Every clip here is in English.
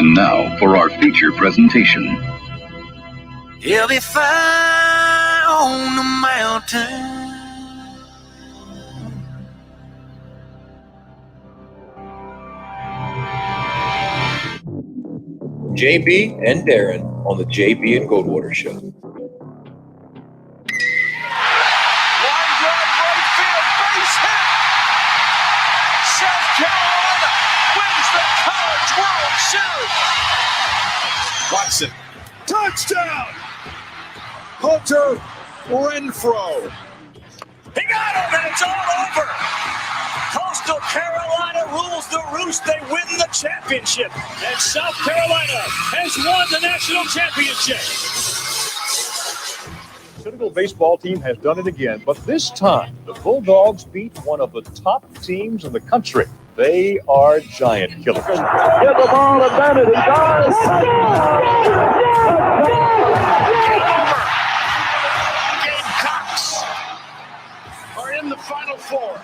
And now for our feature presentation. He'll be fine on the mountain. JB and Darren on the JB and Goldwater Show. Line drive right field, base hit. South Carolina wins the College World Series. Watson, touchdown. Hunter Renfrow. He got him, and it's all over. Coastal Carolina rules the roost. They win the championship. And South Carolina has won the national championship. Senegal baseball team has done it again, but this time the Bulldogs beat one of the top teams in the country. They are giant killers. Give the ball to Bennett. He does. Gamecocks are in the Final Four.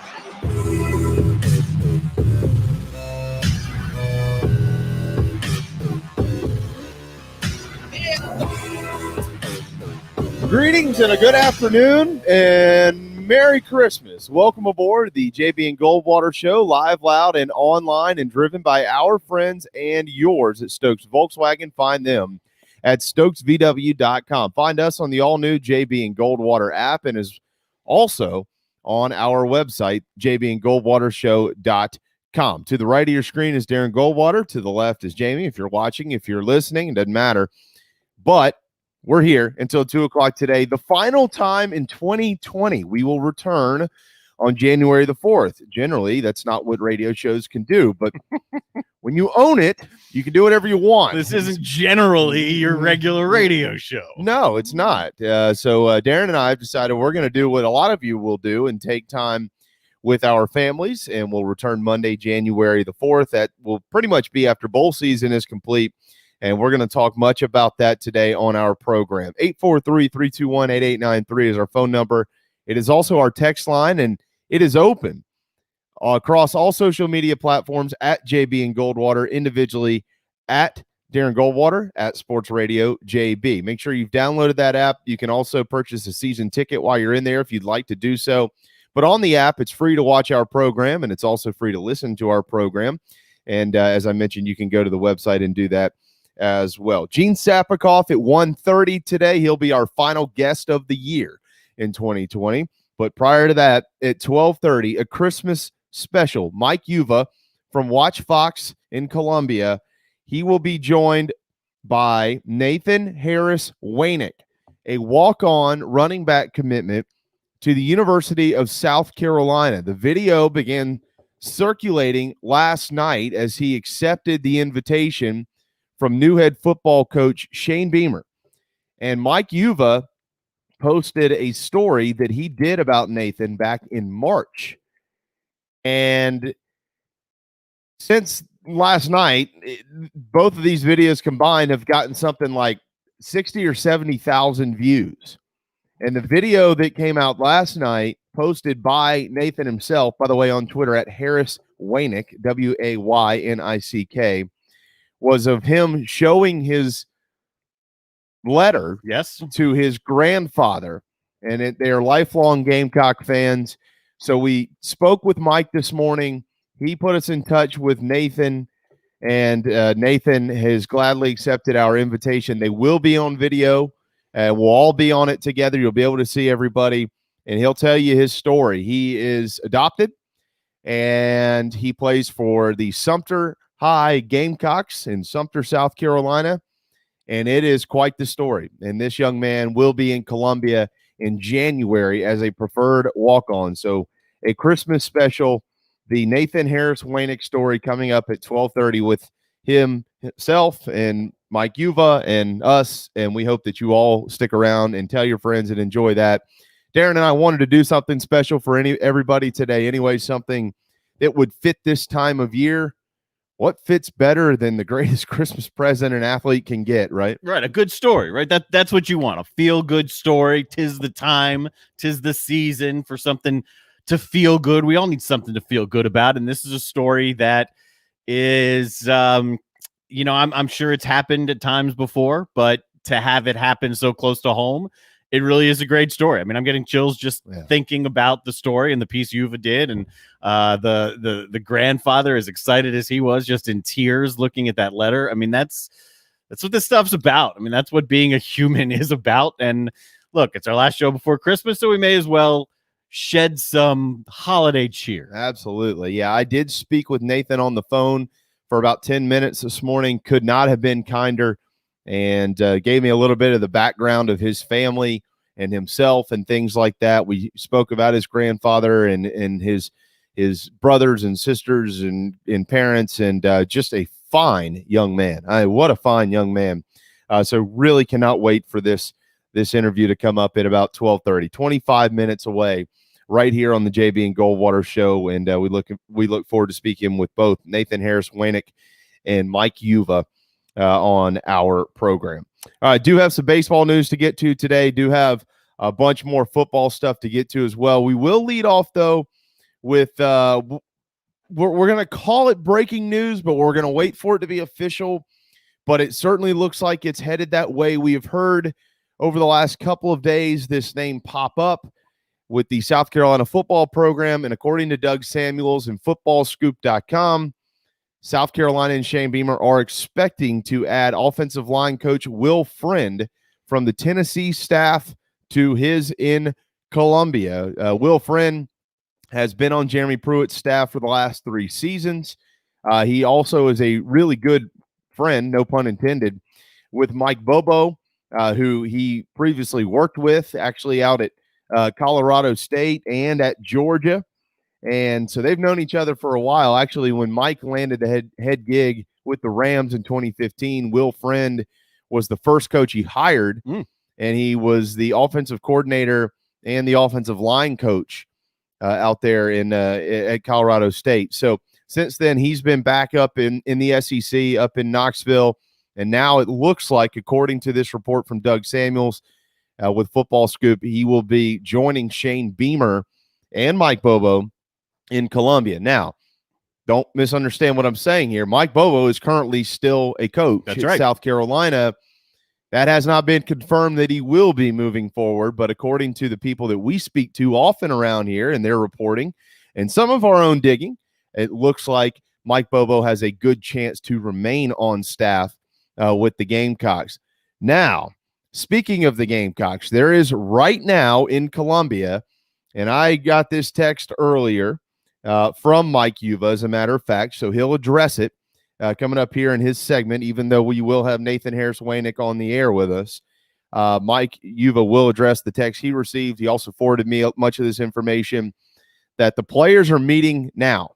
Greetings and a good afternoon and Merry Christmas. Welcome aboard the JB and Goldwater Show, live, loud, and online, and driven by our friends and yours at Stokes Volkswagen. Find them at stokesvw.com. Find us on the all-new JB and Goldwater app, and is also on our website, jbandgoldwatershow.com. To the right of your screen is Darren Goldwater. To the left is Jamie. If you're watching, if you're listening, it doesn't matter. But we're here until 2 o'clock today. The final time in 2020. We will return on January the 4th. Generally, that's not what radio shows can do, but when you own it, you can do whatever you want. This isn't generally your regular radio show. No, it's not. So Darren and I have decided we're going to do what a lot of you will do and take time with our families, and we'll return Monday, January the 4th. That will pretty much be after bowl season is complete. And we're going to talk much about that today on our program. 843-321-8893 is our phone number. It is also our text line, and it is open across all social media platforms at JB and Goldwater, individually at Darren Goldwater, at Sports Radio JB. Make sure you've downloaded that app. You can also purchase a season ticket while you're in there if you'd like to do so. But on the app, it's free to watch our program, and it's also free to listen to our program. And as I mentioned, you can go to the website and do that as well. Gene Sapakoff at 1:30 today. He'll be our final guest of the year in 2020. But prior to that, at 12:30, a Christmas special. Mike Uva from Watch Fox in Columbia. He will be joined by Nathan Harris Waynick, a walk-on running back commitment to the University of South Carolina. The video began circulating last night as he accepted the invitation from new head football coach Shane Beamer. And Mike Uva posted a story that he did about Nathan back in March. And since last night, both of these videos combined have gotten something like 60 or 70,000 views. And the video that came out last night, posted by Nathan himself, by the way, on Twitter at Harris Waynick, Waynick, was of him showing his letter to his grandfather. And they are lifelong Gamecock fans. So we spoke with Mike this morning. He put us in touch with Nathan, and Nathan has gladly accepted our invitation. They will be on video. We'll all be on it together. You'll be able to see everybody, and he'll tell you his story. He is adopted, and he plays for the Sumter High Gamecocks in Sumter, South Carolina, and it is quite the story. And this young man will be in Columbia in January as a preferred walk-on. So a Christmas special, the Nathan Harris Waynick story coming up at 12:30 with himself and Mike Uva and us, and we hope that you all stick around and tell your friends and enjoy that. Darren and I wanted to do something special for everybody today anyway, something that would fit this time of year. What fits better than the greatest Christmas present an athlete can get, right? Right, a good story, right? That's what you want, a feel-good story. 'Tis the time, 'tis the season for something to feel good. We all need something to feel good about, and this is a story that is I'm sure it's happened at times before, but to have it happen so close to home, it really is a great story. I mean, I'm getting chills just thinking about the story and the piece Yuva did, and the grandfather, as excited as he was, just in tears looking at that letter. I mean, that's what this stuff's about. I mean, that's what being a human is about. And look, it's our last show before Christmas, so we may as well shed some holiday cheer. Absolutely. Yeah, I did speak with Nathan on the phone for about 10 minutes this morning. Could not have been kinder, and gave me a little bit of the background of his family and himself and things like that. We spoke about his grandfather and his brothers and sisters and parents, and just a fine young man. What a fine young man. So really cannot wait for this interview to come up at about 12:30, 25 minutes away, right here on the JB and Goldwater show. And we look forward to speaking with both Nathan Harris Waynick and Mike Yuva on our program. I do have some baseball news to get to today. Do have a bunch more football stuff to get to as well. We will lead off, though, with we're going to call it breaking news, but we're going to wait for it to be official. But it certainly looks like it's headed that way. We have heard over the last couple of days this name pop up with the South Carolina football program. And according to Doug Samuels and footballscoop.com, South Carolina and Shane Beamer are expecting to add offensive line coach Will Friend from the Tennessee staff to his in Columbia. Will Friend has been on Jeremy Pruitt's staff for the last 3 seasons. He also is a really good friend, no pun intended, with Mike Bobo, who he previously worked with, actually out at Colorado State and at Georgia. And so they've known each other for a while. Actually, when Mike landed the head gig with the Rams in 2015, Will Friend was the first coach he hired, and he was the offensive coordinator and the offensive line coach out there at Colorado State. So since then, he's been back up in the SEC, up in Knoxville, and now it looks like, according to this report from Doug Samuels with Football Scoop, he will be joining Shane Beamer and Mike Bobo in Columbia. Now, don't misunderstand what I'm saying here. Mike Bobo is currently still a coach at South Carolina. That has not been confirmed that he will be moving forward, but according to the people that we speak to often around here and their reporting and some of our own digging, it looks like Mike Bobo has a good chance to remain on staff with the Gamecocks. Now, speaking of the Gamecocks, there is right now in Columbia, and I got this text earlier from Mike Yuva, as a matter of fact, so he'll address it coming up here in his segment, even though we will have Nathan Harris Waynick on the air with us. Mike Yuva will address the text he received. He also forwarded me much of this information that the players are meeting now.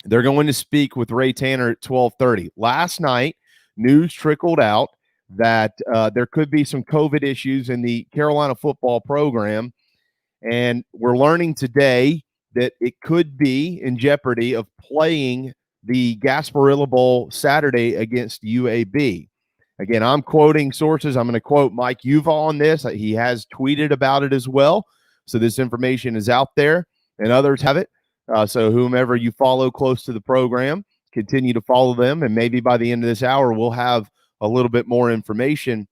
They're going to speak with Ray Tanner at 12:30. Last night, news trickled out that there could be some COVID issues in the Carolina football program, and we're learning today that it could be in jeopardy of playing the Gasparilla Bowl Saturday against UAB. Again, I'm quoting sources. I'm going to quote Mike Yuva on this. He has tweeted about it as well. So this information is out there, and others have it. So whomever you follow close to the program, continue to follow them, and maybe by the end of this hour, we'll have a little bit more information,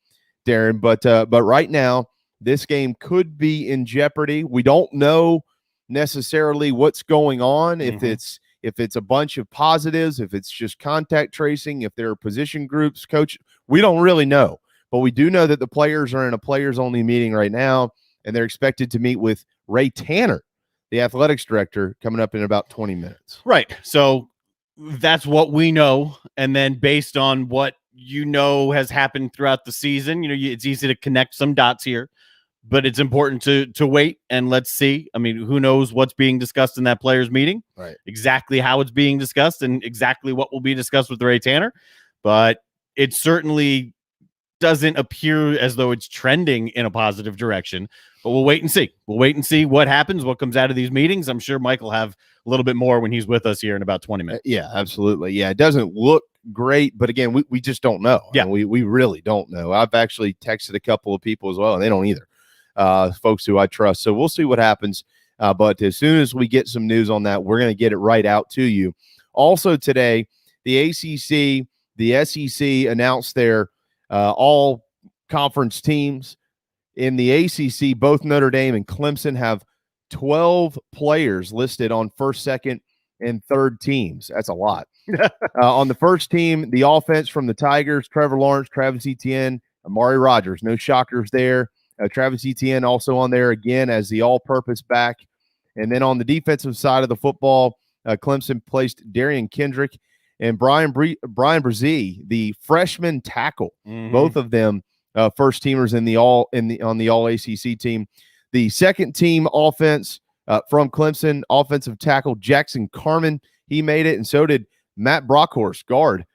Darren. But right now, this game could be in jeopardy. We don't know necessarily what's going on, if it's a bunch of positives, if it's just contact tracing, if there are position groups, coach, we don't really know. But we do know that the players are in a players-only meeting right now, and they're expected to meet with Ray Tanner, the athletics director, coming up in about 20 minutes. Right. So that's what we know. And then based on what has happened throughout the season, it's easy to connect some dots here. But it's important to wait and let's see. I mean, who knows what's being discussed in that players meeting, right? Exactly how it's being discussed and exactly what will be discussed with Ray Tanner. But it certainly doesn't appear as though it's trending in a positive direction. But we'll wait and see. We'll wait and see what happens, what comes out of these meetings. I'm sure Mike will have a little bit more when he's with us here in about 20 minutes. Yeah, absolutely. Yeah, it doesn't look great, but again, we just don't know. Yeah, I mean, we really don't know. I've actually texted a couple of people as well, and they don't either. Folks who I trust. So we'll see what happens. But as soon as we get some news on that, we're going to get it right out to you. Also today, the ACC the SEC announced their all conference teams. In the ACC, both Notre Dame and Clemson have 12 players listed on first, second, and third teams. That's a lot. On the first team, the offense from the Tigers, Trevor Lawrence, Travis Etienne, Amari Rogers. No shockers there. Travis Etienne also on there again as the all-purpose back. And then on the defensive side of the football, Clemson placed Darian Kendrick and Brian Brzee, the freshman tackle. Both of them first teamers on the all ACC team. The second team offense from Clemson, offensive tackle Jackson Carman, he made it, and so did Matt Brockhorst, guard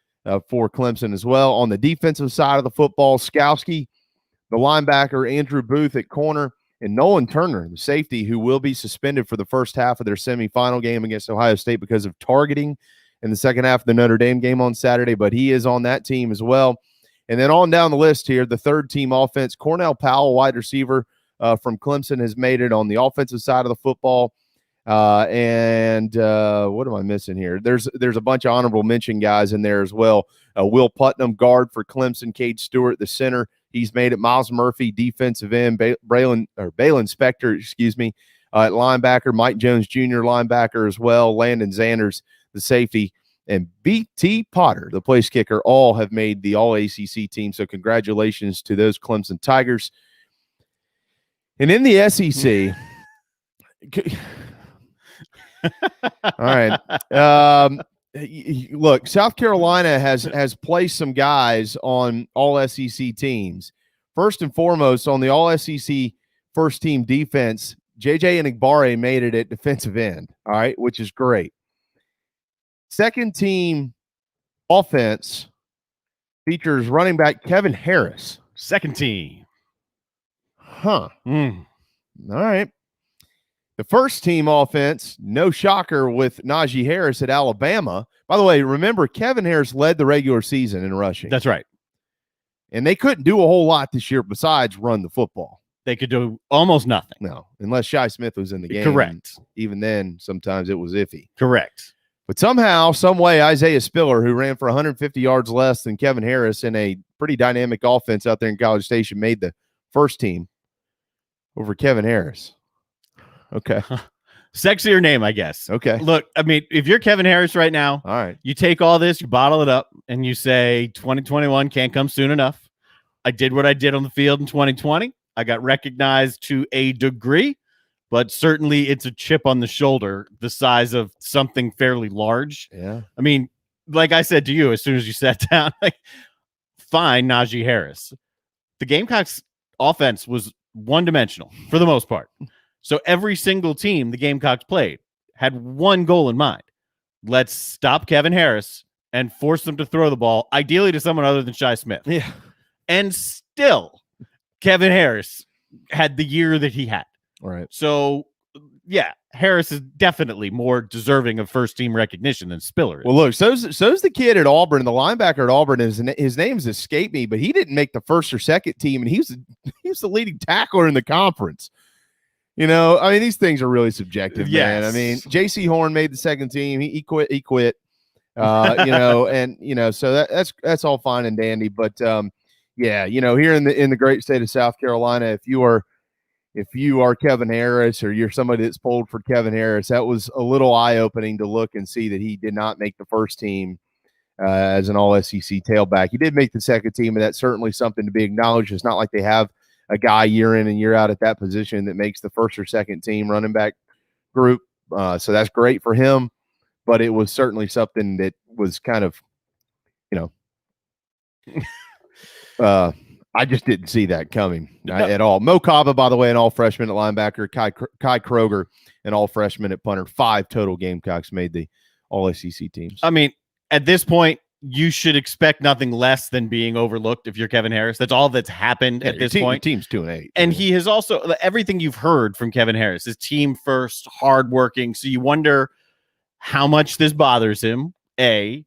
for Clemson as well. On the defensive side of the football, Skowski, the linebacker, Andrew Booth at corner, and Nolan Turner, the safety, who will be suspended for the first half of their semifinal game against Ohio State because of targeting in the second half of the Notre Dame game on Saturday, but he is on that team as well. And then on down the list here, the third team offense, Cornell Powell, wide receiver from Clemson, has made it on the offensive side of the football. And what am I missing here? There's a bunch of honorable mention guys in there as well. Will Putnam, guard for Clemson, Cade Stewart, the center. He's made it. Miles Murphy, defensive end. Balin Spector, at linebacker. Mike Jones Jr., linebacker as well. Landon Zanders, the safety. And B.T. Potter, the place kicker, all have made the all-ACC team. So congratulations to those Clemson Tigers. And in the SEC, all right. Look, South Carolina has placed some guys on all SEC teams. First and foremost, on the all SEC first team defense, JJ Enagbare made it at defensive end, all right, which is great. Second team offense features running back Kevin Harris. Second team. All right. The first team offense, no shocker, with Najee Harris at Alabama. By the way, remember, Kevin Harris led the regular season in rushing. That's right. And they couldn't do a whole lot this year besides run the football. They could do almost nothing. No, unless Shi Smith was in the game. Correct. Even then, sometimes it was iffy. Correct. But somehow, some way, Isaiah Spiller, who ran for 150 yards less than Kevin Harris in a pretty dynamic offense out there in College Station, made the first team over Kevin Harris. Okay. Sexier name, I guess. Okay. Look, I mean, if you're Kevin Harris right now, all right, you take all this, you bottle it up, and you say 2021 can't come soon enough. I did what I did on the field in 2020. I got recognized to a degree, but certainly it's a chip on the shoulder the size of something fairly large. Yeah. I mean, like I said to you as soon as you sat down, like, fine, Najee Harris. The Gamecocks offense was one-dimensional for the most part. So every single team the Gamecocks played had one goal in mind. Let's stop Kevin Harris and force them to throw the ball, ideally to someone other than Shi Smith. Yeah. And still, Kevin Harris had the year that he had. All right. So, yeah, Harris is definitely more deserving of first-team recognition than Spiller is. Well, look, so's the kid at Auburn, the linebacker at Auburn. His name's escaped me, but he didn't make the first or second team, and he was the leading tackler in the conference. You know, I mean, these things are really subjective, man. I mean, J.C. Horn made the second team. He quit. You know, and, you know, so that's all fine and dandy. But, yeah, you know, here in the great state of South Carolina, if you are Kevin Harris or you're somebody that's pulled for Kevin Harris, that was a little eye-opening to look and see that he did not make the first team as an all-SEC tailback. He did make the second team, and that's certainly something to be acknowledged. It's not like they have a guy year in and year out at that position that makes the first or second team running back group. So that's great for him, but it was certainly something that was kind of, you know, I just didn't see that coming at all. Mo Kaba, by the way, an all-freshman at linebacker. Kai Kroger, an all-freshman at punter. 5 total Gamecocks made the all-SEC teams. I mean, at this point, you should expect nothing less than being overlooked if you're Kevin Harris. That's all that's happened at this point. Team's 2-8. And he has also, everything you've heard from Kevin Harris is team first, hardworking. So you wonder how much this bothers him, A.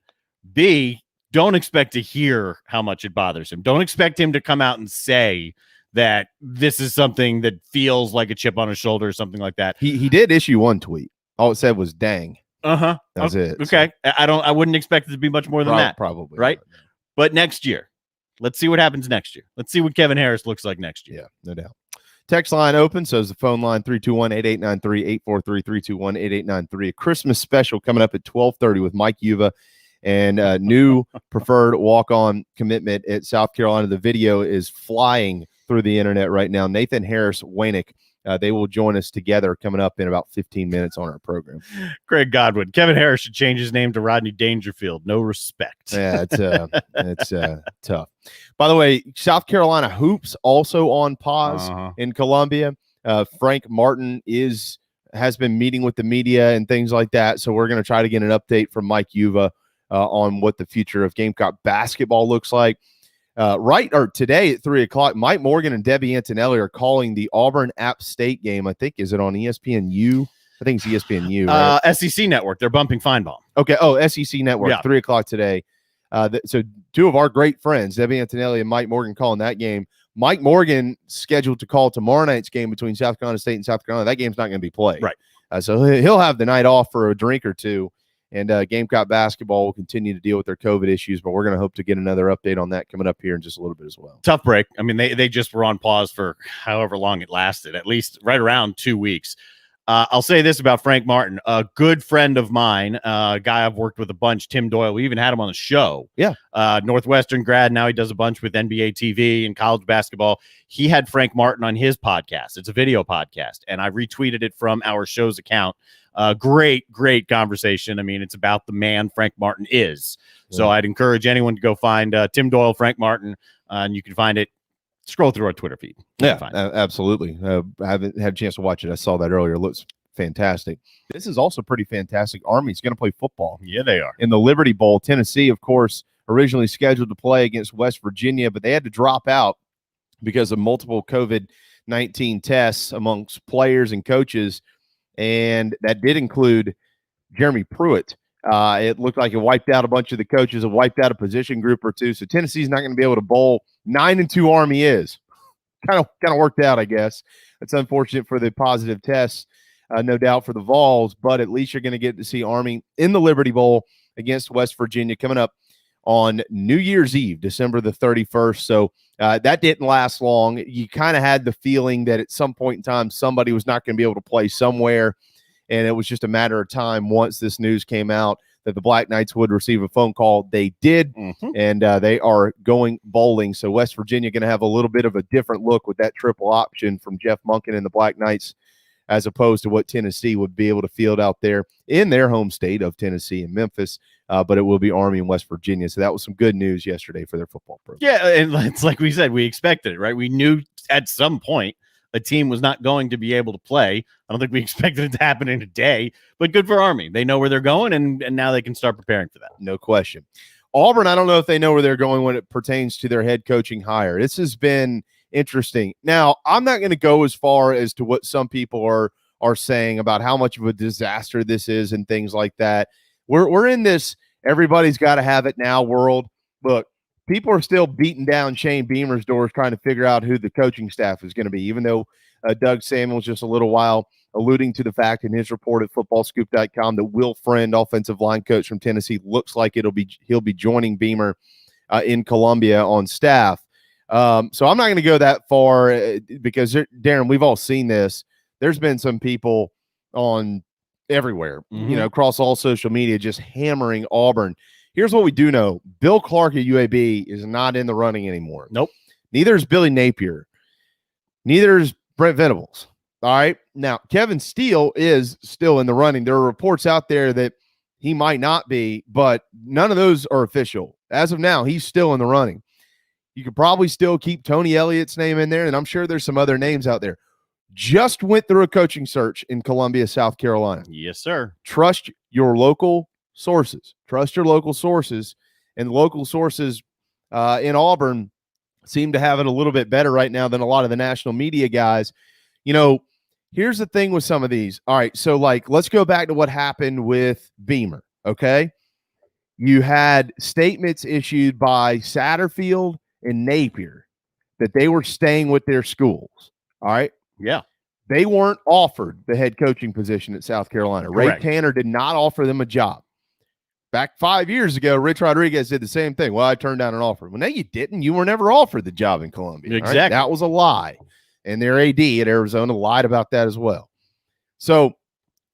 B, don't expect to hear how much it bothers him. Don't expect him to come out and say that this is something that feels like a chip on his shoulder or something like that. He did issue one tweet. All it said was "dang." That was it. Okay. So. I wouldn't expect it to be much more than that. Probably. Right. But next year, let's see what happens next year. Let's see what Kevin Harris looks like next year. Yeah, no doubt. Text line open, so is the phone line 321-8893-843-321-8893. A Christmas special coming up at 12:30 with Mike Yuva and new preferred walk-on commitment at South Carolina. The video is flying through the internet right now. Nathan Harris Waynick. They will join us together coming up in about 15 minutes on our program. Craig Godwin. Kevin Harris should change his name to Rodney Dangerfield. No respect. Yeah, it's tough. By the way, South Carolina hoops also on pause in Columbia. Frank Martin has been meeting with the media and things like that. So we're going to try to get an update from Mike Yuva on what the future of Gamecock basketball looks like. Today at 3:00, Mike Morgan and Debbie Antonelli are calling the Auburn App State game. I think, is it on ESPNU? I think it's ESPNU. Right? SEC Network. They're bumping Feinbaum. Okay. SEC Network. Yeah. 3:00 today. So two of our great friends, Debbie Antonelli and Mike Morgan, calling that game. Mike Morgan scheduled to call tomorrow night's game between South Carolina State and South Carolina. That game's not going to be played. Right. So he'll have the night off for a drink or two. And Gamecock basketball will continue to deal with their COVID issues, but we're going to hope to get another update on that coming up here in just a little bit as well. Tough break. I mean, they just were on pause for however long it lasted, at least right around 2 weeks. I'll say this about Frank Martin, a good friend of mine, a guy I've worked with a bunch, Tim Doyle. We even had him on the show. Yeah. Northwestern grad. Now he does a bunch with NBA TV and college basketball. He had Frank Martin on his podcast. It's a video podcast, and I retweeted it from our show's account. Great conversation. I mean, it's about the man Frank Martin is. Yeah. So I'd encourage anyone to go find Tim Doyle, Frank Martin, and you can find it. Scroll through our Twitter feed. Yeah, absolutely. I haven't had a chance to watch it. I saw that earlier. It looks fantastic. This is also pretty fantastic. Army's going to play football. Yeah, they are. In the Liberty Bowl. Tennessee, of course, originally scheduled to play against West Virginia, but they had to drop out because of multiple COVID-19 tests amongst players and coaches. And that did include Jeremy Pruitt. It looked like it wiped out a bunch of the coaches, it wiped out a position group or two. So Tennessee's not going to be able to bowl. 9-2 Army is. Kind of worked out, I guess. It's unfortunate for the positive tests, no doubt for the Vols, but at least you're going to get to see Army in the Liberty Bowl against West Virginia coming up on New Year's Eve, December the 31st. So that didn't last long. You kind of had the feeling that at some point in time, somebody was not going to be able to play somewhere. And it was just a matter of time once this news came out that the Black Knights would receive a phone call. They did, and they are going bowling. So West Virginia going to have a little bit of a different look with that triple option from Jeff Monken and the Black Knights, as opposed to what Tennessee would be able to field out there in their home state of Tennessee and Memphis. But it will be Army and West Virginia. So that was some good news yesterday for their football program. Yeah, and it's like we said, we expected it, right? We knew at some point a team was not going to be able to play. I don't think we expected it to happen in a day, but good for Army. They know where they're going, and now they can start preparing for that. No question. Auburn, I don't know if they know where they're going when it pertains to their head coaching hire. This has been interesting. Now, I'm not going to go as far as to what some people are saying about how much of a disaster this is and things like that. We're in this everybody's got to have it now world. Look, people are still beating down Shane Beamer's doors trying to figure out who the coaching staff is going to be, even though Doug Samuels just a little while alluding to the fact in his report at footballscoop.com that Will Friend, offensive line coach from Tennessee, looks like he'll be joining Beamer in Columbia on staff. So I'm not going to go that far because, Darren, we've all seen this. There's been some people on everywhere, across all social media, just hammering Auburn. Here's what we do know. Bill Clark at UAB is not in the running anymore. Nope. Neither is Billy Napier. Neither is Brent Venables. All right. Now, Kevin Steele is still in the running. There are reports out there that he might not be, but none of those are official. As of now, he's still in the running. You could probably still keep Tony Elliott's name in there, and I'm sure there's some other names out there. Just went through a coaching search in Columbia, South Carolina. Yes, sir. Trust your local sources. Trust your local sources. And local sources in Auburn seem to have it a little bit better right now than a lot of the national media guys. Here's the thing with some of these. All right, so let's go back to what happened with Beamer, okay? You had statements issued by Satterfield and Napier that they were staying with their schools, all right? Yeah. They weren't offered the head coaching position at South Carolina. Correct. Ray Tanner did not offer them a job. back 5 years ago, Rich Rodriguez did the same thing. Well, I turned down an offer. Well, no, you didn't. You were never offered the job in Columbia. Exactly. Right? That was a lie. And their AD at Arizona lied about that as well. So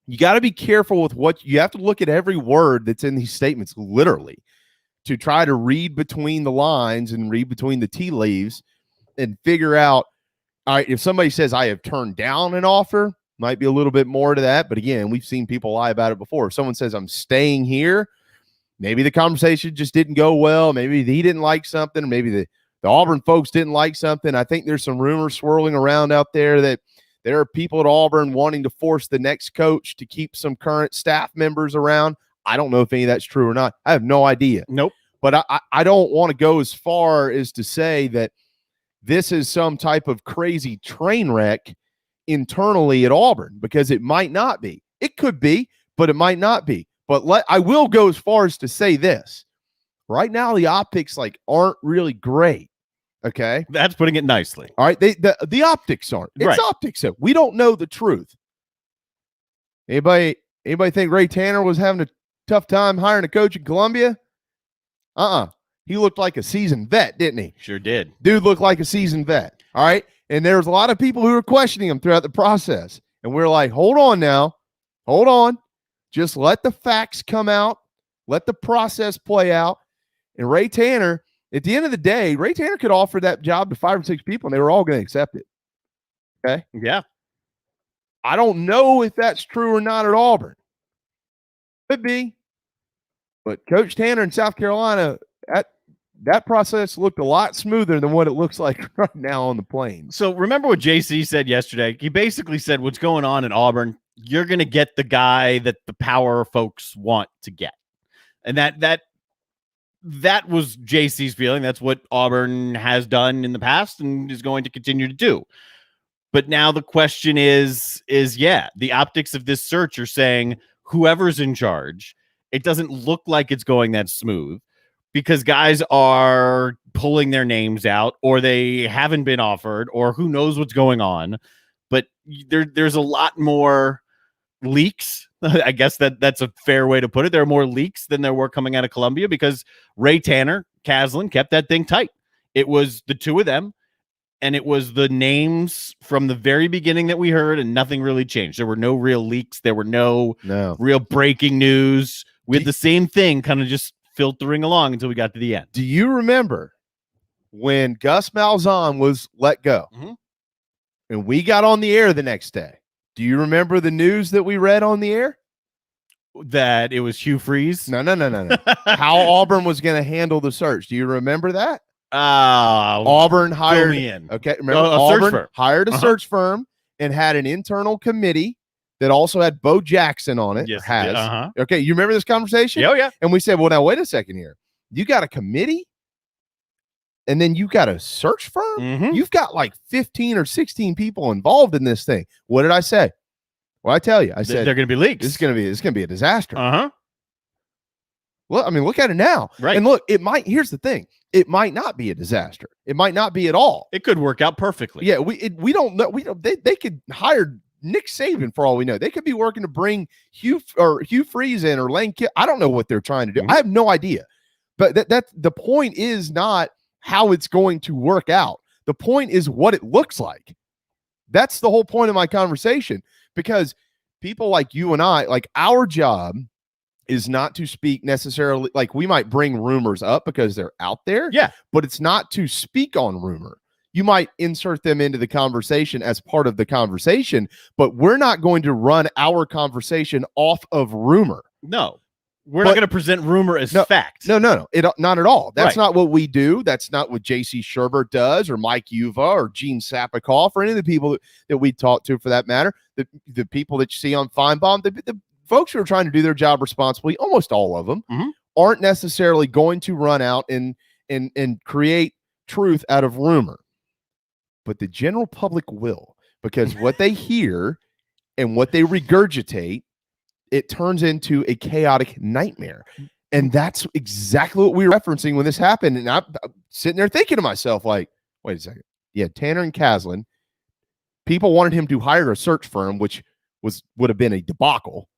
you got to be careful with what you have to look at every word that's in these statements, literally, to try to read between the lines and read between the tea leaves and figure out, all right, if somebody says I have turned down an offer, might be a little bit more to that. But again, we've seen people lie about it before. If someone says I'm staying here, maybe the conversation just didn't go well. Maybe he didn't like something. Maybe the Auburn folks didn't like something. I think there's some rumors swirling around out there that there are people at Auburn wanting to force the next coach to keep some current staff members around. I don't know if any of that's true or not. I have no idea. Nope. But I don't want to go as far as to say that this is some type of crazy train wreck internally at Auburn, because it might not be. It could be, but it might not be. But I will go as far as to say this. Right now, the optics aren't really great. Okay, That's putting it nicely. all right. The optics aren't. It's Right. optics. We don't know the truth. Anybody think Ray Tanner was having a tough time hiring a coach in Columbia? He looked like a seasoned vet, didn't he? Sure did. Dude looked like a seasoned vet. All right. And there was a lot of people who were questioning him throughout the process. And we're like, hold on now. Hold on. Just let the facts come out. Let the process play out. And Ray Tanner, at the end of the day, Ray Tanner could offer that job to 5 or 6 people, and they were all going to accept it. Okay. Yeah. I don't know if that's true or not at Auburn. Could be. But Coach Tanner in South Carolina, that process looked a lot smoother than what it looks like right now on the plains. So remember what JC said yesterday? He basically said, what's going on in Auburn, you're going to get the guy that the power folks want to get. And that was JC's feeling. That's what Auburn has done in the past and is going to continue to do. But now the question is the optics of this search are saying whoever's in charge, it doesn't look like it's going that smooth, because guys are pulling their names out, or they haven't been offered, or who knows what's going on. But there's a lot more leaks. I guess that's a fair way to put it. There are more leaks than there were coming out of Columbia, because Ray Tanner, Caslin kept that thing tight. It was the two of them, and it was the names from the very beginning that we heard, and nothing really changed. There were no real leaks. There were no real breaking news. We had the same thing kind of just filtering along until we got to the end. Do you remember when Gus Malzahn was let go and we got on the air the next day? Do you remember the news that we read on the air? That it was Hugh Freeze? No. How Auburn was going to handle the search. Do you remember that? Auburn hired. Okay, remember Auburn hired a search firm and had an internal committee that also had Bo Jackson on it. Yes, has. Okay, you remember this conversation? Yeah. And we said, well, now wait a second here. You got a committee, and then you got a search firm. You've got like 15 or 16 people involved in this thing. What did I say? Well, I tell you, I said they're going to be leaks. It's going to be a disaster. Well, I mean, look at it now. Right. And look, here's the thing. It might not be a disaster. It might not be at all. It could work out perfectly. Yeah, we don't know. They could hire Nick Saban for all we know. They could be working to bring Hugh Freeze in, or Lane Kiffin. I don't know what they're trying to do. I have no idea. But that the point is not how it's going to work out. The point is what it looks like. That's the whole point of my conversation, because people like you and I, like, our job is not to speak necessarily, like, we might bring rumors up because they're out there. Yeah. But it's not to speak on rumor. You might insert them into the conversation as part of the conversation, but we're not going to run our conversation off of rumor. No. We're not going to present rumor as fact. No. Not at all. That's right. not what we do. That's not what J.C. Sherbert does, or Mike Uva, or Gene Sapakoff, or any of the people that we talk to, for that matter. The people that you see on Feinbaum, the folks who are trying to do their job responsibly, almost all of them, aren't necessarily going to run out and create truth out of rumor. But the general public will, because what they hear and what they regurgitate, it turns into a chaotic nightmare. And that's exactly what we were referencing when this happened. And I'm sitting there thinking to myself, like, wait a second. Yeah, Tanner and Caslin, people wanted him to hire a search firm, which would have been a debacle.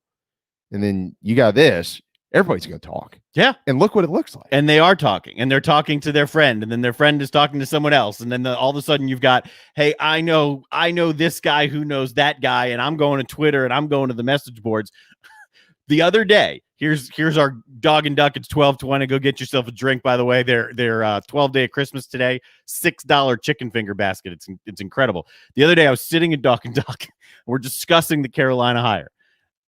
And then you got this. everybody's going to talk. Yeah. And look what it looks like. And they are talking, and they're talking to their friend, and then their friend is talking to someone else. And then all of a sudden you've got, hey, I know this guy who knows that guy, and I'm going to Twitter and I'm going to the message boards. The other day, here's our dog and duck. It's 12:20. Go get yourself a drink, by the way. They're 12-day of Christmas today. $6 chicken finger basket. It's incredible. The other day I was sitting at Dog and Duck. We're discussing the Carolina hire.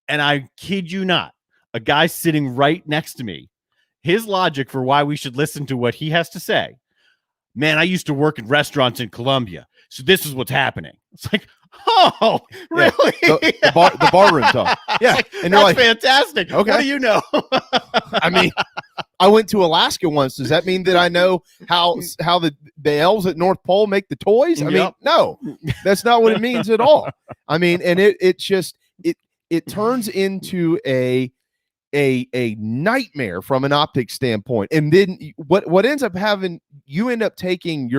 And I kid you not, a guy sitting right next to me, his logic for why we should listen to what he has to say. Man, I used to work in restaurants in Colombia, so this is what's happening. It's like, oh, really? Yeah. The bar room talk. Yeah. Like, and you're that's like, fantastic. Okay. What do you know? I mean, I went to Alaska once. Does that mean that I know how the elves at North Pole make the toys? I mean, no, that's not what it means at all. I mean, and it turns into a nightmare from an optics standpoint. And then what ends up having, you end up taking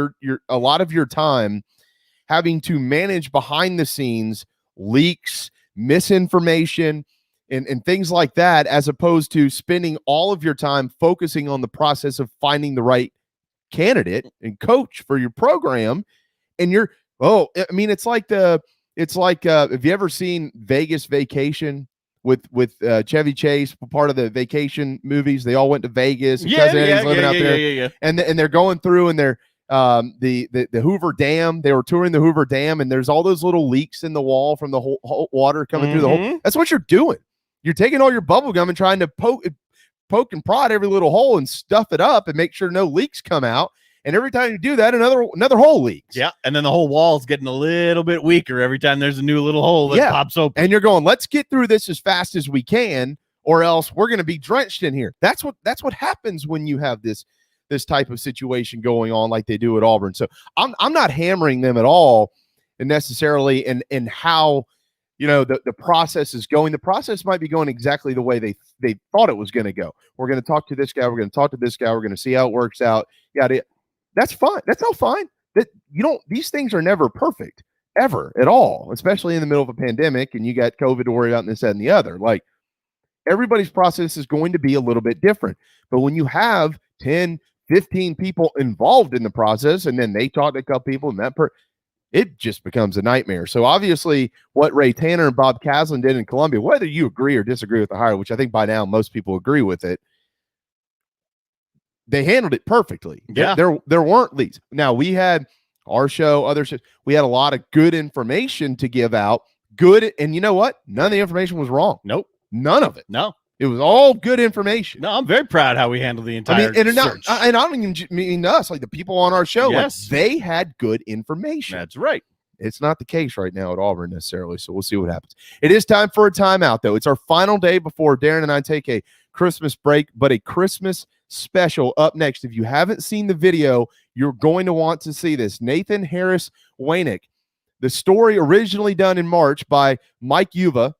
a lot of your time having to manage behind the scenes leaks, misinformation, and things like that, as opposed to spending all of your time focusing on the process of finding the right candidate and coach for your program. And it's like have you ever seen Vegas Vacation with Chevy Chase, part of the vacation movies? They all went to Vegas. Living out there. And they're going through, and they're the Hoover Dam. They were touring the Hoover Dam, and there's all those little leaks in the wall from the whole water coming through the hole. That's what you're doing. You're taking all your bubble gum and trying to poke and prod every little hole and stuff it up and make sure no leaks come out. And every time you do that, another hole leaks. Yeah, and then the whole wall's getting a little bit weaker every time there's a new little hole that pops open. And you're going, let's get through this as fast as we can, or else we're going to be drenched in here. That's what happens when you have this type of situation going on like they do at Auburn. So I'm not hammering them at all necessarily in how the process is going. The process might be going exactly the way they thought it was going to go. We're going to talk to this guy. We're going to talk to this guy. We're going to see how it works out. Yeah, that's fine. That's all fine. These things are never perfect ever at all, especially in the middle of a pandemic and you got COVID to worry about and this, that, and the other. Like, everybody's process is going to be a little bit different. But when you have 10, 15 people involved in the process, and then they talk to a couple people, and it just becomes a nightmare. So obviously what Ray Tanner and Bob Caslin did in Columbia, whether you agree or disagree with the hire, which I think by now most people agree with it, they handled it perfectly. Yeah. There weren't leaks. Now, we had our show, other shows, we had a lot of good information to give out. Good, and you know what? None of the information was wrong. Nope. None of it. No. It was all good information. No, I'm very proud how we handled the entire search. I don't even mean us, like the people on our show. Yes. Like, they had good information. That's right. It's not the case right now at Auburn necessarily, so we'll see what happens. It is time for a timeout, though. It's our final day before Darren and I take a Christmas break, but a Christmas special up next. If you haven't seen the video, you're going to want to see this. Nathan Harris Waynick, the story originally done in March by Mike Yuva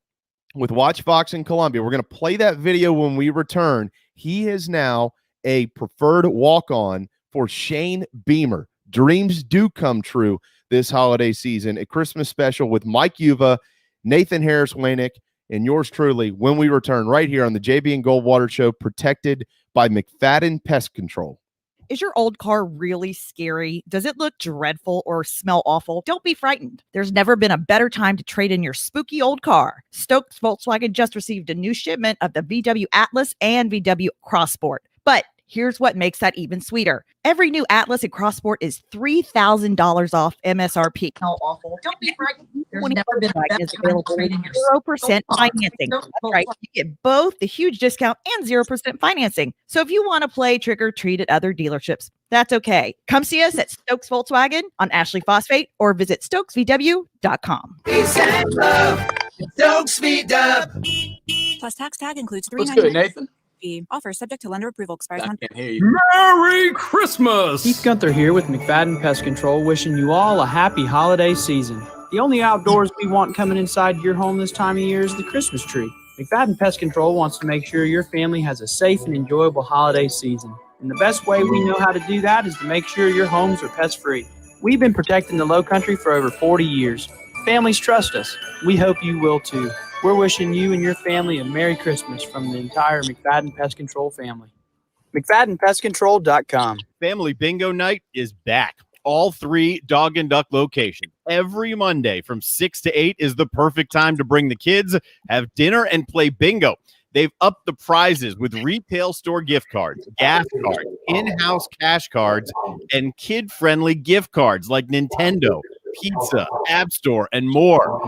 with Watch Fox in Columbia. We're going to play that video when we return. He is now a preferred walk-on for Shane Beamer. Dreams do come true this holiday season. A Christmas special with Mike Yuva, Nathan Harris Waynick, and yours truly when we return right here on the JB and Goldwater Show, protected by McFadden Pest Control. Is your old car really scary? Does it look dreadful or smell awful? Don't be frightened. There's never been a better time to trade in your spooky old car. Stokes Volkswagen just received a new shipment of the VW Atlas and VW Crossport. But here's what makes that even sweeter. Every new Atlas and Crossport is $3,000 off MSRP. How awful. Don't be frightened. There's never been a better available 0% financing. That's right. You get both the huge discount and 0% financing. So if you want to play trick or treat at other dealerships, that's okay. Come see us at Stokes Volkswagen on Ashley Phosphate or visit StokesVW.com. Stokes VW. Plus tax tag includes What's good, Nathan? Offer subject to lender approval. Expires I month. can't hear you. Merry Christmas! Keith Gunther here with McFadden Pest Control, wishing you all a happy holiday season. The only outdoors we want coming inside your home this time of year is the Christmas tree. McFadden Pest Control wants to make sure your family has a safe and enjoyable holiday season. And the best way we know how to do that is to make sure your homes are pest-free. We've been protecting the Low Country for over 40 years. Families trust us. We hope you will too. We're wishing you and your family a Merry Christmas from the entire McFadden Pest Control family. McFaddenPestControl.com. Family Bingo Night is back. All 3 Dog and Duck locations. Every Monday from 6 to 8 is the perfect time to bring the kids, have dinner, and play bingo. They've upped the prizes with retail store gift cards, gas cards, in-house cash cards, and kid-friendly gift cards like Nintendo, pizza, App Store, and more.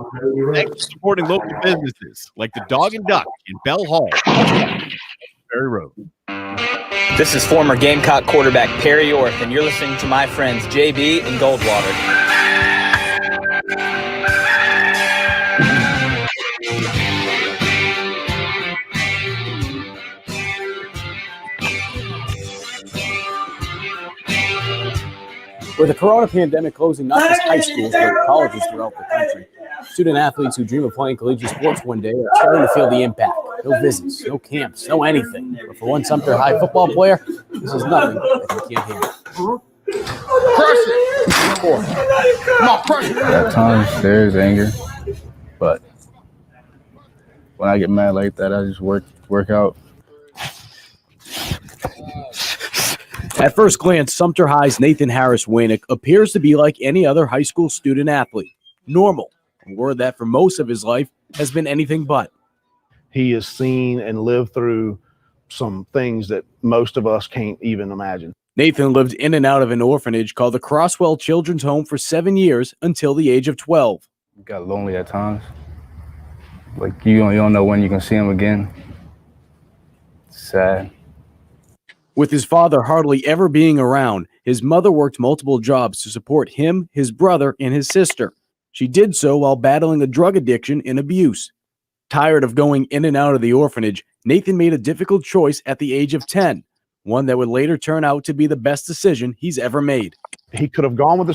Thanks for supporting local businesses like the Dog and Duck in Bell Hall, Ferry Road. This is former Gamecock quarterback Perry Orth, and you're listening to my friends JB and Goldwater. With the corona pandemic closing not just high schools, but colleges throughout the country, student athletes who dream of playing collegiate sports one day are starting to feel the impact. No visits, no camps, no anything. But for one Sumter High football player, this is nothing that he can't handle. At times there's anger, but when I get mad like that, I just work out. At first glance, Sumter High's Nathan Harris Waynick appears to be like any other high school student athlete. Normal, a word that for most of his life has been anything but. He has seen and lived through some things that most of us can't even imagine. Nathan lived in and out of an orphanage called the Crosswell Children's Home for 7 years until the age of 12. Got lonely at times. Like you don't know when you can see him again. It's sad. With his father hardly ever being around, his mother worked multiple jobs to support him, his brother, and his sister. She did so while battling a drug addiction and abuse. Tired of going in and out of the orphanage, Nathan made a difficult choice at the age of 10, one that would later turn out to be the best decision he's ever made. He could have gone with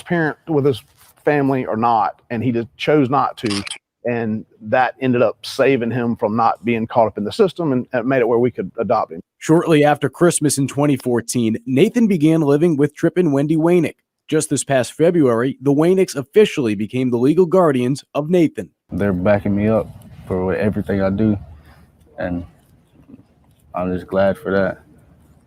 his family or not, and he just chose not to. And that ended up saving him from not being caught up in the system, and it made it where we could adopt him. Shortly after Christmas in 2014, Nathan began living with Trip and Wendy Waynick. Just this past February, the Waynicks officially became the legal guardians of Nathan. They're backing me up for everything I do, and I'm just glad for that.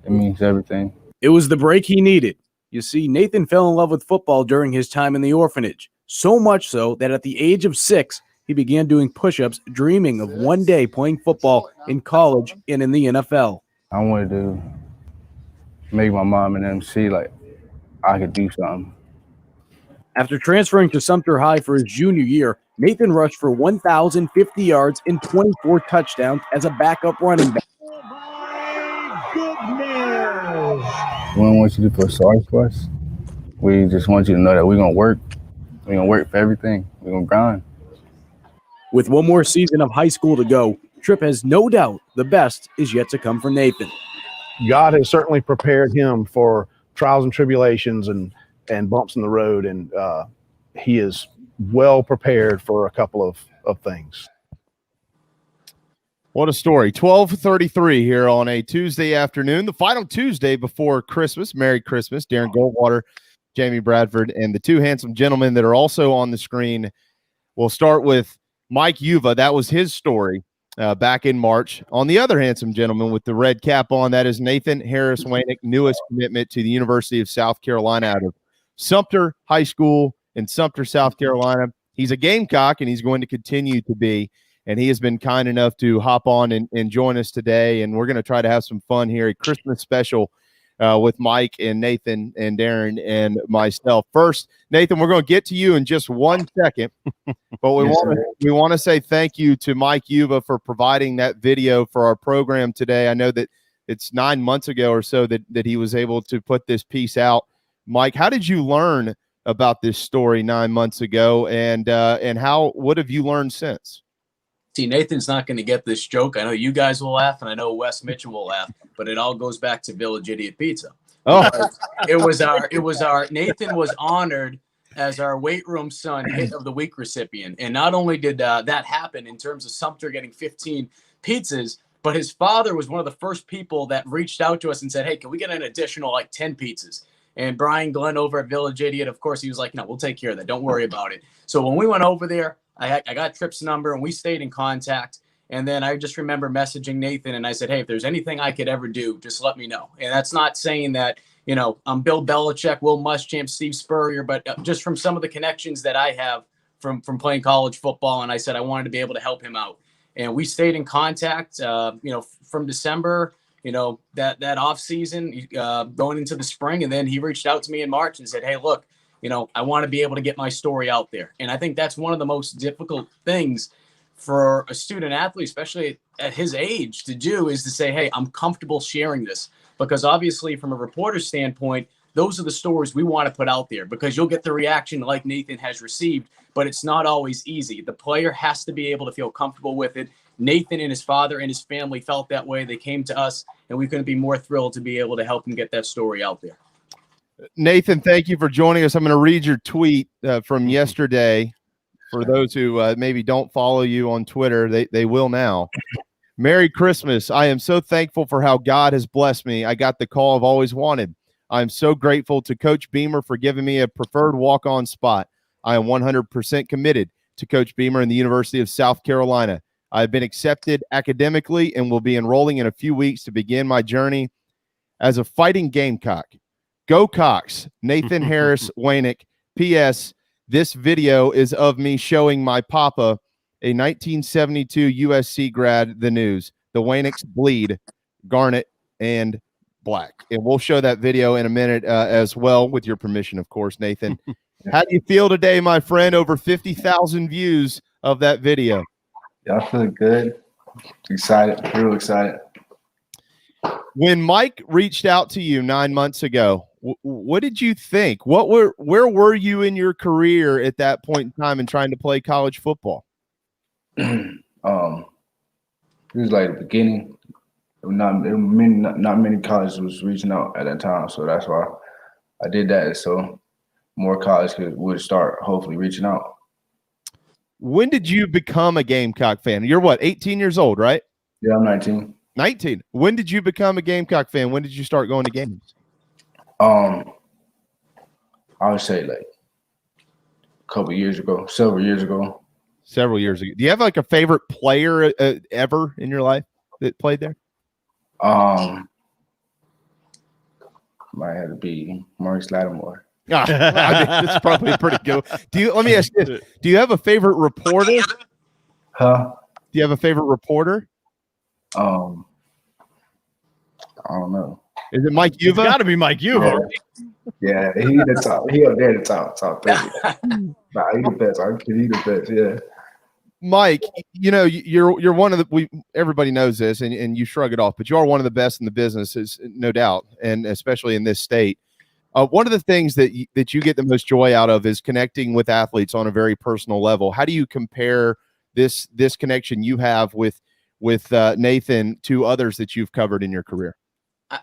It means everything. It was the break he needed. You see, Nathan fell in love with football during his time in the orphanage, so much so that at the age of 6, he began doing push-ups, dreaming of one day playing football in college and in the NFL. I wanted to make my mom and them see like I could do something. After transferring to Sumter High for his junior year, Nathan rushed for 1,050 yards and 24 touchdowns as a backup running back. We don't want you to feel sorry for us. We just want you to know that we're going to work. We're going to work for everything. We're going to grind. With one more season of high school to go, Tripp has no doubt the best is yet to come for Nathan. God has certainly prepared him for trials and tribulations and bumps in the road, and he is well prepared for a couple of things. What a story. 12:33 here on a Tuesday afternoon, the final Tuesday before Christmas. Merry Christmas. Darren Goldwater, Jamie Bradford, and the two handsome gentlemen that are also on the screen. We'll start with Mike Yuva. That was his story back in March. On the other handsome gentleman with the red cap on, that is Nathan Harris Waynick, newest commitment to the University of South Carolina out of Sumter High School in Sumter, South Carolina. He's a Gamecock, and he's going to continue to be. And he has been kind enough to hop on and join us today. And we're going to try to have some fun here, a Christmas special with Mike and Nathan and Darren and myself. First, Nathan, we're going to get to you in just 1 second. But we want to say thank you to Mike Yuva for providing that video for our program today. I know that it's 9 months ago or so that he was able to put this piece out. Mike, how did you learn about this story 9 months ago, and what have you learned since? See, Nathan's not going to get this joke. I know you guys will laugh, and I know Wes Mitchell will laugh, but it all goes back to Village Idiot Pizza. Oh, it was our Nathan was honored as our weight room son hit of the week recipient. And not only did that happen in terms of Sumter getting 15 pizzas, but his father was one of the first people that reached out to us and said, hey, can we get an additional 10 pizzas? And Brian Glenn over at Village Idiot, of course, he was like, no, we'll take care of that. Don't worry about it. So when we went over there, I got Tripp's number and we stayed in contact. And then I just remember messaging Nathan and I said, hey, if there's anything I could ever do, just let me know. And that's not saying that, I'm Bill Belichick, Will Muschamp, Steve Spurrier, but just from some of the connections that I have from playing college football. And I said I wanted to be able to help him out. And we stayed in contact, from December, that off season going into the spring. And then he reached out to me in March and said, hey, look, I want to be able to get my story out there. And I think that's one of the most difficult things for a student athlete, especially at his age, to do, is to say, hey, I'm comfortable sharing this. Because obviously from a reporter's standpoint, those are the stories we want to put out there, because you'll get the reaction like Nathan has received, but it's not always easy. The player has to be able to feel comfortable with it. Nathan and his father and his family felt that way. They came to us, and we couldn't be more thrilled to be able to help him get that story out there. Nathan, thank you for joining us. I'm going to read your tweet from yesterday. For those who maybe don't follow you on Twitter, they will now. Merry Christmas. I am so thankful for how God has blessed me. I got the call I've always wanted. I'm so grateful to Coach Beamer for giving me a preferred walk-on spot. I am 100% committed to Coach Beamer and the University of South Carolina. I have been accepted academically and will be enrolling in a few weeks to begin my journey as a fighting Gamecock. Go Cox. Nathan Harris Waynick. P.S. This video is of me showing my papa, a 1972 USC grad, the news. The Waynecks bleed, garnet, and black. And we'll show that video in a minute as well, with your permission, of course, Nathan. How do you feel today, my friend? Over 50,000 views of that video. Yeah, I feel good. Excited, real excited. When Mike reached out to you 9 months ago, what did you think? Where were you in your career at that point in time and trying to play college football? It was like the beginning. Not many colleges was reaching out at that time, so that's why I did that. So more colleges would start hopefully reaching out. When did you become a Gamecock fan? You're what, 18 years old, right? Yeah, I'm 19. 19. When did you become a Gamecock fan? When did you start going to games? I would say like a couple years ago, several years ago. Several years ago. Do you have like a favorite player ever in your life that played there? Might have to be Maurice Lattimore. I mean, that's probably pretty good. Let me ask you this. Do you have a favorite reporter? Huh? Do you have a favorite reporter? I don't know. Is it Mike Uva? It's got to be Mike Uva. Yeah, he the top. He up there the top 30. Nah, he the best. He the best. Yeah. Mike, you're one of the everybody knows this, and you shrug it off, but you are one of the best in the business, is no doubt, and especially in this state. One of the things that you get the most joy out of is connecting with athletes on a very personal level. How do you compare this connection you have with Nathan to others that you've covered in your career?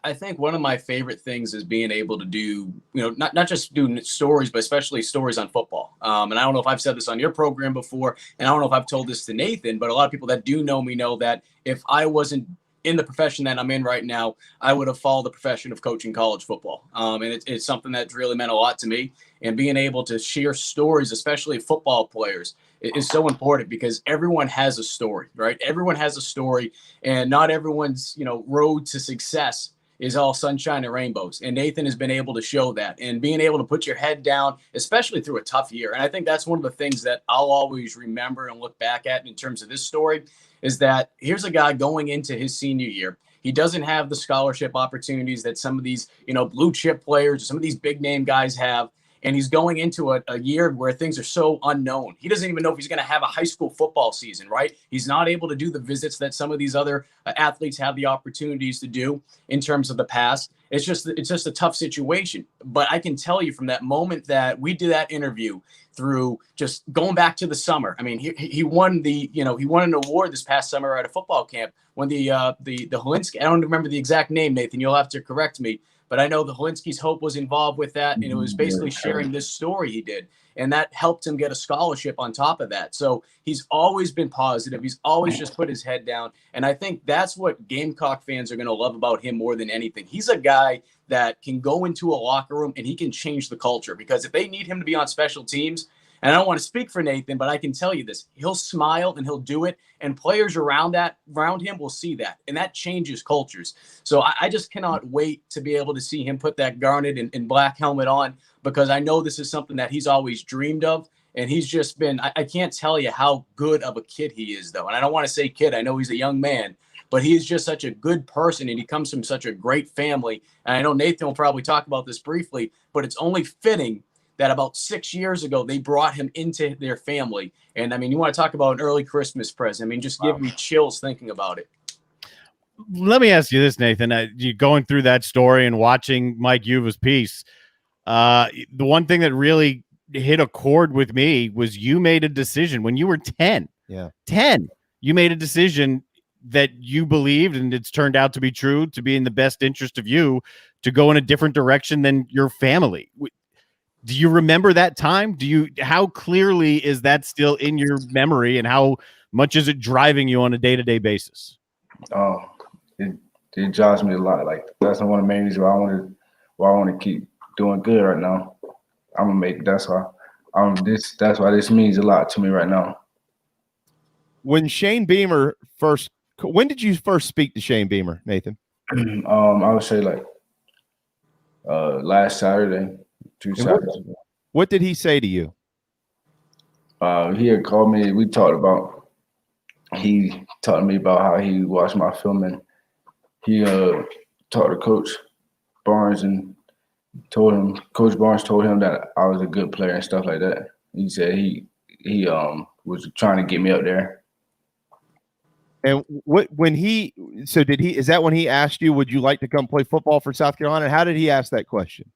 I think one of my favorite things is being able to do, not just do stories, but especially stories on football. And I don't know if I've said this on your program before, and I don't know if I've told this to Nathan, but a lot of people that do know me know that if I wasn't in the profession that I'm in right now, I would have followed the profession of coaching college football. And it's something that's really meant a lot to me. And being able to share stories, especially football players, is so important, because everyone has a story, right? Everyone has a story, and not everyone's, road to success is all sunshine and rainbows. And Nathan has been able to show that, and being able to put your head down, especially through a tough year. And I think that's one of the things that I'll always remember and look back at in terms of this story, is that here's a guy going into his senior year. He doesn't have the scholarship opportunities that some of these, blue chip players or some of these big name guys have. And he's going into a year where things are so unknown. He doesn't even know if he's going to have a high school football season, right? He's not able to do the visits that some of these other athletes have the opportunities to do in terms of the past. It's just a tough situation. But I can tell you from that moment that we did that interview through just going back to the summer. I mean, he won he won an award this past summer at a football camp when the Holinsky, I don't remember the exact name, Nathan, you'll have to correct me, but I know the Helinski's Hope was involved with that, and it was basically sharing this story he did, and that helped him get a scholarship on top of that. So he's always been positive. He's always just put his head down, and I think that's what Gamecock fans are going to love about him more than anything. He's a guy that can go into a locker room and he can change the culture, because if they need him to be on special teams, and I don't want to speak for Nathan, but I can tell you this, he'll smile and he'll do it, and players around him will see that, and that changes cultures. So I just cannot wait to be able to see him put that garnet and black helmet on, because I know this is something that he's always dreamed of, and he's just been, I can't tell you how good of a kid he is, though. And I don't want to say kid, I know he's a young man, but he is just such a good person, and he comes from such a great family. And I know Nathan will probably talk about this briefly, but it's only fitting that about 6 years ago, they brought him into their family. And I mean, you want to talk about an early Christmas present. I mean, just give me chills thinking about it. Let me ask you this, Nathan. You going through that story and watching Mike Yuva's piece, the one thing that really hit a chord with me was you made a decision when you were 10. Yeah. 10. You made a decision that you believed, and it's turned out to be true, to be in the best interest of you, to go in a different direction than your family. Do you remember that time? How clearly is that still in your memory, and how much is it driving you on a day-to-day basis? It drives me a lot. Like, that's one of the main reasons why I want to keep doing good right now. I'm gonna make. That's why this means a lot to me right now. When Shane Beamer when did you first speak to Shane Beamer, Nathan? I would say like last Saturday. What did he say to you? He had called me. He talked to me about how he watched my film, and he talked to Coach Barnes and Coach Barnes told him that I was a good player and stuff like that. He said he was trying to get me up there. And is that when he asked you, would you like to come play football for South Carolina? How did he ask that question?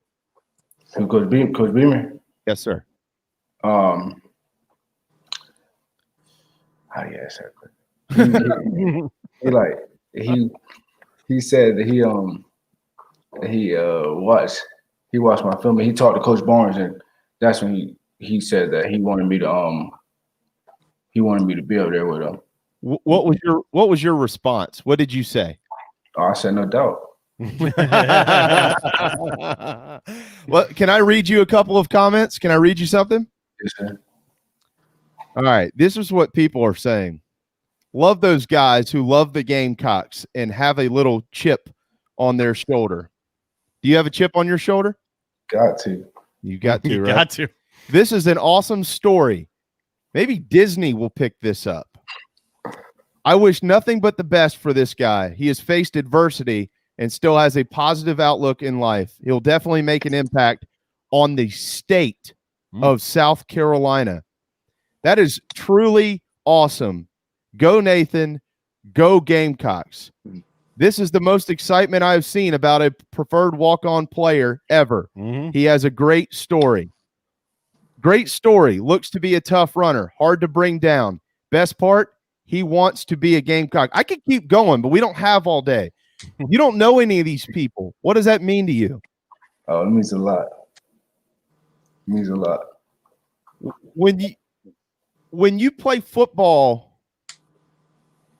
Coach Beamer? Yes, sir. How do you ask that question? He said that he watched my film, and he talked to Coach Barnes, and that's when he said that he wanted me to be up there with him. What was your response? What did you say? I said no doubt. Well, can I read you a couple of comments? Can I read you something? Yes, sir. All right. This is what people are saying. Love those guys who love the Gamecocks and have a little chip on their shoulder. Do you have a chip on your shoulder? Got to. You got to, right? Got to. This is an awesome story. Maybe Disney will pick this up. I wish nothing but the best for this guy. He has faced adversity and still has a positive outlook in life. He'll definitely make an impact on the state of South Carolina. That is truly awesome. Go Nathan, go Gamecocks. This is the most excitement I've seen about a preferred walk-on player ever. He has a great story. Great story. Looks to be a tough runner. Hard to bring down. Best part, he wants to be a Gamecock. I could keep going, but we don't have all day. You don't know any of these people. What does that mean to you? Oh, it means a lot. It means a lot. When you play football,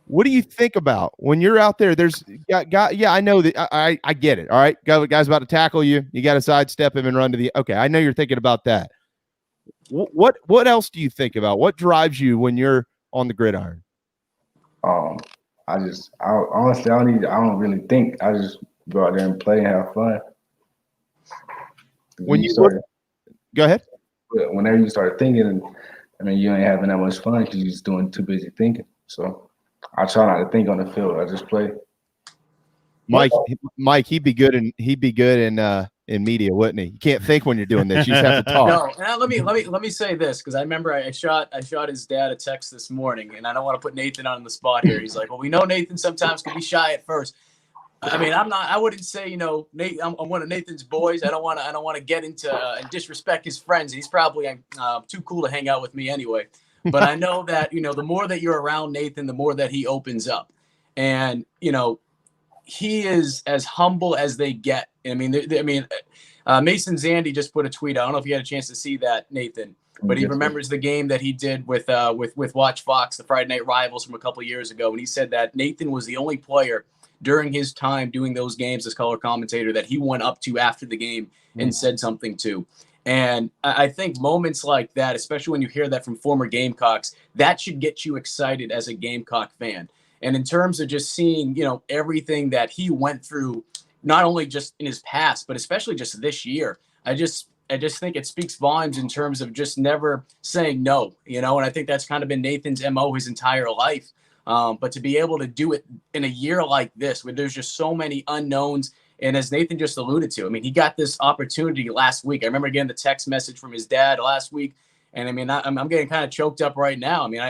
what do you think about when you're out there? I know that I get it. All right, guy's about to tackle you. You got to sidestep him and run to the. Okay, I know you're thinking about that. What else do you think about? What drives you when you're on the gridiron? I honestly don't really think. I just go out there and play and have fun. Go ahead. Whenever you start thinking, you ain't having that much fun because you're just too busy thinking. So I try not to think on the field. I just play. Mike, he'd be good in media, wouldn't he? You can't think when you're doing this. You just have to talk. No, let me say this, because I remember I shot his dad a text this morning, and I don't want to put Nathan on the spot here. He's like, well, we know Nathan sometimes can be shy at first. I mean, I wouldn't say, Nate, I'm one of Nathan's boys. I don't want to get into and disrespect his friends. He's probably too cool to hang out with me anyway. But I know that, the more that you're around Nathan, the more that he opens up. And, he is as humble as they get. I mean, Mason Zandy just put a tweet. I don't know if you had a chance to see that, Nathan, but he remembers the game that he did with Watch Fox, the Friday Night Rivals from a couple of years ago, and he said that Nathan was the only player during his time doing those games as color commentator that he went up to after the game and said something to. And I think moments like that, especially when you hear that from former Gamecocks, that should get you excited as a Gamecock fan. And in terms of just seeing, everything that he went through, not only just in his past, but especially just this year, I just think it speaks volumes in terms of just never saying no, and I think that's kind of been Nathan's MO his entire life. But to be able to do it in a year like this, where there's just so many unknowns, and as Nathan just alluded to, I mean, he got this opportunity last week. I remember getting the text message from his dad last week, and I mean, I'm getting kind of choked up right now. I mean,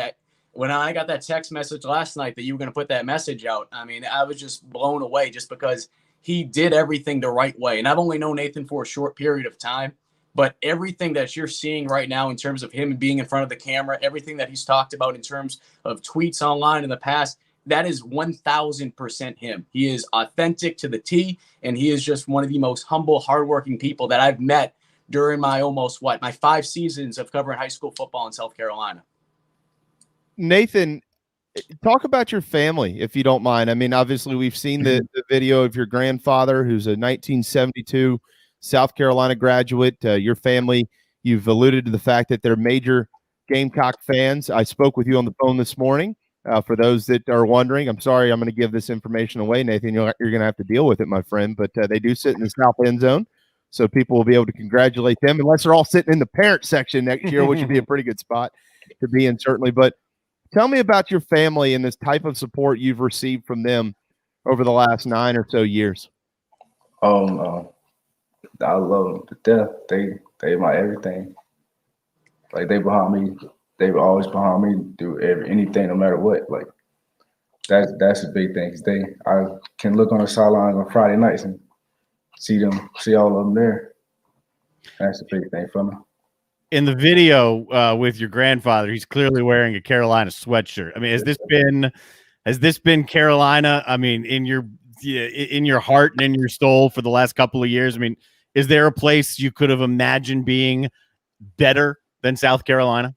when I got that text message last night that you were going to put that message out, I mean, I was just blown away just because he did everything the right way. And I've only known Nathan for a short period of time, but everything that you're seeing right now in terms of him being in front of the camera, everything that he's talked about in terms of tweets online in the past, that is 1000% him. He is authentic to the T, and he is just one of the most humble, hardworking people that I've met during my my 5 seasons of covering high school football in South Carolina. Nathan, talk about your family, if you don't mind. I mean, obviously, we've seen the video of your grandfather, who's a 1972 South Carolina graduate. Your family, you've alluded to the fact that they're major Gamecock fans. I spoke with you on the phone this morning. For those that are wondering, I'm sorry I'm going to give this information away, Nathan. You're going to have to deal with it, my friend. But they do sit in the south end zone, so people will be able to congratulate them, unless they're all sitting in the parent section next year, which would be a pretty good spot to be in, certainly. But tell me about your family and this type of support you've received from them over the last 9 or so years. I love them to death. They my everything. Like, they behind me. They were always behind me to do anything, no matter what. Like, that's a big thing. 'Cause I can look on the sidelines on Friday nights and see all of them there. That's a big thing for me. In the video with your grandfather, he's clearly wearing a Carolina sweatshirt. I mean, has this been Carolina? I mean, in your heart and in your soul for the last couple of years? I mean, is there a place you could have imagined being better than South Carolina?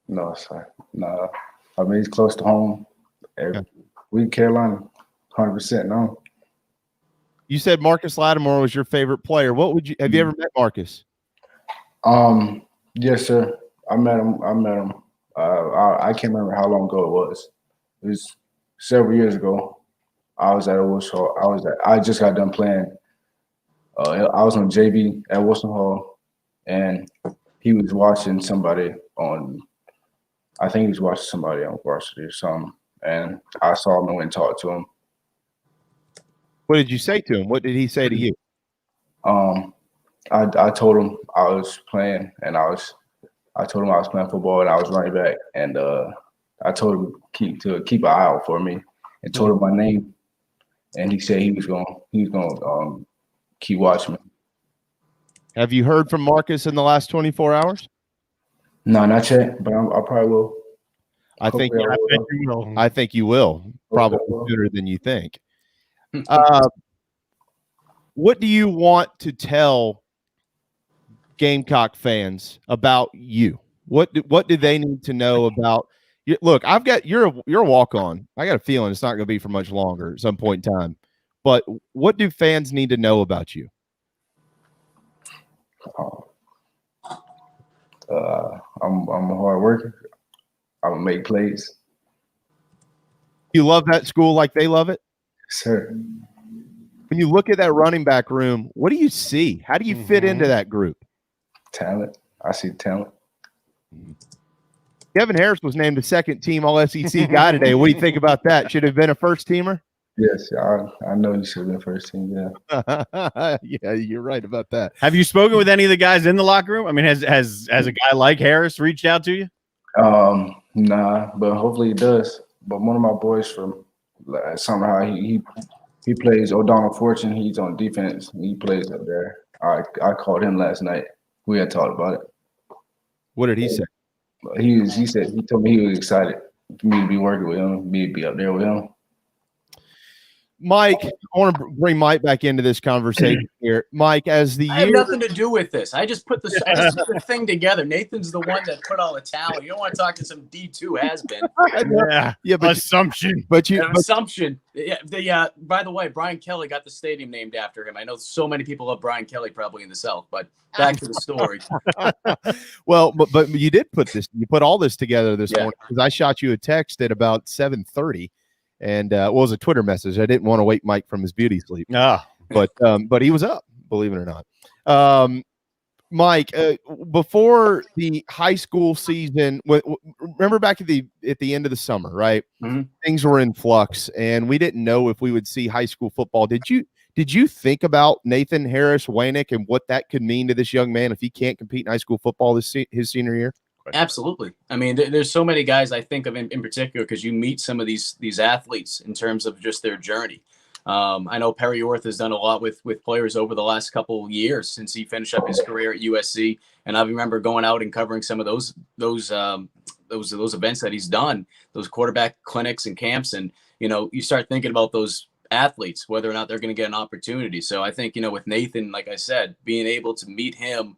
No, sir. No. I mean, it's close to home. We Carolina, 100% no. You said Marcus Lattimore was your favorite player. Have you ever met Marcus? Yes, sir. I met him. I can't remember how long ago it was. It was several years ago. I was at Wilson Hall. I just got done playing. I was on JV at Wilson Hall, and he was watching somebody on. I think he was watching somebody on varsity or something, and I saw him and went and talked to him. What did you say to him? What did he say to you? I told him I was playing, and I told him I was playing football and I was running back, and I told him to keep an eye out for me, and told him my name, and he said he was gonna keep watching me. Have you heard from Marcus in the last 24 hours? No, not yet, but I probably will. I think you will, probably sooner than you think. What do you want to tell Gamecock fans about you? What do they need to know about you? Look, you're a walk-on. I got a feeling it's not going to be for much longer at some point in time. But what do fans need to know about you? I'm a hard worker. I'm gonna make plays. You love that school like they love it? Sir. When you look at that running back room, what do you see? How do you fit into that group? Talent. I see talent. Kevin Harris was named a second-team All-SEC guy today. What do you think about that? Should have been a first-teamer? Yes, I know you should have been first team. Yeah. Yeah, you're right about that. Have you spoken with any of the guys in the locker room? I mean, has a guy like Harris reached out to you? Nah, but hopefully he does. But one of my boys from somehow he plays O'Donnell Fortune. He's on defense. He plays up there. I called him last night. We had talked about it. What did he say? He told me he was excited for me to be working with him, me to be up there with him. Mike, I want to bring Mike back into this conversation here. Mike, as the I have year nothing to do with this. I just put the thing together. Nathan's the one that put all the talent. You don't want to talk to some D2 has been. yeah, but assumption. Assumption. Yeah, by the way, Brian Kelly got the stadium named after him. I know so many people love Brian Kelly probably in the South, but back to the story. Well, but you did put this. You put all this together this morning because I shot you a text at about 7:30. And it was a Twitter message. I didn't want to wake Mike from his beauty sleep. But he was up, believe it or not. Mike, before the high school season, remember back at the end of the summer, right? Mm-hmm. Things were in flux, and we didn't know if we would see high school football. Did you think about Nathan Harris Waynick and what that could mean to this young man if he can't compete in high school football his senior year? Absolutely. I mean, there's so many guys I think of in particular because you meet some of these athletes in terms of just their journey. I know Perry Orth has done a lot with players over the last couple of years since he finished up his career at USC, and I remember going out and covering some of those events that he's done, those quarterback clinics and camps, and you start thinking about those athletes, whether or not they're going to get an opportunity. So I think with Nathan, like I said, being able to meet him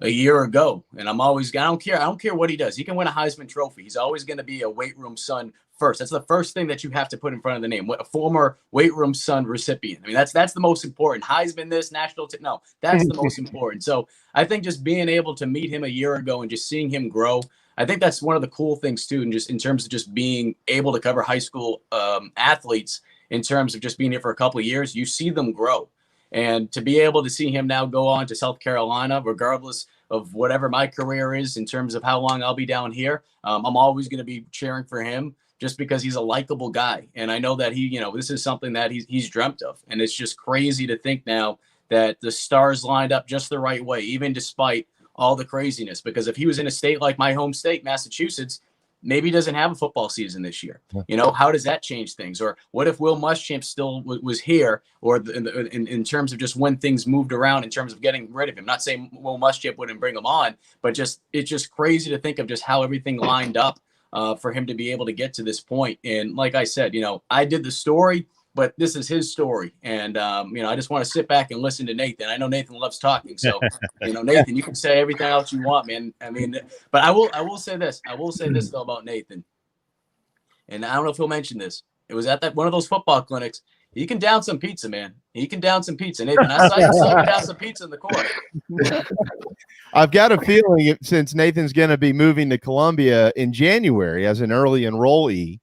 a year ago, and I don't care what he does. He can win a Heisman Trophy. He's always going to be a weight room son first. That's the first thing that you have to put in front of the name. A former weight room son recipient. I mean, that's the most important. Heisman, this national. No, that's the most important. So I think just being able to meet him a year ago and just seeing him grow, I think that's one of the cool things too. And just in terms of just being able to cover high school athletes, in terms of just being here for a couple of years, you see them grow. And to be able to see him now go on to South Carolina, regardless of whatever my career is in terms of how long I'll be down here, I'm always going to be cheering for him just because he's a likable guy. And I know that this is something that he's dreamt of. And it's just crazy to think now that the stars lined up just the right way, even despite all the craziness. Because if he was in a state like my home state, Massachusetts, maybe he doesn't have a football season this year. How does that change things? Or what if Will Muschamp still was here, or in terms of just when things moved around in terms of getting rid of him? Not saying Will Muschamp wouldn't bring him on, but it's just crazy to think of just how everything lined up for him to be able to get to this point. And like I said, I did the story, but this is his story. And, I just want to sit back and listen to Nathan. I know Nathan loves talking. So, Nathan, you can say everything else you want, man. I mean, but I will say this. I will say this, though, about Nathan. And I don't know if he'll mention this. It was at one of those football clinics. He can down some pizza, man. He can down some pizza. Nathan, I saw you down some pizza in the corner. I've got a feeling since Nathan's going to be moving to Columbia in January as an early enrollee,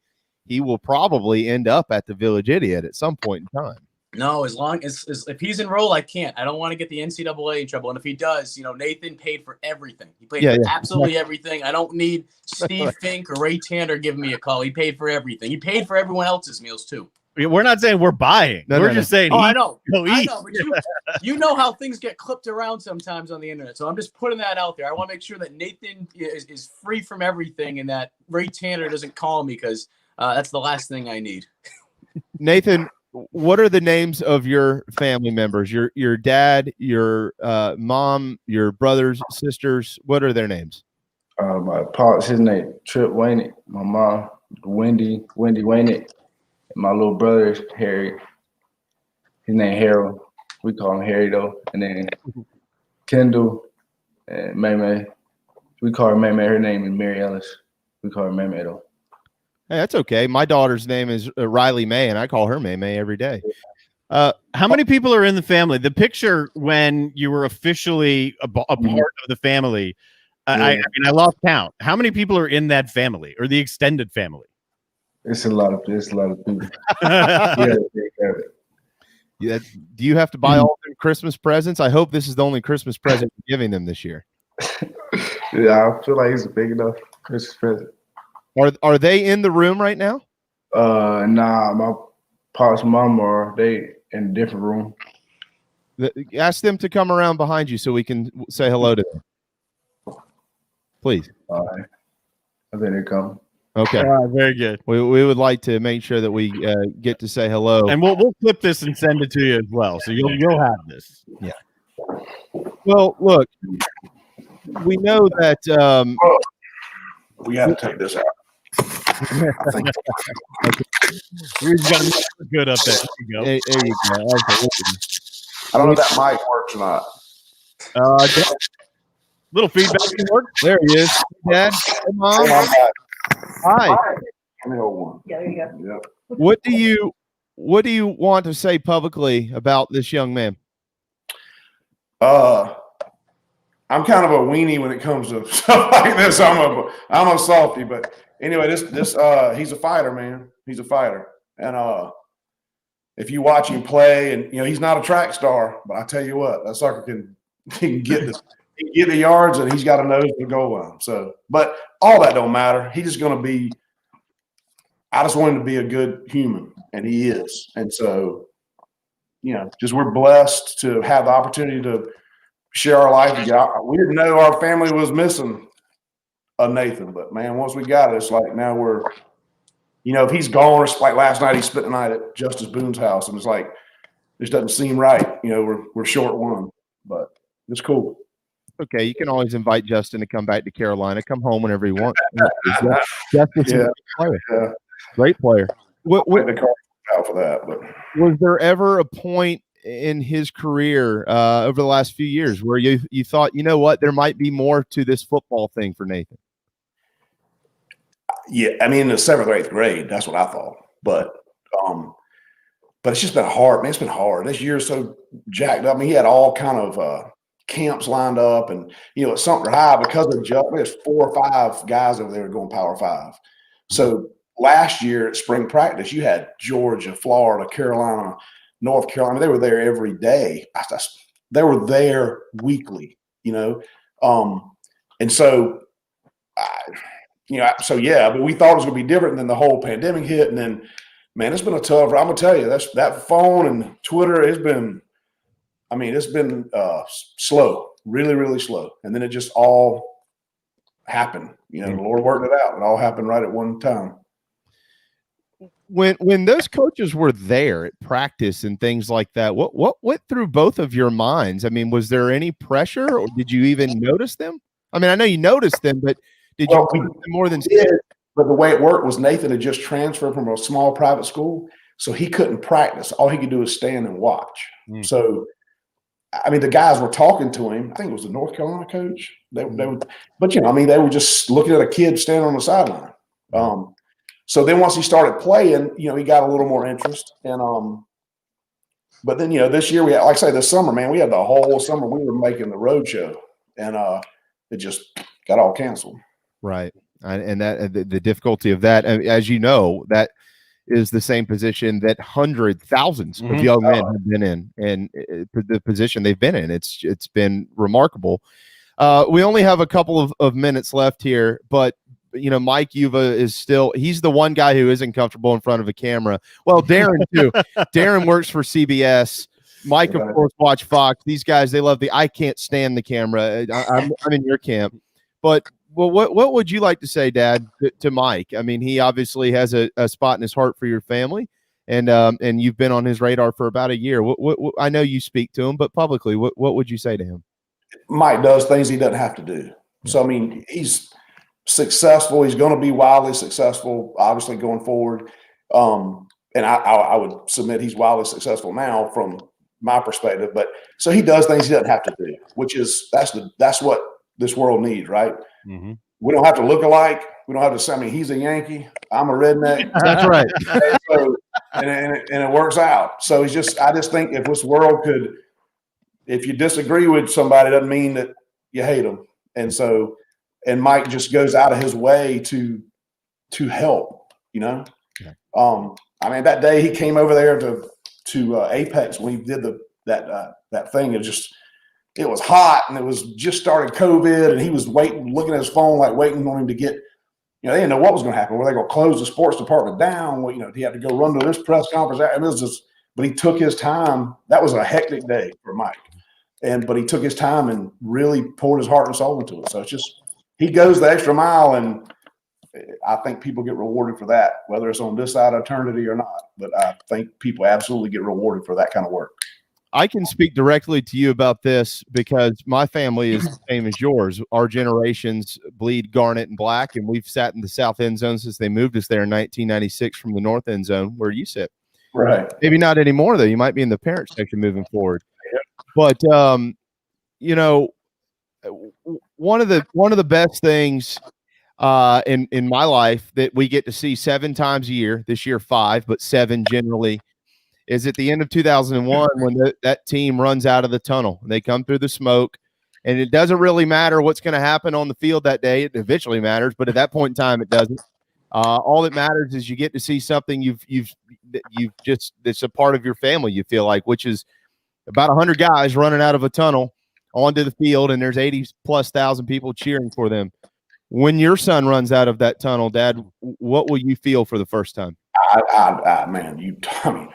he will probably end up at the Village Idiot at some point in time. No, as long as if he's enrolled, I can't. I don't want to get the NCAA in trouble. And if he does, Nathan paid for everything. He paid for absolutely everything. I don't need Steve Fink or Ray Tanner giving me a call. He paid for everything. He paid for everyone else's meals too. We're not saying we're buying. We're just saying. Oh, I know. I know. But you know how things get clipped around sometimes on the internet. So I'm just putting that out there. I want to make sure that Nathan is free from everything, and that Ray Tanner doesn't call me, because that's the last thing I need. Nathan, what are the names of your family members? Your dad, your mom, your brothers, sisters. What are their names? My pops, his name Trip Waynick. My mom, Wendy Waynick. And my little brother, Harry. His name Harold. We call him Harry though. And then Kendall and May. We call her May. Her name is Mary Ellis. We call her May though. Hey, that's okay. My daughter's name is Riley May, and I call her May every day. How many people are in the family? The picture when you were officially a part of the family, I lost count. How many people are in that family or the extended family? It's a lot of people. Yeah. Do you have to buy all their Christmas presents? I hope this is the only Christmas present you're giving them this year. Yeah, I feel like it's a big enough Christmas present. Are they in the room right now? Nah, my pops, mom are they in a different room. Ask them to come around behind you so we can say hello to them. Please. All right. I think they come. Okay. Very good. We would like to make sure that we get to say hello. And we'll clip this and send it to you as well. So you'll have this. Yeah. Well, look, we know that we got to take this out. We've got good up there. There you go. Absolutely. I don't know if that mic works or not. Little feedback can work. There he is. Dad, hey, Mom. Hi. Let me hold one. Yeah, there you go. Yep. What do you want to say publicly about this young man? I'm kind of a weenie when it comes to stuff like this. I'm a softy, but anyway, this he's a fighter, man. He's a fighter, and if you watch him play, and he's not a track star, but I tell you what, that sucker can get this. He can get the yards, and he's got a nose to the goal line. So, but all that don't matter. He's just going to be. I just want him to be a good human, and he is. And so, just we're blessed to have the opportunity to share our life together. We didn't know our family was missing a Nathan, but man, once we got it, it's like now we're, if he's gone, it's like last night he spent the night at Justice Boone's house, and it's like this doesn't seem right. We're short one, but it's cool. Okay, you can always invite Justin to come back to Carolina. Come home whenever you want. Justin's a great player. Yeah. Great player. What out for that? But was there ever a point in his career over the last few years where you thought, you know what, there might be more to this football thing for Nathan? Yeah, I mean, in the 7th or 8th grade, that's what I thought. But it's just been hard, man. It's been hard. This year's so jacked up. I mean, he had all kind of camps lined up, and at Sumter High, because of there's 4 or 5 guys over there going Power 5. So last year at spring practice, you had Georgia, Florida, Carolina, North Carolina. They were there every day. They were there weekly, and so, but we thought it was going to be different. And then the whole pandemic hit, and then, man, it's been a tough. I'm gonna tell you, that phone and Twitter has been. I mean, it's been slow, really, really slow, and then it just all happened. The Lord worked it out. It all happened right at one time. When those coaches were there at practice and things like that, what went through both of your minds? I mean, was there any pressure, or did you even notice them? I mean, I know you noticed them, but did you notice them more than? But the way it worked was Nathan had just transferred from a small private school, so he couldn't practice. All he could do is stand and watch. So, I mean, the guys were talking to him. I think it was the North Carolina coach. They would, but they were just looking at a kid standing on the sideline. So then once he started playing, he got a little more interest. And but then this year we had, like I say, this summer, man, we had the whole summer we were making the road show, and it just got all canceled. Right, and that the difficulty of that, as you know, that is the same position that thousands of young men have been in, and the position they've been in. It's been remarkable. We only have a couple of minutes left here, but Mike Uva he's the one guy who isn't comfortable in front of a camera. Well, Darren too. Darren works for CBS. Mike, of course, watch Fox. These guys, they love I can't stand the camera. I'm in your camp. But what would you like to say, Dad, to Mike? I mean, he obviously has a spot in his heart for your family, and you've been on his radar for about a year. What I know you speak to him, but publicly, what would you say to him? Mike does things he doesn't have to do. So, I mean, he's successful. He's going to be wildly successful, obviously, going forward. And I would submit he's wildly successful now from my perspective. But so he does things he doesn't have to do, which is that's what this world needs, right? Mm-hmm. We don't have to look alike. We don't have to say, I mean, he's a Yankee. I'm a redneck. That's right. and it works out. So I just think if this world could, if you disagree with somebody, it doesn't mean that you hate them. And Mike just goes out of his way to help, Yeah. I mean, that day he came over there to Apex when he did that thing. It was hot, and it was just started COVID, and he was looking at his phone, like waiting on him to get, they didn't know what was going to happen. Were they going to close the sports department down? Well, he had to go run to this press conference. And it was just, but he took his time. That was a hectic day for Mike. But he took his time and really poured his heart and soul into it. So it's just, he goes the extra mile, and I think people get rewarded for that, whether it's on this side of eternity or not. But I think people absolutely get rewarded for that kind of work. I can speak directly to you about this because my family is the same as yours. Our generations bleed garnet and black, and we've sat in the south end zone since they moved us there in 1996 from the north end zone where you sit. Right. Maybe not anymore, though. You might be in the parent section moving forward. But, you know, one of the best things in my life that we get to see 7 times a year, this year 5, but 7 generally, is at the end of 2001 when that team runs out of the tunnel and they come through the smoke, and it doesn't really matter what's going to happen on the field that day. It eventually matters, but at that point in time, it doesn't. All that matters is you get to see something you've just, that's a part of your family, you feel like, which is about 100 guys running out of a tunnel onto the field, and there's 80,000+ people cheering for them. When your son runs out of that tunnel, Dad, what will you feel for the first time? Man, you tell me.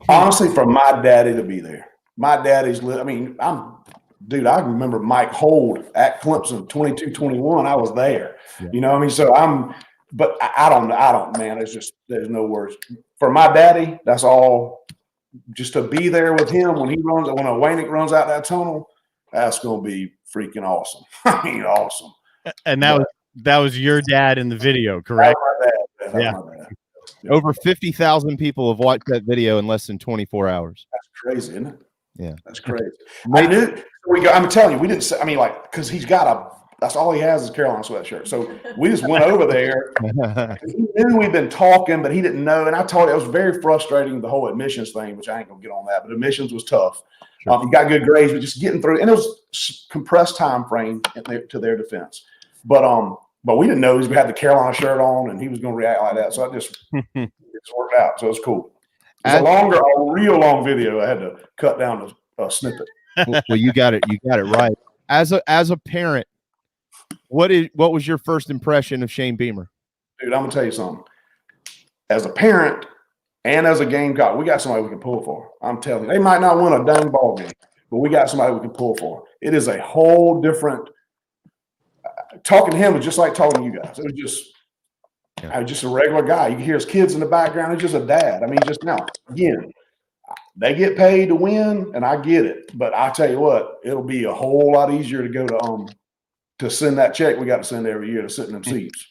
Honestly, for my daddy to be there, my daddy's. I mean, I remember Mike Hold at Clemson 22-21. I was there. Yeah. You know what I mean? So but I don't, man. There's no words for my daddy. That's all. Just to be there with him when a Waynick runs out that tunnel, that's going to be freaking awesome. I mean, awesome. And that was your dad in the video, correct? That was my dad. Yeah. Over 50,000 people have watched that video in less than 24 hours. That's crazy, isn't it? Yeah, that's crazy. I'm telling you, we didn't. I mean, like, because he's got that's all he has is Carolina sweatshirt. So we just went over there. He knew we'd been talking, but he didn't know. And I told you it was very frustrating, the whole admissions thing, which I ain't gonna get on that. But admissions was tough. Sure. He got good grades, but just getting through, and it was compressed time frame to their defense. But we didn't know we had the Carolina shirt on, and he was going to react like that. So it just worked out. So it was cool. It's a real long video. I had to cut down a snippet. Well, you got it. You got it right. As a parent, what was your first impression of Shane Beamer? Dude, I'm gonna tell you something. As a parent and as a Gamecock, we got somebody we can pull for. I'm telling you, they might not win a dang ball game, but we got somebody we can pull for. It is a whole different. Talking to him was just like talking to you guys. It was just a regular guy. You can hear his kids in the background. He's just a dad. I mean, just now, again, they get paid to win, and I get it. But I tell you what, it'll be a whole lot easier to go to send that check we got to send every year to sit in them seats.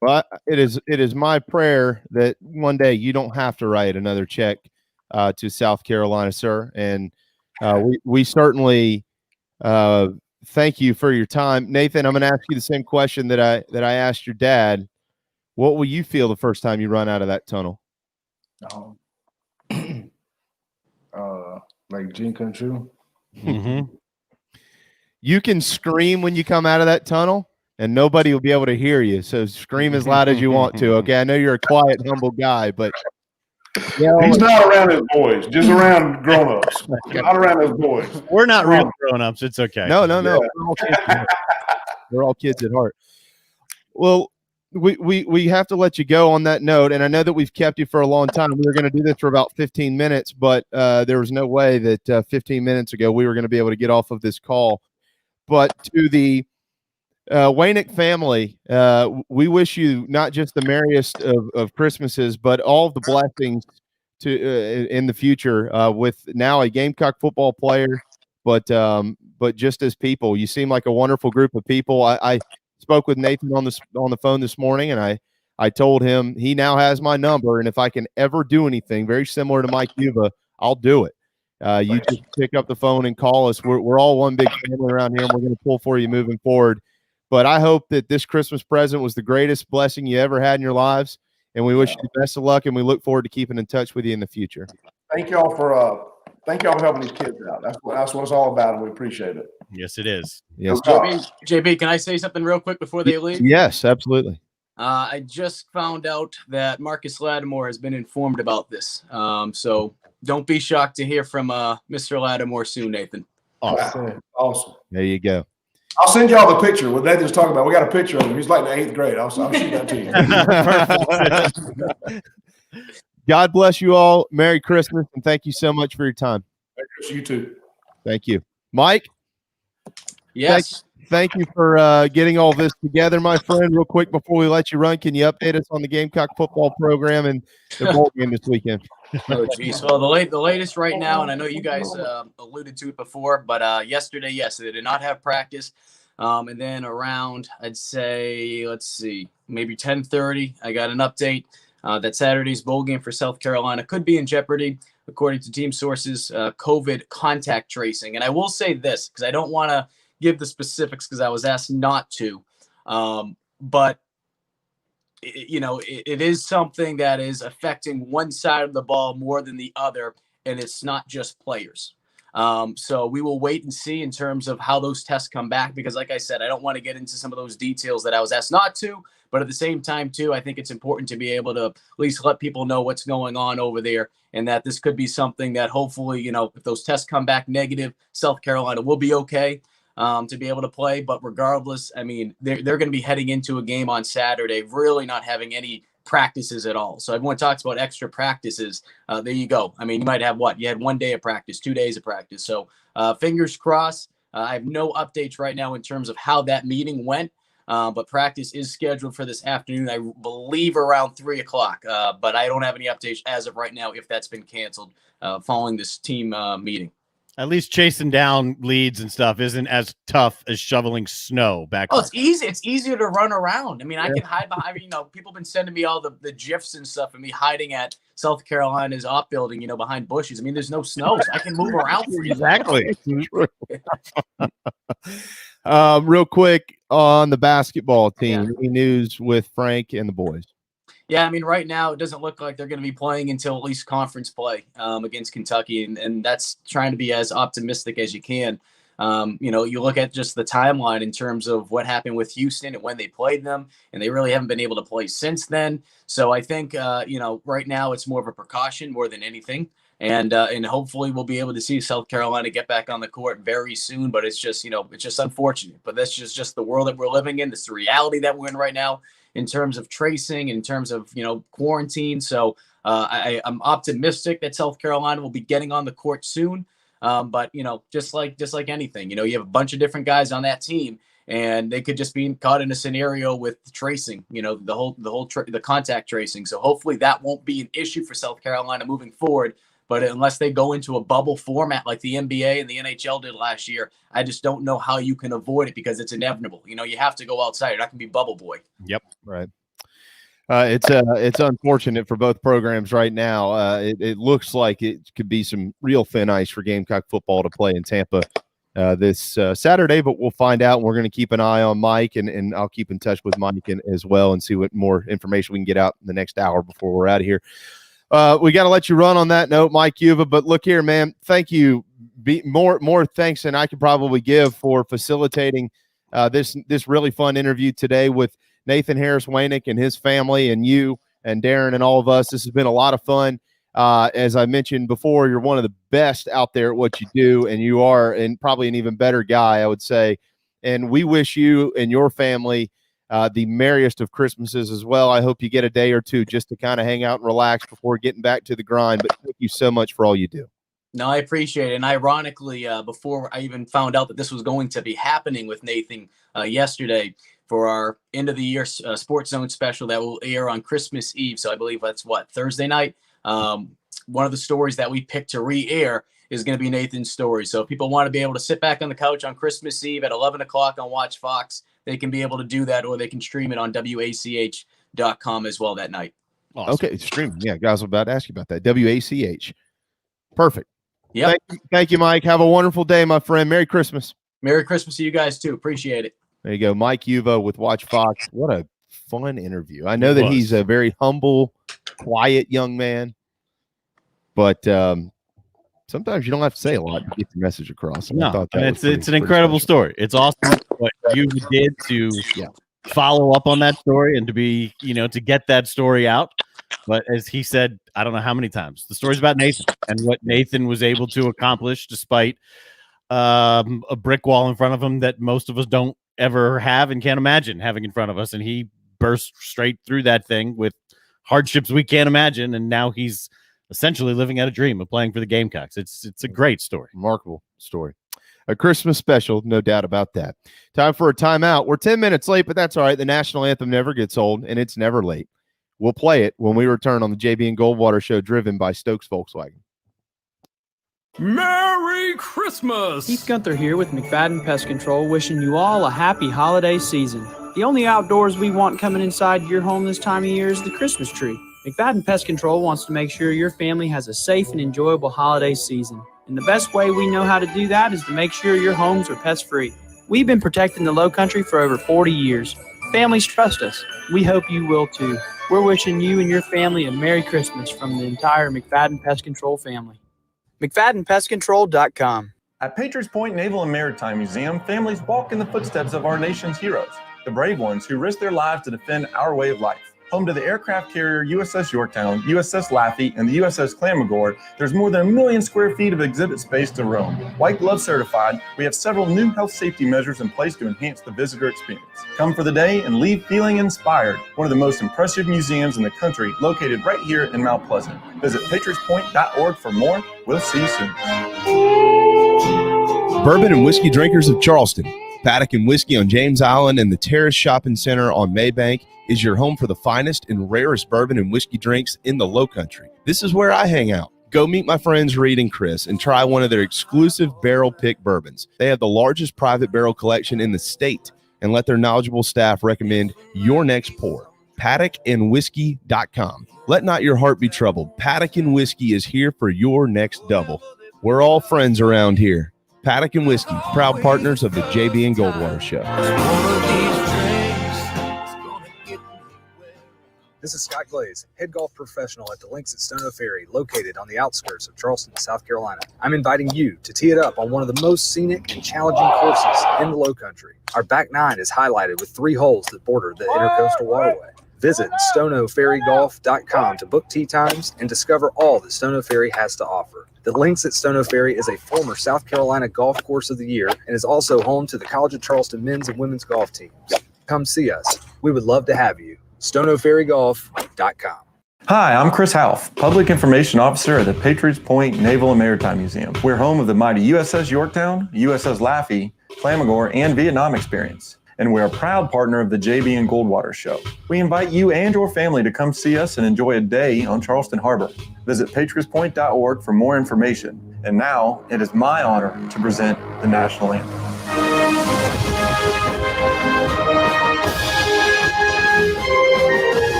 Well, it is my prayer that one day you don't have to write another check to South Carolina, sir. And we certainly thank you for your time. Nathan, I'm going to ask you the same question that I asked your dad. What will you feel the first time you run out of that tunnel? Like dream come true. Mm-hmm. You can scream when you come out of that tunnel, and nobody will be able to hear you. So scream as loud as you want to. Okay, I know you're a quiet, humble guy, but he's not around his boys, just around grown-ups. Not around his boys. We're not real grown-ups. It's okay. No. Yeah. We're all kids at heart. Well, we have to let you go on that note, and I know that we've kept you for a long time. We were going to do this for about 15 minutes, but there was no way that 15 minutes ago we were going to be able to get off of this call. But to the Waynick family, we wish you not just the merriest of Christmases, but all of the blessings to in the future with now a Gamecock football player, but just as people. You seem like a wonderful group of people. I spoke with Nathan on the phone this morning, and I told him he now has my number, and if I can ever do anything very similar to Mike Yuba, I'll do it. You just pick up the phone and call us. We're all one big family around here, and we're going to pull for you moving forward. But I hope that this Christmas present was the greatest blessing you ever had in your lives, and we wish you the best of luck, and we look forward to keeping in touch with you in the future. Thank y'all for helping these kids out. That's what it's all about, and we appreciate it. Yes, it is. Yes, JB, can I say something real quick before they leave? Yes, absolutely. I just found out that Marcus Lattimore has been informed about this. So don't be shocked to hear from Mr. Lattimore soon, Nathan. Awesome. There you go. I'll send y'all the picture. What Nathan's talking about, we got a picture of him. He's like in the 8th grade. I'll shoot that to you. God bless you all. Merry Christmas, and thank you so much for your time. Merry Christmas, you too. Thank you. Mike? Yes. thank you for getting all this together, my friend. Real quick before we let you run, can you update us on the Gamecock football program and the bowl game this weekend? Oh, geez. Well, the latest right now, and I know you guys alluded to it before, but yesterday, yes, they did not have practice. And then around, I'd say, let's see, maybe 10:30, I got an update that Saturday's bowl game for South Carolina could be in jeopardy, according to team sources, COVID contact tracing. And I will say this, because I don't want to give the specifics because I was asked not to, but it is something that is affecting one side of the ball more than the other, and it's not just players. So we will wait and see in terms of how those tests come back, because like I said, I don't want to get into some of those details that I was asked not to, but at the same time too, I think it's important to be able to at least let people know what's going on over there, and that this could be something that hopefully, if those tests come back negative, South Carolina will be okay to be able to play. But regardless, I mean, they're going to be heading into a game on Saturday, really not having any practices at all. So everyone talks about extra practices. There you go. I mean, you might have you had 1 day of practice, 2 days of practice. So fingers crossed. I have no updates right now in terms of how that meeting went, but practice is scheduled for this afternoon, I believe around 3:00. But I don't have any updates as of right now if that's been canceled following this team meeting. At least chasing down leads and stuff isn't as tough as shoveling snow back. Oh, it's easy. It's easier to run around. I mean, I can hide behind, people have been sending me all the GIFs and stuff of me hiding at South Carolina's op building, behind bushes. I mean, there's no snow, so I can move around for you. Exactly. Real quick on the basketball team, any news with Frank and the boys? Yeah, I mean, right now it doesn't look like they're going to be playing until at least conference play against Kentucky, and that's trying to be as optimistic as you can. You look at just the timeline in terms of what happened with Houston and when they played them, and they really haven't been able to play since then. So I think, right now it's more of a precaution more than anything. And hopefully we'll be able to see South Carolina get back on the court very soon. But it's just, it's just unfortunate. But that's just the world that we're living in. It's the reality that we're in right now in terms of tracing, in terms of, quarantine. So I'm optimistic that South Carolina will be getting on the court soon. But, just like anything, you have a bunch of different guys on that team, and they could just be caught in a scenario with tracing, the contact tracing. So hopefully that won't be an issue for South Carolina moving forward. But unless they go into a bubble format like the NBA and the NHL did last year, I just don't know how you can avoid it, because it's inevitable. You have to go outside. You're not going to be bubble boy. Yep. Right. It's unfortunate for both programs right now. It looks like it could be some real thin ice for Gamecock football to play in Tampa this Saturday, but we'll find out. We're going to keep an eye on Mike, and I'll keep in touch with Mike as well and see what more information we can get out in the next hour before we're out of here. We got to let you run on that note, Mike Uva, but look here, man, thank you. More thanks than I could probably give for facilitating this really fun interview today with Nathan Harris Waynick and his family, and you and Darren and all of us. This has been a lot of fun. As I mentioned before, you're one of the best out there at what you do, and you are and probably an even better guy, I would say. And we wish you and your family the merriest of Christmases as well. I hope you get a day or two just to kind of hang out and relax before getting back to the grind. But thank you so much for all you do. No, I appreciate it. And ironically, before I even found out that this was going to be happening with Nathan yesterday for our end of the year Sports Zone special that will air on Christmas Eve. So I believe that's Thursday night. One of the stories that we picked to re-air is going to be Nathan's story. So if people want to be able to sit back on the couch on Christmas Eve at 11 o'clock on Watch Fox, they can be able to do that, or they can stream it on WACH.com as well that night. Awesome. Okay, streaming. Yeah, guys, I was about to ask you about that. WACH. Perfect. Yeah. Thank you, Mike. Have a wonderful day, my friend. Merry Christmas. Merry Christmas to you guys, too. Appreciate it. There you go. Mike Uva with Watch Fox. What a fun interview. I know that he's a very humble, quiet young man, but sometimes you don't have to say a lot to get the message across. And no, it's an incredible story. It's awesome what you did to follow up on that story and to be, to get that story out. But as he said, I don't know how many times, the story's about Nathan and what Nathan was able to accomplish despite a brick wall in front of him that most of us don't ever have and can't imagine having in front of us. And he burst straight through that thing with hardships we can't imagine. And now he's essentially living out a dream of playing for the Gamecocks. It's a great story. Remarkable story. A Christmas special, no doubt about that. Time for a timeout. We're 10 minutes late, but that's all right. The national anthem never gets old, and it's never late. We'll play it when we return on the JB and Goldwater Show, driven by Stokes Volkswagen. Merry Christmas! Keith Gunther here with McFadden Pest Control, wishing you all a happy holiday season. The only outdoors we want coming inside your home this time of year is the Christmas tree. McFadden Pest Control wants to make sure your family has a safe and enjoyable holiday season. And the best way we know how to do that is to make sure your homes are pest-free. We've been protecting the Low Country for over 40 years. Families trust us. We hope you will too. We're wishing you and your family a Merry Christmas from the entire McFadden Pest Control family. McFaddenPestControl.com. At Patriots Point Naval and Maritime Museum, families walk in the footsteps of our nation's heroes, the brave ones who risked their lives to defend our way of life. Home to the aircraft carrier USS Yorktown, USS Laffey, and the USS Clamagore, there's more than 1 million square feet of exhibit space to roam. White Glove certified, we have several new health safety measures in place to enhance the visitor experience. Come for the day and leave feeling inspired. One of the most impressive museums in the country, located right here in Mount Pleasant. Visit patriotspoint.org for more. We'll see you soon. Bourbon and whiskey drinkers of Charleston, Paddock and Whiskey on James Island and the Terrace Shopping Center on Maybank is your home for the finest and rarest bourbon and whiskey drinks in the Low Country. This is where I hang out. Go meet my friends Reed and Chris and try one of their exclusive barrel pick bourbons. They have the largest private barrel collection in the state, and let their knowledgeable staff recommend your next pour. PaddockandWhiskey.com. Let not your heart be troubled. Paddock and Whiskey is here for your next double. We're all friends around here. Paddock and Whiskey, proud partners of the JB and Goldwater Show. This is Scott Glaze, head golf professional at the Links at Stono Ferry, located on the outskirts of Charleston, South Carolina. I'm inviting you to tee it up on one of the most scenic and challenging courses in the Low Country. Our back nine is highlighted with 3 holes that border the Intercoastal Waterway. Visit stonoferrygolf.com to book tee times and discover all that Stono Ferry has to offer. The Links at Stono Ferry is a former South Carolina Golf Course of the Year and is also home to the College of Charleston men's and women's golf teams. Come see us. We would love to have you. stonoferrygolf.com. Hi, I'm Chris Half, Public Information Officer at the Patriots Point Naval and Maritime Museum. We're home of the mighty USS Yorktown, USS Laffey, Clamagore, and Vietnam experience. And we're a proud partner of the JB and Goldwater Show. We invite you and your family to come see us and enjoy a day on Charleston Harbor. Visit patriotspoint.org for more information. And now, it is my honor to present the national anthem.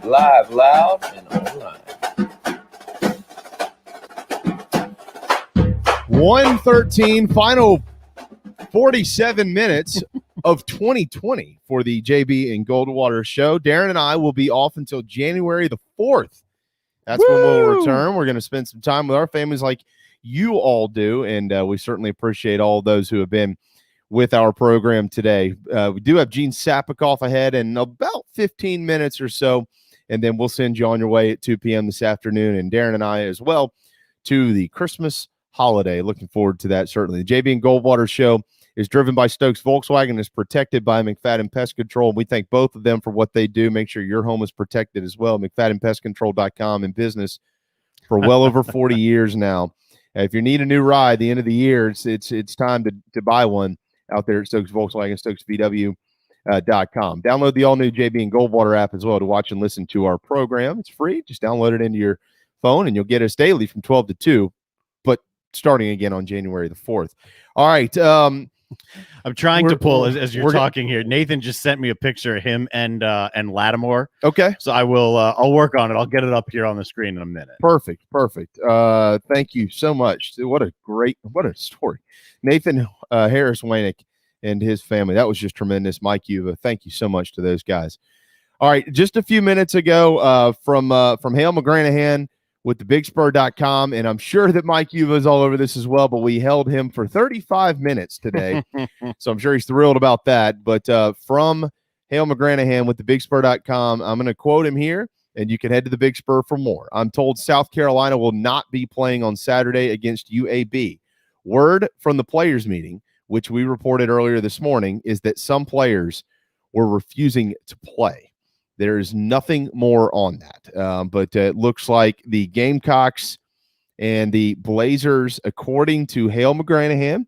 Live, loud, and online. 1:13, final 47 minutes of 2020 for the JB and Goldwater Show. Darren and I will be off until January the 4th. That's when we'll return. We're going to spend some time with our families like you all do, and we certainly appreciate all those who have been with our program today. We do have Gene Sapakoff ahead in about 15 minutes or so, and then we'll send you on your way at 2 p.m. this afternoon, and Darren and I as well, to the Christmas holiday. Looking forward to that, certainly. The JB and Goldwater Show is driven by Stokes Volkswagen, is protected by McFadden Pest Control. We thank both of them for what they do. Make sure your home is protected as well. McFaddenPestControl.com, in business for well over 40 years now. if you need a new ride, the end of the year, it's time to buy one out there at Stokes Volkswagen, StokesVW.com. Download the all-new JB and Goldwater app as well to watch and listen to our program. It's free. Just download it into your phone, and you'll get us daily from 12 to 2, but starting again on January the 4th. All right. I'm trying to pull as you're talking here. Nathan just sent me a picture of him and Lattimore. Okay. So I will I'll work on it. I'll get it up here on the screen in a minute. Perfect. Thank you so much. What a story. Nathan Harris Waynick and his family. That was just tremendous. Mike Uva, thank you so much to those guys. All right, just a few minutes ago from Hale McGranahan with the BigSpur.com, and I'm sure that Mike Uva is all over this as well, but we held him for 35 minutes today, so I'm sure he's thrilled about that. But from Hale McGranahan with the BigSpur.com, I'm going to quote him here, and you can head to the Big Spur for more. I'm told South Carolina will not be playing on Saturday against UAB. Word from the players' meeting, which we reported earlier this morning, is that some players were refusing to play. There is nothing more on that, but it looks like the Gamecocks and the Blazers, according to Hale McGranahan,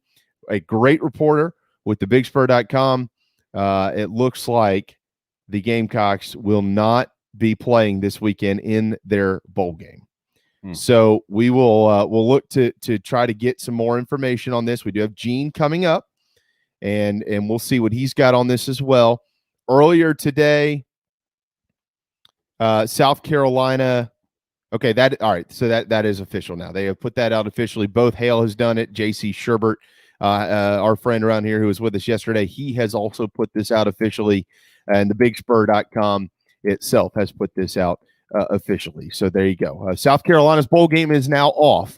a great reporter with the BigSpur.com, it looks like the Gamecocks will not be playing this weekend in their bowl game. So we will we'll look to try to get some more information on this. We do have Gene coming up, and we'll see what he's got on this as well. Earlier today, South Carolina. Okay, all right. So that is official now. They have put that out officially. Both Hale has done it. J.C. Sherbert, our friend around here who was with us yesterday, he has also put this out officially, and the BigSpur.com itself has put this out officially. So there you go. South Carolina's bowl game is now off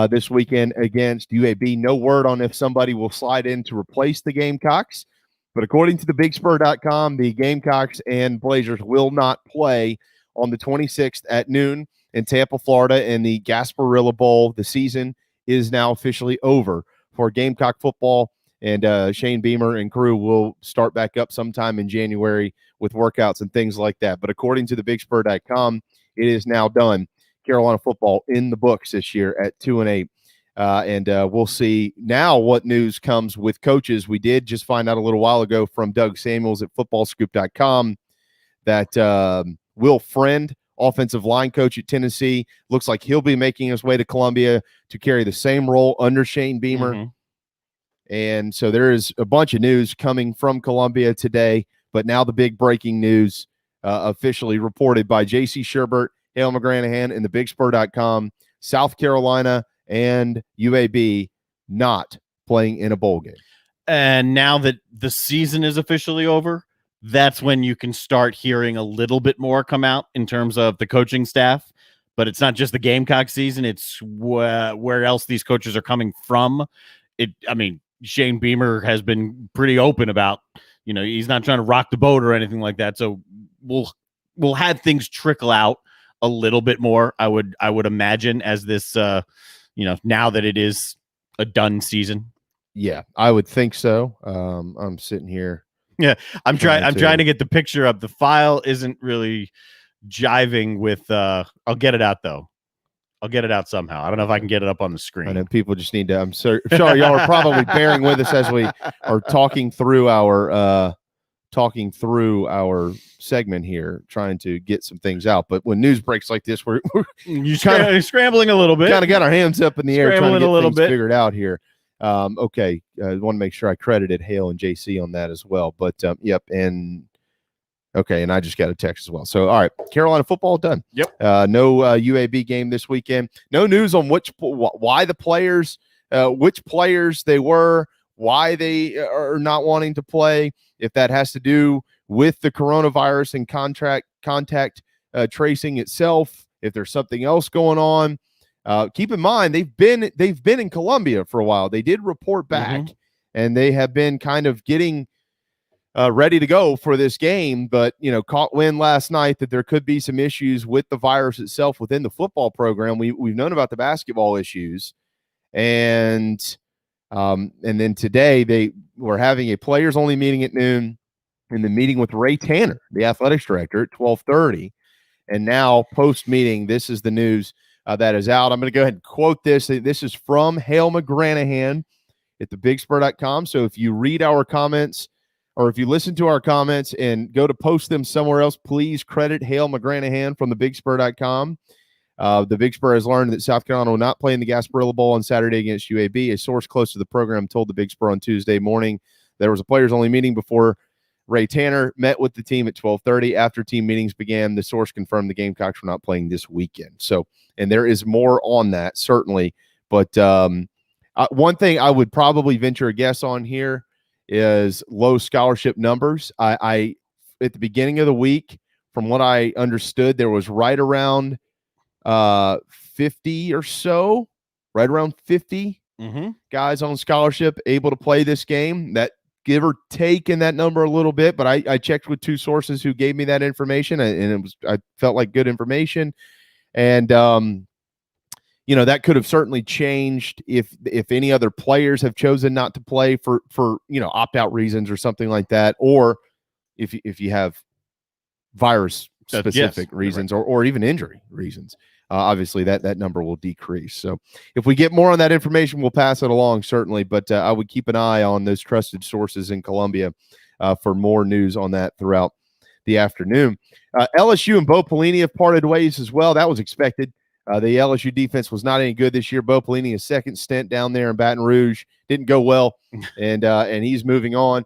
this weekend against UAB. No word on if somebody will slide in to replace the Gamecocks. But according to the BigSpur.com, the Gamecocks and Blazers will not play on the 26th at noon in Tampa, Florida, in the Gasparilla Bowl. The season is now officially over for Gamecock football, and Shane Beamer and crew will start back up sometime in January with workouts and things like that. But according to the BigSpur.com, it is now done. Carolina football in the books this year at 2-8. And we'll see now what news comes with coaches. We did just find out a little while ago from Doug Samuels at footballscoop.com that Will Friend, offensive line coach at Tennessee, looks like he'll be making his way to Columbia to carry the same role under Shane Beamer. Mm-hmm. And so there is a bunch of news coming from Columbia today, but now the big breaking news officially reported by J.C. Sherbert, Hale McGranahan, and the BigSpur.com, South Carolina and UAB not playing in a bowl game. And now that the season is officially over, that's when you can start hearing a little bit more come out in terms of the coaching staff. But it's not just the Gamecock season. It's where else these coaches are coming from. Shane Beamer has been pretty open about, he's not trying to rock the boat or anything like that. So we'll have things trickle out a little bit more, I would imagine, as this now that it is a done season. Yeah, I would think so. I'm sitting here. Yeah, I'm trying to get the picture up. The file isn't really jiving with I'll get it out though. I'll get it out somehow. I don't know if I can get it up on the screen. I know people just need to. I'm sorry y'all are probably bearing with us as we are talking through our segment here, trying to get some things out. But when news breaks like this, we're kind of scrambling a little bit. Kind of got our hands up in the air, trying to get a little things bit figured out here. Okay, I want to make sure I credited Hale and JC on that as well. But yep, and okay, and I just got a text as well. So all right, Carolina football done. Yep. No UAB game this weekend. No news on why the players, which players they were, why they are not wanting to play. If that has to do with the coronavirus and contact tracing itself, if there's something else going on. Keep in mind, they've been in Columbia for a while. They did report back, and they have been kind of getting ready to go for this game. But caught wind last night that there could be some issues with the virus itself within the football program. We've known about the basketball issues, and then today they were having a players only meeting at noon, and the meeting with Ray Tanner, the athletics director, at 12:30. And now post meeting, this is the news. that is out. I'm going to go ahead and quote this. This is from Hale McGranahan at thebigspur.com. So if you read our comments or if you listen to our comments and go to post them somewhere else, please credit Hale McGranahan from thebigspur.com. The Big Spur has learned that South Carolina will not play in the Gasparilla Bowl on Saturday against UAB. A source close to the program told the Big Spur on Tuesday morning there was a players-only meeting before Ray Tanner met with the team at 12:30. After team meetings began, the source confirmed the Gamecocks were not playing this weekend. So, and there is more on that, certainly. But one thing I would probably venture a guess on here is low scholarship numbers. I at the beginning of the week, from what I understood, there was right around 50 or so, right around 50 guys on scholarship able to play this game. That give or take in that number a little bit, but I checked with two sources who gave me that information, and I felt like good information. And that could have certainly changed if any other players have chosen not to play for opt-out reasons or something like that, or if you have virus specific reasons, right, or even injury reasons. Obviously that number will decrease. So if we get more on that information, we'll pass it along, certainly. But I would keep an eye on those trusted sources in Columbia for more news on that throughout the afternoon. LSU and Bo Pelini have parted ways as well. That was expected. The LSU defense was not any good this year. Bo Pelini, his second stint down there in Baton Rouge, didn't go well, and he's moving on.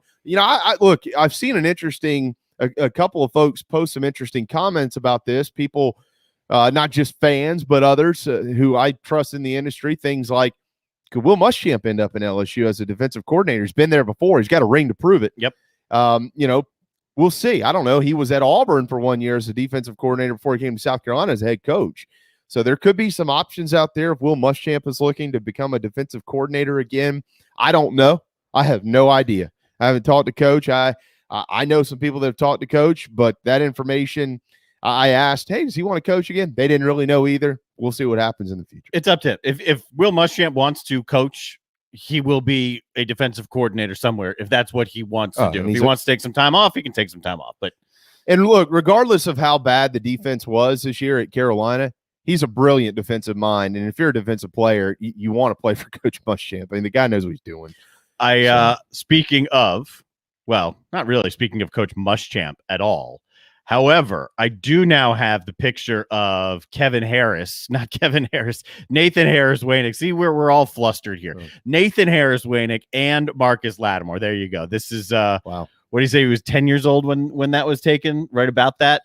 Look, I've seen an interesting a couple of folks post some interesting comments about this. People, not just fans, but others who I trust in the industry. Things like, could Will Muschamp end up in LSU as a defensive coordinator? He's been there before. He's got a ring to prove it. Yep. We'll see. I don't know. He was at Auburn for 1 year as a defensive coordinator before he came to South Carolina as a head coach. So there could be some options out there if Will Muschamp is looking to become a defensive coordinator again. I don't know. I have no idea. I haven't talked to Coach. I know some people that have talked to Coach, but that information, I asked, hey, does he want to coach again? They didn't really know either. We'll see what happens in the future. It's up to him. If Will Muschamp wants to coach, he will be a defensive coordinator somewhere if that's what he wants to do. If he wants to take some time off, he can take some time off. And look, regardless of how bad the defense was this year at Carolina, he's a brilliant defensive mind. And if you're a defensive player, you want to play for Coach Muschamp. I mean, the guy knows what he's doing. Speaking of, well, not really speaking of Coach Muschamp at all. However, I do now have the picture of Nathan Harris Waynick. See, we're all flustered here. Oh. Nathan Harris Waynick and Marcus Lattimore. There you go. This is wow. What do you say? He was 10 years old when that was taken, right about that?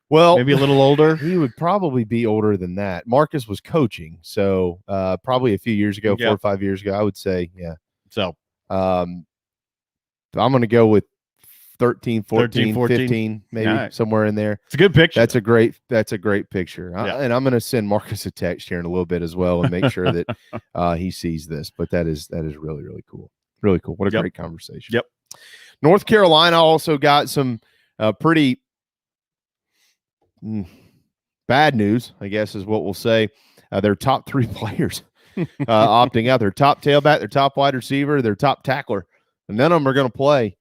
Well, maybe a little older. He would probably be older than that. Marcus was coaching, so probably a few years ago, 4 or 5 years ago, I would say, yeah. So I'm going to go with 13, 14, 15, maybe right, somewhere in there. It's a good picture. That's a great picture. Yeah. And I'm going to send Marcus a text here in a little bit as well and make sure that he sees this. But that is really, really cool. Really cool. What a great conversation. Yep. North Carolina also got some pretty bad news, I guess is what we'll say. Their top 3 players opting out. Their top tailback, their top wide receiver, their top tackler. And none of them are going to play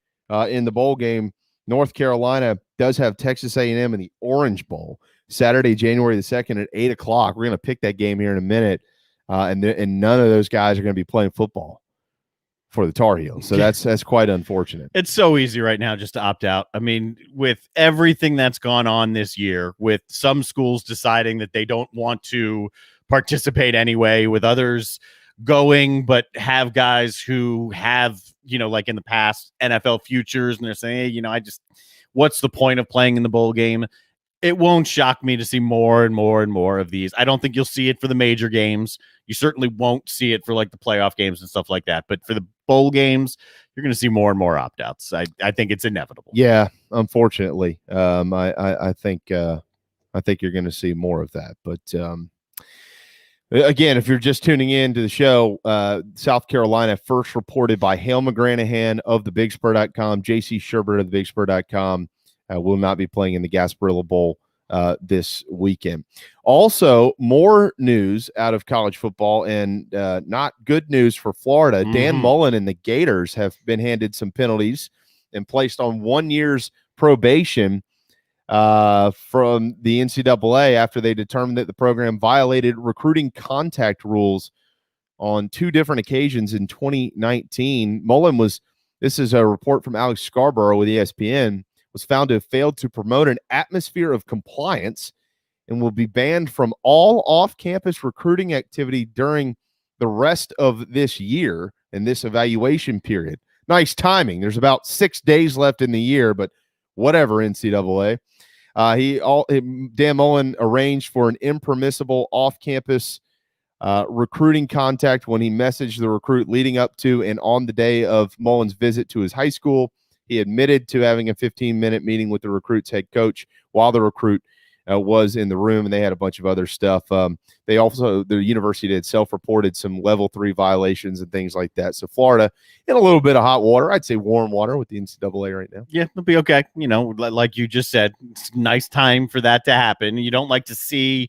in the bowl game. North Carolina does have Texas A&M in the Orange Bowl Saturday, January the 2nd at 8 o'clock. We're going to pick that game here in a minute, and none of those guys are going to be playing football for the Tar Heels. So that's quite unfortunate. It's so easy right now just to opt out. I mean, with everything that's gone on this year, with some schools deciding that they don't want to participate anyway, with others going but have guys who have, like in the past, NFL futures, and they're saying, hey, what's the point of playing in the bowl game? It won't shock me to see more and more and more of these. I don't think you'll see it for the major games. You certainly won't see it for like the playoff games and stuff like that. But for the bowl games, you're going to see more and more opt-outs. I think it's inevitable. Yeah, unfortunately. I think you're going to see more of that. But again, if you're just tuning in to the show, South Carolina first reported by Hale McGranahan of thebigspur.com, JC Sherbert of thebigspur.com, will not be playing in the Gasparilla Bowl this weekend. Also, more news out of college football, and not good news for Florida. Dan Mullen and the Gators have been handed some penalties and placed on 1 year's probation from the NCAA after they determined that the program violated recruiting contact rules on 2 different occasions in 2019. Mullen this is a report from Alex Scarborough with ESPN, was found to have failed to promote an atmosphere of compliance and will be banned from all off-campus recruiting activity during the rest of this year and this evaluation period. Nice timing. There's about 6 days left in the year, but whatever, NCAA. Dan Mullen arranged for an impermissible off-campus recruiting contact when he messaged the recruit leading up to and on the day of Mullen's visit to his high school. He admitted to having a 15-minute meeting with the recruit's head coach while the recruit was in the room, and they had a bunch of other stuff. The university did self-reported some level 3 violations and things like that. So Florida in a little bit of hot water. I'd say warm water with the NCAA right now. Yeah, it'll be okay. You know, like you just said, it's a nice time for that to happen. You don't like to see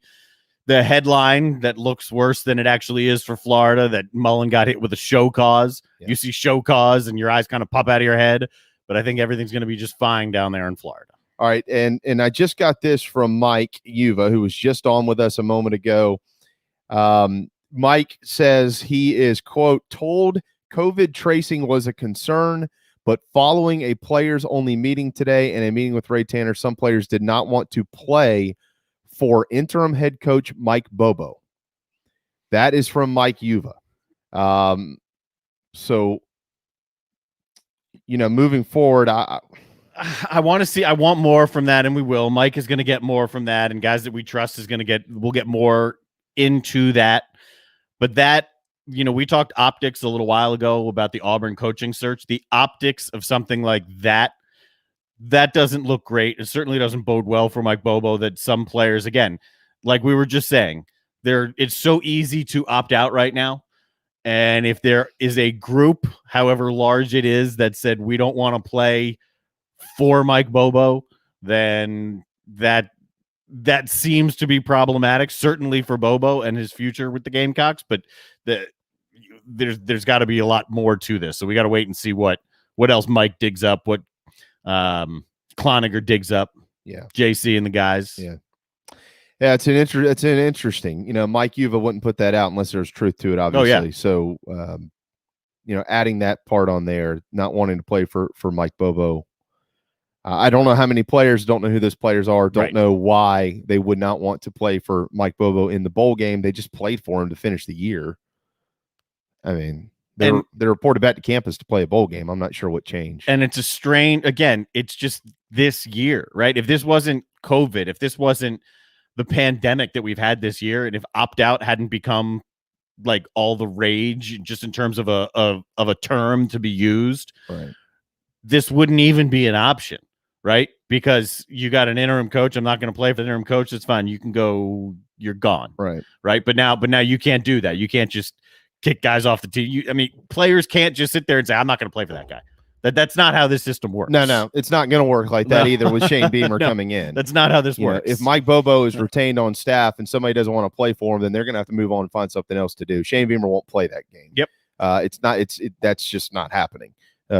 the headline that looks worse than it actually is for Florida, that Mullen got hit with a show cause. Yeah. You see show cause and your eyes kind of pop out of your head. But I think everything's going to be just fine down there in Florida. All right, and I just got this from Mike Yuva, who was just on with us a moment ago. Mike says he is, quote, told COVID tracing was a concern, but following a players-only meeting today and a meeting with Ray Tanner, some players did not want to play for interim head coach Mike Bobo. That is from Mike Yuva. So, you know, moving forward, I want more from that, and we will. Mike is going to get more from that, and guys that we trust we'll get more into that. But that, you know, we talked optics a little while ago about the Auburn coaching search. The optics of something like that doesn't look great. It certainly doesn't bode well for Mike Bobo that some players, again, like we were just saying, it's so easy to opt out right now. And if there is a group, however large it is, that said we don't want to play for Mike Bobo, then that seems to be problematic, certainly for Bobo and his future with the Gamecocks. But there's got to be a lot more to this, so we got to wait and see what else Mike digs up, what Cloninger digs up. Yeah, JC and the guys. Yeah, it's an interesting. You know, Mike Yuva wouldn't put that out unless there's truth to it, obviously. Oh, yeah. So, you know, adding that part on there, not wanting to play for Mike Bobo. I don't know how many players, don't know who those players are, don't know why they would not want to play for Mike Bobo in the bowl game. They just played for him to finish the year. I mean, they reported back to campus to play a bowl game. I'm not sure what changed. And it's a strain. Again, it's just this year, right? If this wasn't COVID, if this wasn't the pandemic that we've had this year, and if opt-out hadn't become like all the rage just in terms of a term to be used, right, this wouldn't even be an option. Right? Because you got an interim coach. I'm not going to play for the interim coach. That's fine. You can go, you're gone. Right. Right. But now you can't do that. You can't just kick guys off the team. I mean, players can't just sit there and say, I'm not going to play for that guy. That's not how this system works. No, it's not going to work like that either with Shane Beamer coming in. That's not how this works. Know, if Mike Bobo is retained on staff and somebody doesn't want to play for him, then they're going to have to move on and find something else to do. Shane Beamer won't play that game. Yep. That's just not happening.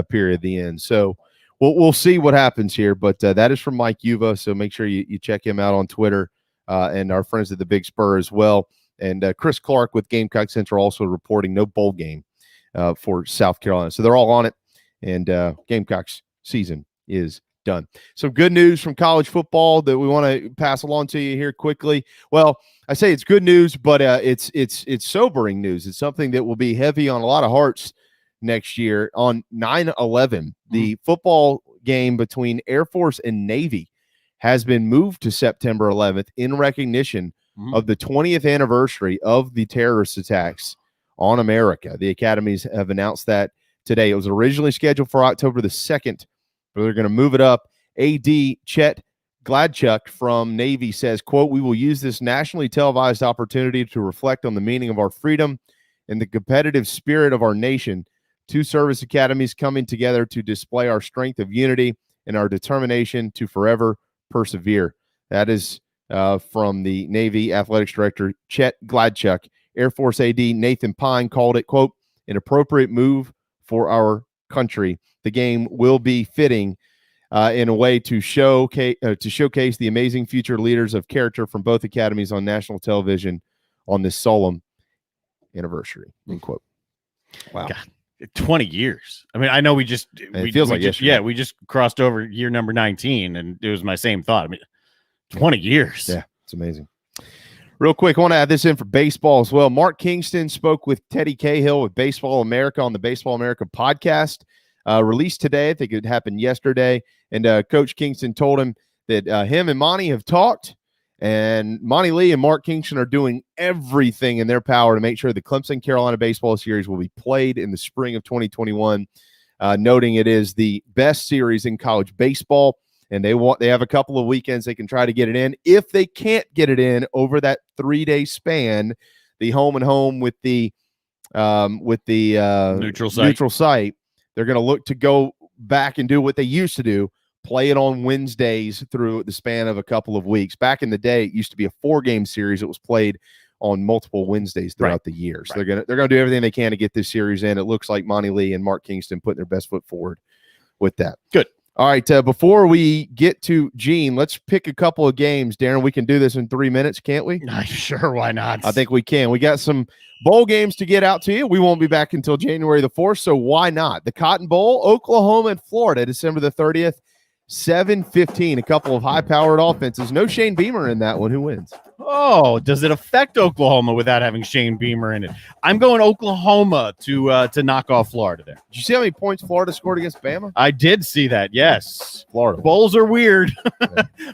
Period. The end. So, we'll see what happens here, but that is from Mike Yuva, so make sure you check him out on Twitter and our friends at the Big Spur as well. And Chris Clark with Gamecock Central also reporting no bowl game for South Carolina. So they're all on it, and Gamecocks season is done. Some good news from college football that we want to pass along to you here quickly. Well, I say it's good news, but it's sobering news. It's something that will be heavy on a lot of hearts next year. On 9/11, the football game between Air Force and Navy has been moved to September 11th in recognition of the 20th anniversary of the terrorist attacks on America. The academies have announced that today. It was originally scheduled for October the 2nd, but they're going to move it up. AD Chet Gladchuk from Navy says, quote, "We will use this nationally televised opportunity to reflect on the meaning of our freedom and the competitive spirit of our nation. Two service academies coming together to display our strength of unity and our determination to forever persevere." That is from the Navy Athletics Director, Chet Gladchuk. Air Force AD Nathan Pine called it, quote, "an appropriate move for our country. The game will be fitting in a way to showcase the amazing future leaders of character from both academies on national television on this solemn anniversary. End quote. Wow. God, 20 years. I mean, I know we feels like yesterday. Yeah, we just crossed over year number 19, and it was my same thought. I mean, 20 years. Yeah, it's amazing. Real quick, I want to add this in for baseball as well. Mark Kingston spoke with Teddy Cahill with Baseball America on the Baseball America podcast, released today. I think it happened yesterday. And Coach Kingston told him that him and Monty have talked, and Monty Lee and Mark Kingston are doing everything in their power to make sure the Clemson-Carolina baseball series will be played in the spring of 2021, noting it is the best series in college baseball. And they have a couple of weekends they can try to get it in. If they can't get it in over that 3-day span, the home and home with the neutral site, they're going to look to go back and do what they used to do, play it on Wednesdays through the span of a couple of weeks. Back in the day, it used to be a 4-game series. It was played on multiple Wednesdays throughout the year. So they're gonna do everything they can to get this series in. It looks like Monty Lee and Mark Kingston putting their best foot forward with that. Good. All right, before we get to Gene, let's pick a couple of games. Darren, we can do this in 3 minutes, can't we? Sure, why not? I think we can. We got some bowl games to get out to you. We won't be back until January the 4th, so why not? The Cotton Bowl, Oklahoma and Florida, December the 30th, 7:15. A couple of high-powered offenses. No Shane Beamer in that one. Who wins? Oh, does it affect Oklahoma without having Shane Beamer in it? I'm going Oklahoma to knock off Florida there. Did you see how many points Florida scored against Bama? I did see that, yes. Florida. Bowls are weird.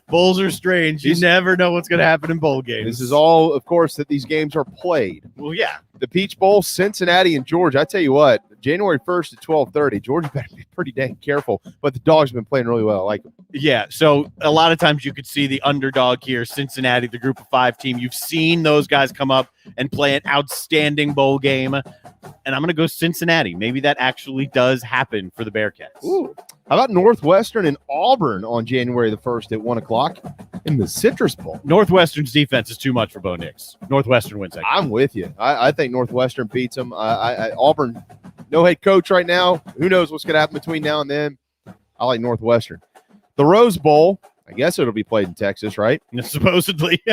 Bowls are strange. You never know what's going to happen in bowl games. This is all, of course, that these games are played. Well, yeah. The Peach Bowl, Cincinnati and Georgia. I tell you what, January 1st at 12:30. Georgia better be pretty dang careful, but the Dogs have been playing really well. I like them. Yeah, so a lot of times you could see the underdog here, Cincinnati, the Group of 5 team. You've seen those guys come up and play an outstanding bowl game, and I'm going to go Cincinnati. Maybe that actually does happen for the Bearcats. Ooh. How about Northwestern and Auburn on January the 1st at 1 o'clock in the Citrus Bowl? Northwestern's defense is too much for Bo Nix. Northwestern wins that game. I'm with you. I think Northwestern beats them. Auburn, no head coach right now. Who knows what's going to happen between now and then? I like Northwestern. The Rose Bowl, I guess it'll be played in Texas, right? Supposedly.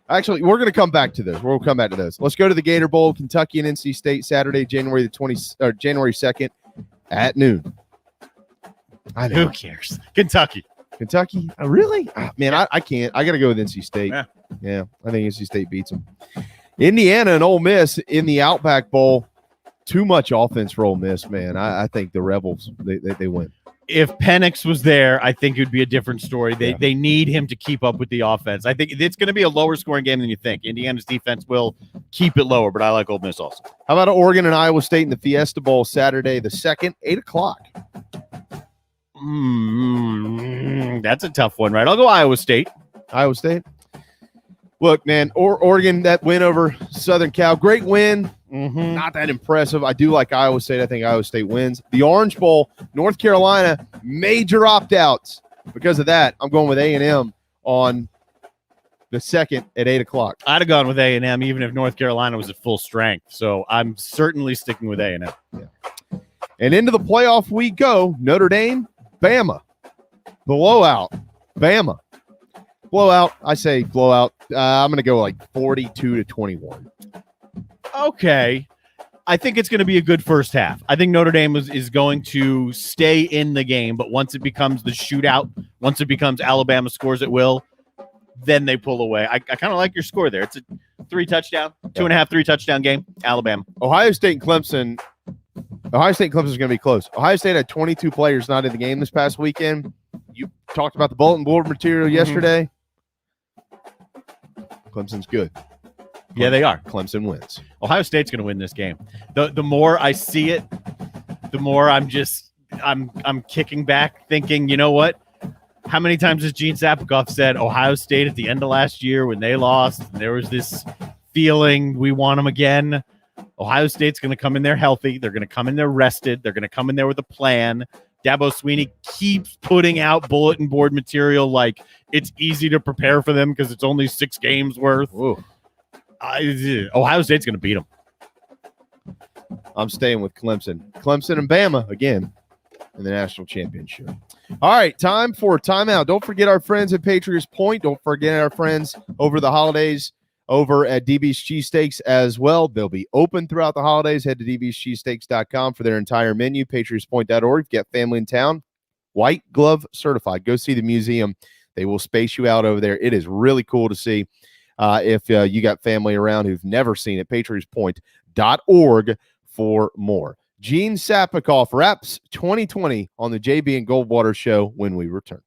Actually, we're going to come back to those. We'll come back to those. Let's go to the Gator Bowl, Kentucky and NC State, Saturday, January 2nd at noon. I know. Who cares? Kentucky. Really? Man, I can't. I got to go with NC State. Yeah, I think NC State beats them. Indiana and Ole Miss in the Outback Bowl. Too much offense for Ole Miss, man. I think the Rebels, they win. If Penix was there, I think it would be a different story. They need him to keep up with the offense. I think it's going to be a lower scoring game than you think. Indiana's defense will keep it lower, but I like Ole Miss also. How about Oregon and Iowa State in the Fiesta Bowl Saturday the 2nd, 8 o'clock? That's a tough one, right? I'll go Iowa State. Iowa State. Look, man, Oregon, that win over Southern Cal, great win. Not that impressive. I do like Iowa State. I think Iowa State wins. The Orange Bowl, North Carolina, major opt-outs. Because of that, I'm going with A&M on the 2nd at 8 o'clock. I'd have gone with A&M even if North Carolina was at full strength. So I'm certainly sticking with A&M. Yeah. And into the playoff we go. Notre Dame, Bama. Blowout. Bama. Blowout. I say blowout. I'm going to go like 42-21. Okay. I think it's going to be a good first half. I think Notre Dame is going to stay in the game, but once it becomes the shootout, once it becomes Alabama scores at will, then they pull away. I kind of like your score there. It's a 3-touchdown game, Alabama. Ohio State and Clemson is going to be close. Ohio State had 22 players not in the game this past weekend. You talked about the bulletin board material yesterday. Clemson's good. Yeah, they are. Clemson wins. Ohio State's going to win this game. The more I see it, the more I'm kicking back thinking, you know what? How many times has Gene Sapakoff said Ohio State at the end of last year when they lost, there was this feeling we want them again? Ohio State's going to come in there healthy. They're going to come in there rested. They're going to come in there with a plan. Dabo Swinney keeps putting out bulletin board material like it's easy to prepare for them because it's only 6 games worth. Ohio State's going to beat them. I'm staying with Clemson. Clemson and Bama again. in the national championship. All right, time for timeout. Don't forget our friends at Patriots Point. Don't forget our friends over the holidays over at DB's Cheesesteaks as well. They'll be open throughout the holidays. Head to dbscheesesteaks.com for their entire menu, patriotspoint.org. Get family in town, white glove certified. Go see the museum. They will space you out over there. It is really cool to see if you got family around who've never seen it. patriotspoint.org for more. Gene Sapakoff wraps 2020 on the JB and Goldwater show when we return.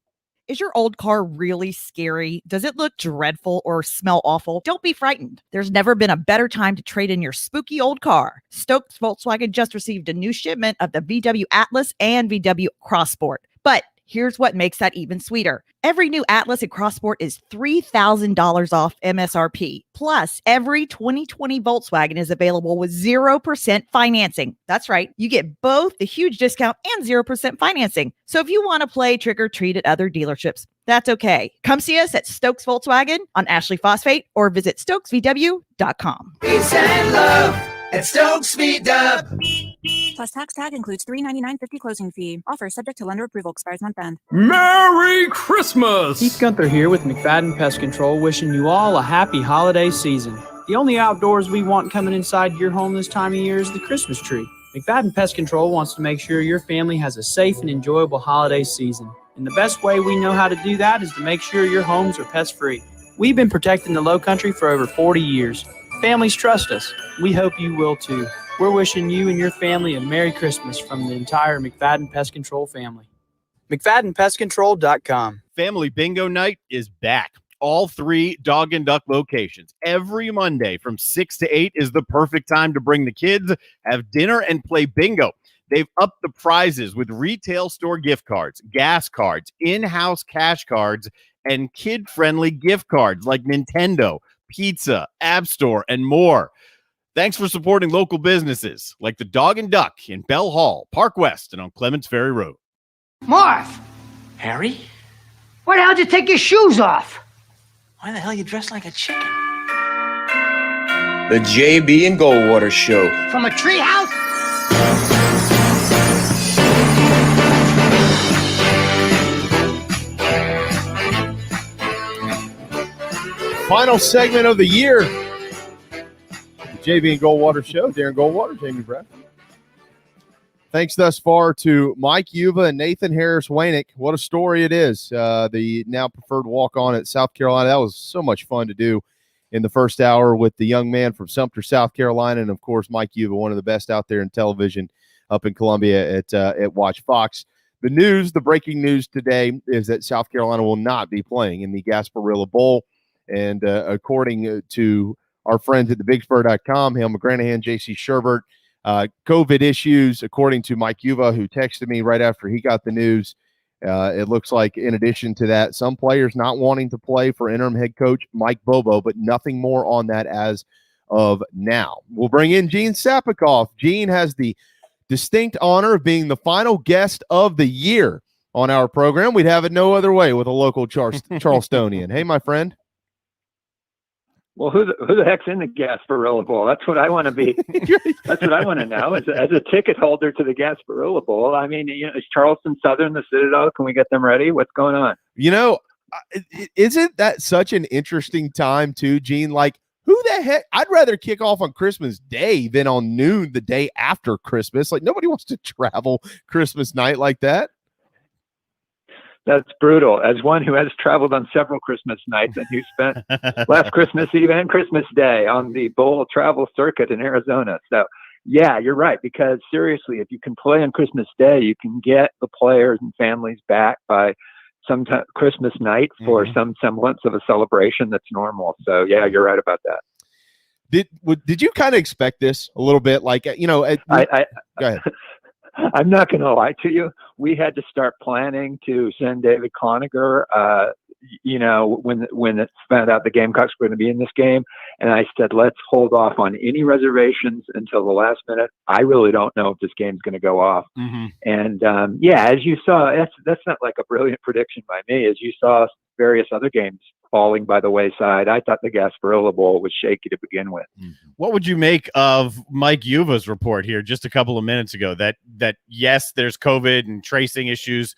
Is your old car really scary? Does it look dreadful or smell awful? Don't be frightened. There's never been a better time to trade in your spooky old car. Stokes Volkswagen just received a new shipment of the VW Atlas and VW Crossport. But here's what makes that even sweeter. Every new Atlas and Crossport is $3,000 off MSRP. Plus, every 2020 Volkswagen is available with 0% financing. That's right. You get both the huge discount and 0% financing. So if you want to play trick or treat at other dealerships, that's okay. Come see us at Stokes Volkswagen on Ashley Phosphate or visit stokesvw.com. Peace and love at Stokes VW. Plus tax tag includes $399.50 closing fee. Offer subject to lender approval. Expires month end. Merry Christmas! Keith Gunther here with McFadden Pest Control, wishing you all a happy holiday season. The only outdoors we want coming inside your home this time of year is the Christmas tree. McFadden Pest Control wants to make sure your family has a safe and enjoyable holiday season. And the best way we know how to do that is to make sure your homes are pest-free. We've been protecting the Low Country for over 40 years. Families trust us. We hope you will too. We're wishing you and your family a Merry Christmas from the entire McFadden Pest Control family. McFaddenPestControl.com. Family Bingo Night is back. All 3 Dog and Duck locations. Every Monday from 6 to 8 is the perfect time to bring the kids, have dinner, and play bingo. They've upped the prizes with retail store gift cards, gas cards, in-house cash cards, and kid-friendly gift cards like Nintendo, pizza, App Store, and more. Thanks for supporting local businesses like the Dog and Duck in Bell Hall, Park West, and on Clements Ferry Road. Marv! Harry? Why the hell did you take your shoes off? Why the hell you dressed like a chicken? The JB and Goldwater Show. From a treehouse? Final segment of the year. JB and Goldwater Show. Darren Goldwater, Jamie Brett. Thanks thus far to Mike Yuba and Nathan Harris Waynick. What a story it is. The now preferred walk-on at South Carolina. That was so much fun to do in the first hour with the young man from Sumter, South Carolina, and of course Mike Yuba, one of the best out there in television up in Columbia at Watch Fox. The breaking news today is that South Carolina will not be playing in the Gasparilla Bowl, and according to our friends at theBigSpur.com, Hale McGranahan, J.C. Sherbert, COVID issues, according to Mike Yuba, who texted me right after he got the news. It looks like, in addition to that, some players not wanting to play for interim head coach Mike Bobo, but nothing more on that as of now. We'll bring in Gene Sapakoff. Gene has the distinct honor of being the final guest of the year on our program. We'd have it no other way with a local Charlestonian. Hey, my friend. Well, who the heck's in the Gasparilla Bowl? That's what I want to be. That's what I want to know. As a ticket holder to the Gasparilla Bowl, I mean, is Charleston Southern the Citadel? Can we get them ready? What's going on? Isn't that such an interesting time too, Gene? Like, who the heck? I'd rather kick off on Christmas Day than on noon the day after Christmas. Like, nobody wants to travel Christmas night like that. That's brutal. As one who has traveled on several Christmas nights and who spent last Christmas Eve and Christmas Day on the bowl travel circuit in Arizona. So, yeah, you're right. Because seriously, if you can play on Christmas Day, you can get the players and families back by sometime Christmas night for some semblance of a celebration that's normal. So, yeah, you're right about that. Did you kind of expect this a little bit? Like, go ahead. I'm not going to lie to you. We had to start planning to send David Cloninger, when it found out the Gamecocks were going to be in this game. And I said, let's hold off on any reservations until the last minute. I really don't know if this game's going to go off. And as you saw, that's not like a brilliant prediction by me. As you saw various other games falling by the wayside. I thought the Gasparilla Bowl was shaky to begin with. What would you make of Mike Yuva's report here just a couple of minutes ago that yes, there's COVID and tracing issues,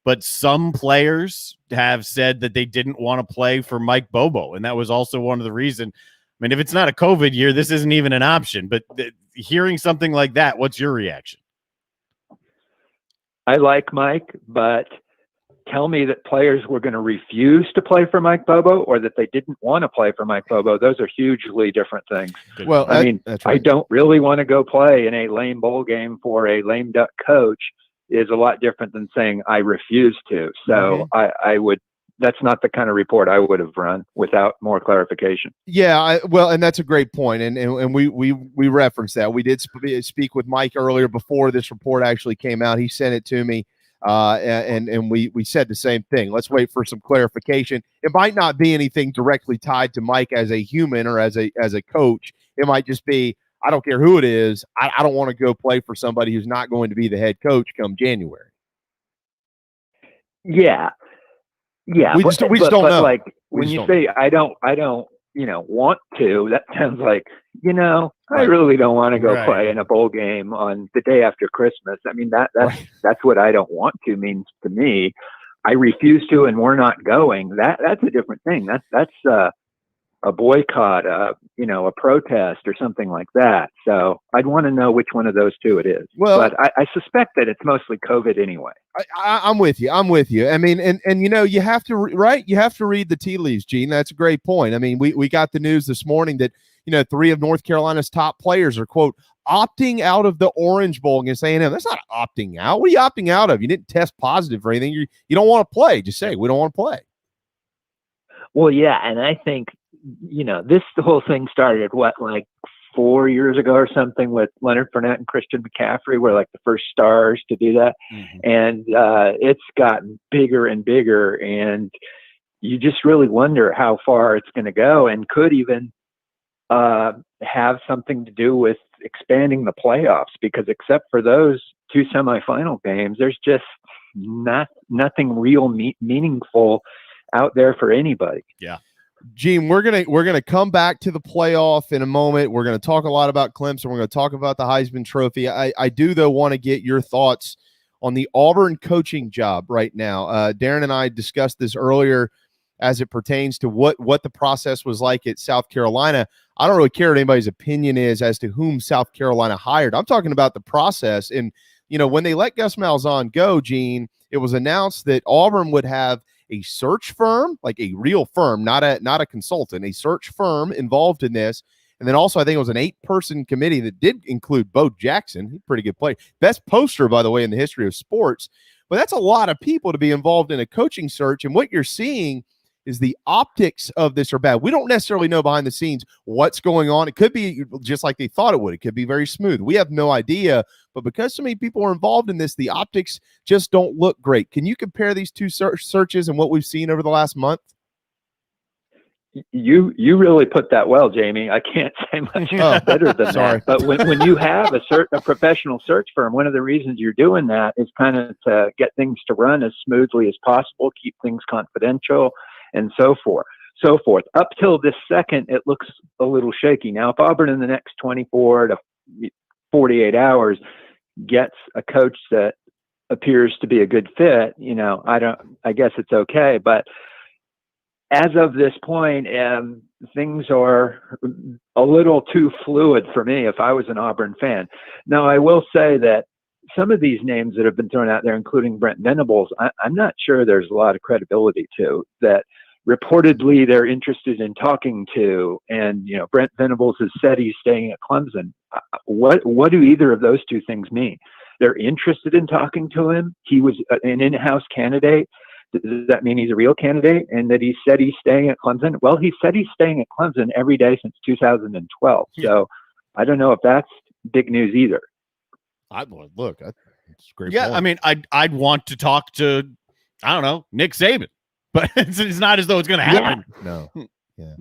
but some players have said that they didn't want to play for Mike Bobo, and that was also one of the reasons. I mean, if it's not a COVID year, this isn't even an option. But hearing something like that, what's your reaction? I like Mike, but tell me that players were going to refuse to play for Mike Bobo or that they didn't want to play for Mike Bobo. Those are hugely different things. Well, I mean, that's right. I don't really want to go play in a lame bowl game for a lame duck coach is a lot different than saying I refuse to. So I would, that's not the kind of report I would have run without more clarification. Yeah, well, and that's a great point, and we referenced that. We did speak with Mike earlier before this report actually came out. He sent it to me, and we said the same thing. Let's wait for some clarification. It might not be anything directly tied to Mike as a human or as a coach. It might just be, I don't care who it is. I don't want to go play for somebody who's not going to be the head coach come January. Yeah. Yeah, we just don't know. Like when you say I don't, want to, that sounds like, I really don't want to go play in a bowl game on the day after Christmas. I mean, that's what I don't want to means to me. I refuse to, and we're not going. That's a different thing. That's a boycott, a protest or something like that. So I'd want to know which one of those two it is. Well, but I suspect that it's mostly COVID anyway. I'm with you. I mean, and you have to you have to read the tea leaves, Gene. That's a great point. I mean, we got the news this morning that 3 of North Carolina's top players are, quote, opting out of the Orange Bowl against A&M. That's not opting out. What are you opting out of? You didn't test positive for anything. You don't want to play. Just say we don't want to play. Well, yeah, and I think the whole thing started like 4 years ago or something with Leonard Fournette and Christian McCaffrey were like the first stars to do that. And it's gotten bigger and bigger, and you just really wonder how far it's going to go, and could even have something to do with expanding the playoffs, because except for those 2 semifinal games, there's just nothing real meaningful out there for anybody. Yeah. Gene, we're gonna come back to the playoff in a moment. We're gonna talk a lot about Clemson. We're gonna talk about the Heisman Trophy. I do though want to get your thoughts on the Auburn coaching job right now. Darren and I discussed this earlier as it pertains to what the process was like at South Carolina. I don't really care what anybody's opinion is as to whom South Carolina hired. I'm talking about the process. And when they let Gus Malzahn go, Gene, it was announced that Auburn would have a search firm, like a real firm, not a consultant, a search firm involved in this. And then also, I think it was an 8-person committee that did include Bo Jackson, pretty good player. Best poster, by the way, in the history of sports. But that's a lot of people to be involved in a coaching search. And what you're seeing is the optics of this are bad. We don't necessarily know behind the scenes what's going on. It could be just like they thought it would. It could be very smooth. We have no idea. But because so many people are involved in this, the optics just don't look great. Can you compare these two searches and what we've seen over the last month? You really put that well, Jamie. I can't say much better than that. But when you have a professional search firm, one of the reasons you're doing that is kind of to get things to run as smoothly as possible, keep things confidential, and so forth. Up till this second, it looks a little shaky. Now, if Auburn in the next 24 to 48 hours gets a coach that appears to be a good fit, I guess it's okay. But as of this point, things are a little too fluid for me if I was an Auburn fan. Now, I will say that some of these names that have been thrown out there, including Brent Venables, I'm not sure there's a lot of credibility to that. Reportedly, they're interested in talking to, and Brent Venables has said he's staying at Clemson. What do either of those two things mean? They're interested in talking to him. He was an in-house candidate. Does that mean he's a real candidate? And that he said he's staying at Clemson? Well, he said he's staying at Clemson every day since 2012. So I don't know if that's big news either. That's a great Yeah, point. I mean, I'd want to talk to, Nick Saban, but it's not as though it's going to happen. No. Yeah.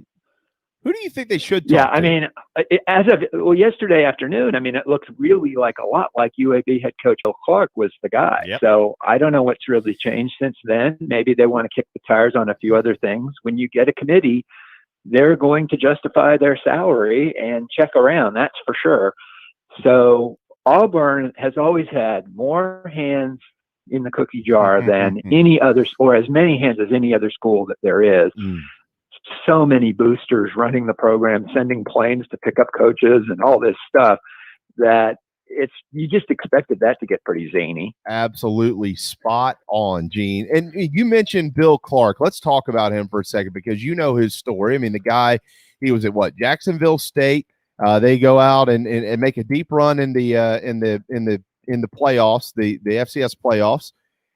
Who do you think they should talk Yeah, to? I mean, yesterday afternoon, I mean, it looks really like a lot like UAB head coach Bill Clark was the guy. Yep. So I don't know what's really changed since then. Maybe they want to kick the tires on a few other things. When you get a committee, they're going to justify their salary and check around, that's for sure. So Auburn has always had more hands in the cookie jar than any other, or as many hands as any other school that there is. So many boosters running the program, sending planes to pick up coaches and all this stuff that you just expected that to get pretty zany. Absolutely spot on, Gene. And you mentioned Bill Clark. Let's talk about him for a second because you know his story. I mean, the guy, he was at Jacksonville State. They go out and make a deep run in the playoffs, the FCS playoffs,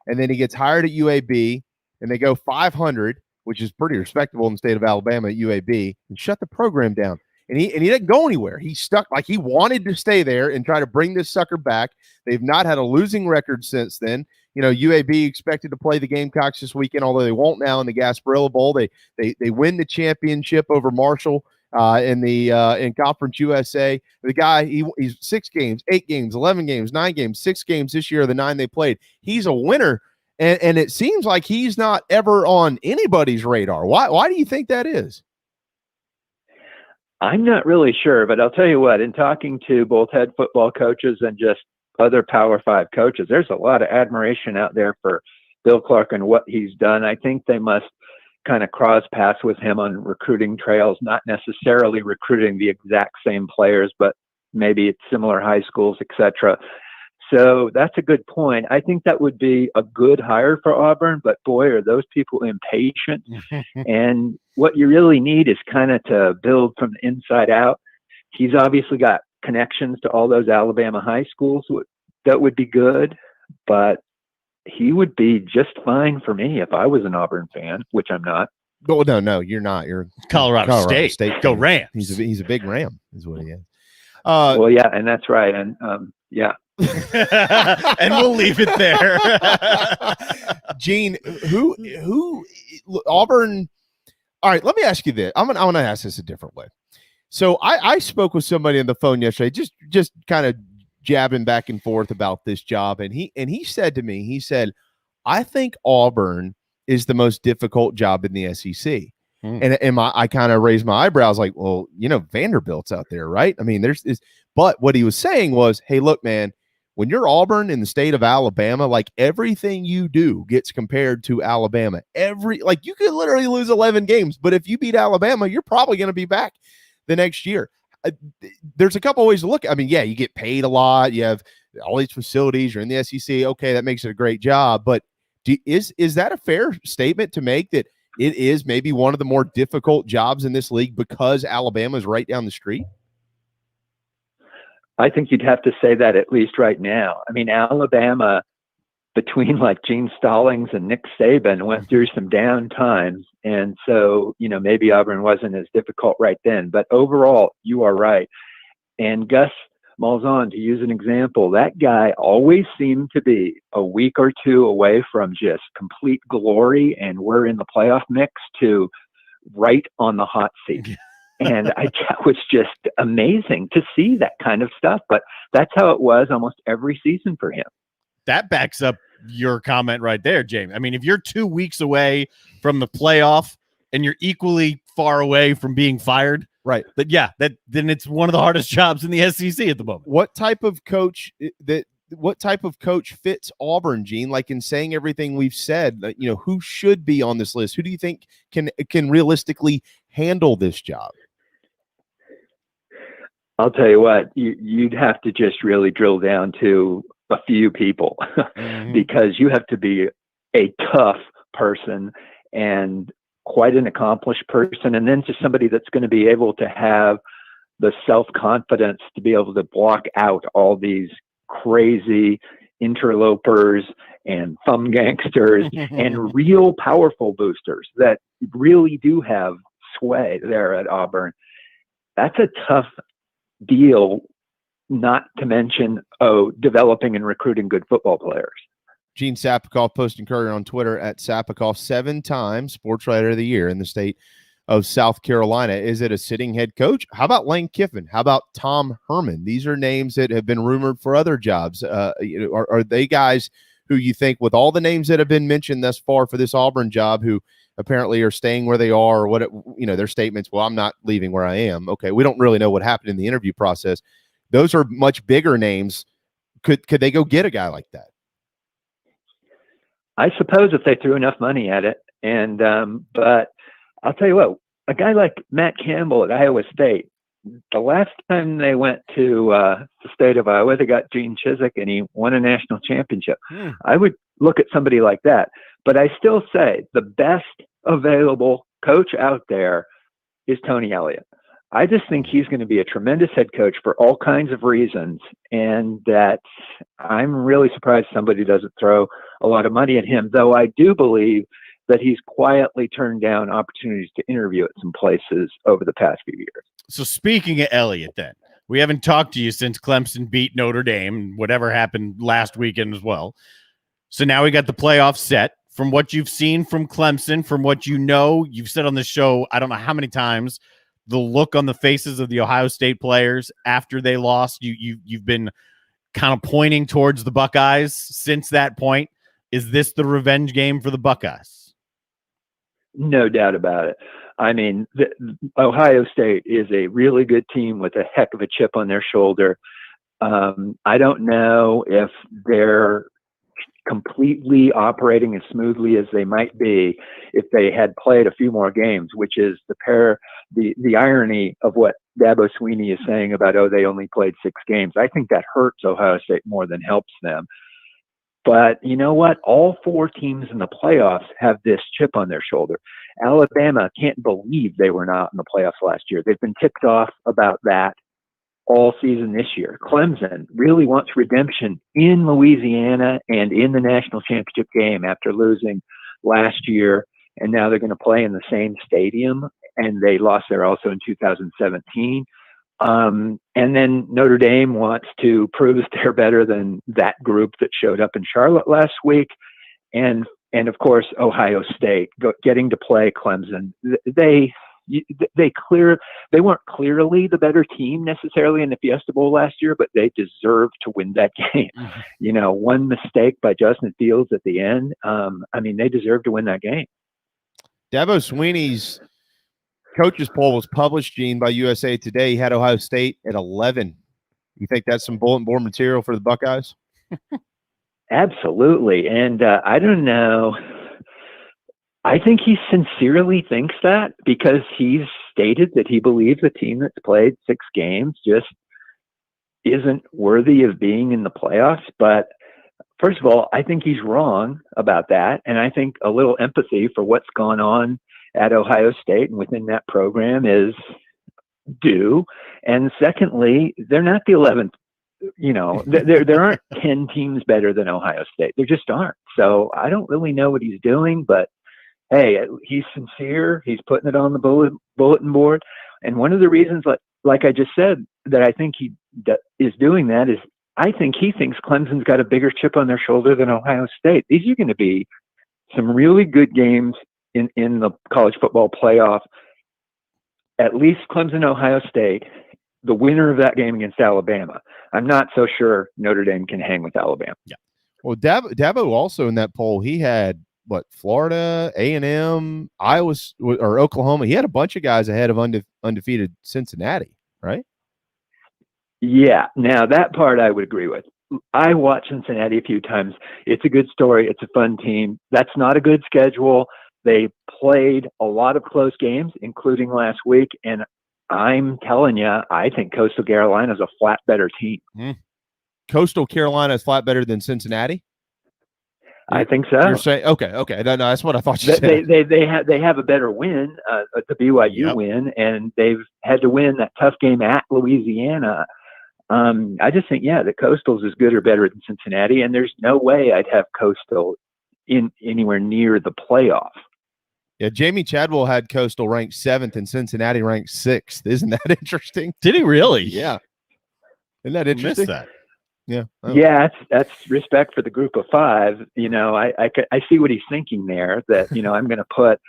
and then he gets hired at UAB, and they go 500, which is pretty respectable in the state of Alabama at UAB, and shut the program down. And he didn't go anywhere. He stuck like he wanted to stay there and try to bring this sucker back. They've not had a losing record since then. You know, UAB expected to play the Gamecocks this weekend, although they won't now in the Gasparilla Bowl. They win the championship over Marshall in Conference USA. The guy, he's 6 games, 8 games, 11 games, 9 games, 6 games this year of the 9 they played. He's a winner. And it seems like he's not ever on anybody's radar. Why do you think that is? I'm not really sure, but I'll tell you what, in talking to both head football coaches and just other Power 5 coaches, there's a lot of admiration out there for Bill Clark and what he's done. I think they must kind of cross paths with him on recruiting trails, not necessarily recruiting the exact same players, but maybe at similar high schools, etc. So that's a good point. I think that would be a good hire for Auburn, but boy, are those people impatient. And what you really need is kind of to build from the inside out. He's obviously got connections to all those Alabama high schools. That would be good, but he would be just fine for me if I was an Auburn fan, which I'm not. Oh, no, you're not. You're Colorado State. Go Rams. He's a big Ram, is what he is. Well, yeah, and that's right. And yeah. And we'll leave it there. Gene, who Auburn? All right, let me ask you this. I'm gonna ask this a different way. So I spoke with somebody on the phone yesterday, just kind of jabbing back and forth about this job, and he said to me, he said, I think Auburn is the most difficult job in the SEC. And I kind of raised my eyebrows like, well, you know, Vanderbilt's out there, right? I mean, but what he was saying was, hey, look, man, when you're Auburn in the state of Alabama, like everything you do gets compared to Alabama. Like you could literally lose 11 games, but if you beat Alabama, you're probably going to be back the next year. There's a couple ways to look. I mean, yeah, you get paid a lot. You have all these facilities. You're in the SEC. Okay, that makes it a great job. But is that a fair statement to make that it is maybe one of the more difficult jobs in this league because Alabama is right down the street? I think you'd have to say that at least right now. I mean, Alabama, between like Gene Stallings and Nick Saban, went through some down times. And so, you know, maybe Auburn wasn't as difficult right then. But overall, you are right. And Gus Malzahn, to use an example, that guy always seemed to be a week or two away from just complete glory, and we're in the playoff mix, to right on the hot seat. And that was just amazing to see that kind of stuff. But that's how it was almost every season for him. That backs up your comment right there, Jamie. I mean, if you're 2 weeks away from the playoff and you're equally far away from being fired, right? Then it's one of the hardest jobs in the SEC at the moment. What type of coach fits Auburn, Gene? Like in saying everything we've said, you know, who should be on this list? Who do you think can realistically handle this job? I'll tell you what, you'd have to just really drill down to a few people because you have to be a tough person and quite an accomplished person, and then to somebody that's going to be able to have the self-confidence to be able to block out all these crazy interlopers and thumb gangsters and real powerful boosters that really do have sway there at Auburn. That's a tough deal, not to mention developing and recruiting good football players. Gene Sapakoff, Post and Courier on Twitter at Sapakoff, 7-time Sports Writer of the Year in the state of South Carolina. Is it a sitting head coach? How about Lane Kiffin? How about Tom Herman? These are names that have been rumored for other jobs. Are they guys who you think, with all the names that have been mentioned thus far for this Auburn job, who apparently are staying where they are, or what, their statements, well, I'm not leaving where I am. Okay, we don't really know what happened in the interview process. Those are much bigger names. Could they go get a guy like that? I suppose if they threw enough money at it. And but I'll tell you what, a guy like Matt Campbell at Iowa State, the last time they went to the state of Iowa, they got Gene Chizik and he won a national championship. I would look at somebody like that. But I still say the best available coach out there is Tony Elliott. I just think he's going to be a tremendous head coach for all kinds of reasons, and that I'm really surprised somebody doesn't throw a lot of money at him, though I do believe that he's quietly turned down opportunities to interview at some places over the past few years. So speaking of Elliott, then, we haven't talked to you since Clemson beat Notre Dame, whatever happened last weekend as well. So now we got the playoffs set. From what you've seen from Clemson, from what you know, you've said on the show, I don't know how many times, the look on the faces of the Ohio State players after they lost, you've been kind of pointing towards the Buckeyes since that point. Is this the revenge game for the Buckeyes? No doubt about it. I mean, Ohio State is a really good team with a heck of a chip on their shoulder. I don't know if they're completely operating as smoothly as they might be if they had played a few more games, which is the irony of what Dabo Swinney is saying about, they only played 6 games. I think that hurts Ohio State more than helps them. But you know what? All 4 teams in the playoffs have this chip on their shoulder. Alabama can't believe they were not in the playoffs last year. They've been ticked off about that all season this year. Clemson really wants redemption in Louisiana and in the national championship game after losing last year, and now they're going to play in the same stadium, and they lost there also in 2017. And then Notre Dame wants to prove that they're better than that group that showed up in Charlotte last week. And of course, Ohio State getting to play Clemson. They weren't clearly the better team necessarily in the Fiesta Bowl last year, but they deserved to win that game. One mistake by Justin Fields at the end. They deserved to win that game. Dabo Swinney's coaches poll was published, Gene, by USA Today. He had Ohio State at 11. You think that's some bulletin board material for the Buckeyes? Absolutely. And I don't know. I think he sincerely thinks that, because he's stated that he believes the team that's played 6 games just isn't worthy of being in the playoffs. But first of all, I think he's wrong about that. And I think a little empathy for what's gone on at Ohio State and within that program is due. And secondly, they're not the 11th. There aren't 10 teams better than Ohio State. There just aren't. So I don't really know what he's doing, but hey, he's sincere. He's putting it on the bulletin board. And one of the reasons, like I just said, that I think he is doing that is I think he thinks Clemson's got a bigger chip on their shoulder than Ohio State. These are going to be some really good games in the college football playoff. At least Clemson, Ohio State, the winner of that game against Alabama. I'm not so sure Notre Dame can hang with Alabama. Yeah. Well, Dabo also in that poll, he had Florida, A&M, Iowa, or Oklahoma. He had a bunch of guys ahead of undefeated Cincinnati, right? Yeah. Now that part I would agree with. I watched Cincinnati a few times. It's a good story. It's a fun team. That's not a good schedule. They played a lot of close games, including last week. And I'm telling you, I think Coastal Carolina is a flat better team. Coastal Carolina is flat better than Cincinnati? I think so. You're saying okay. No, that's what I thought you said. They have a better win, the BYU win, and they've had to win that tough game at Louisiana. I just think that Coastal's is good or better than Cincinnati, and there's no way I'd have Coastal in anywhere near the playoff. Yeah, Jamie Chadwell had Coastal ranked 7th and Cincinnati ranked 6th. Isn't that interesting? Did he really? Yeah. Isn't that interesting? Missed that. Yeah. Yeah, that's respect for the group of 5. I see what he's thinking there, that, I'm going to put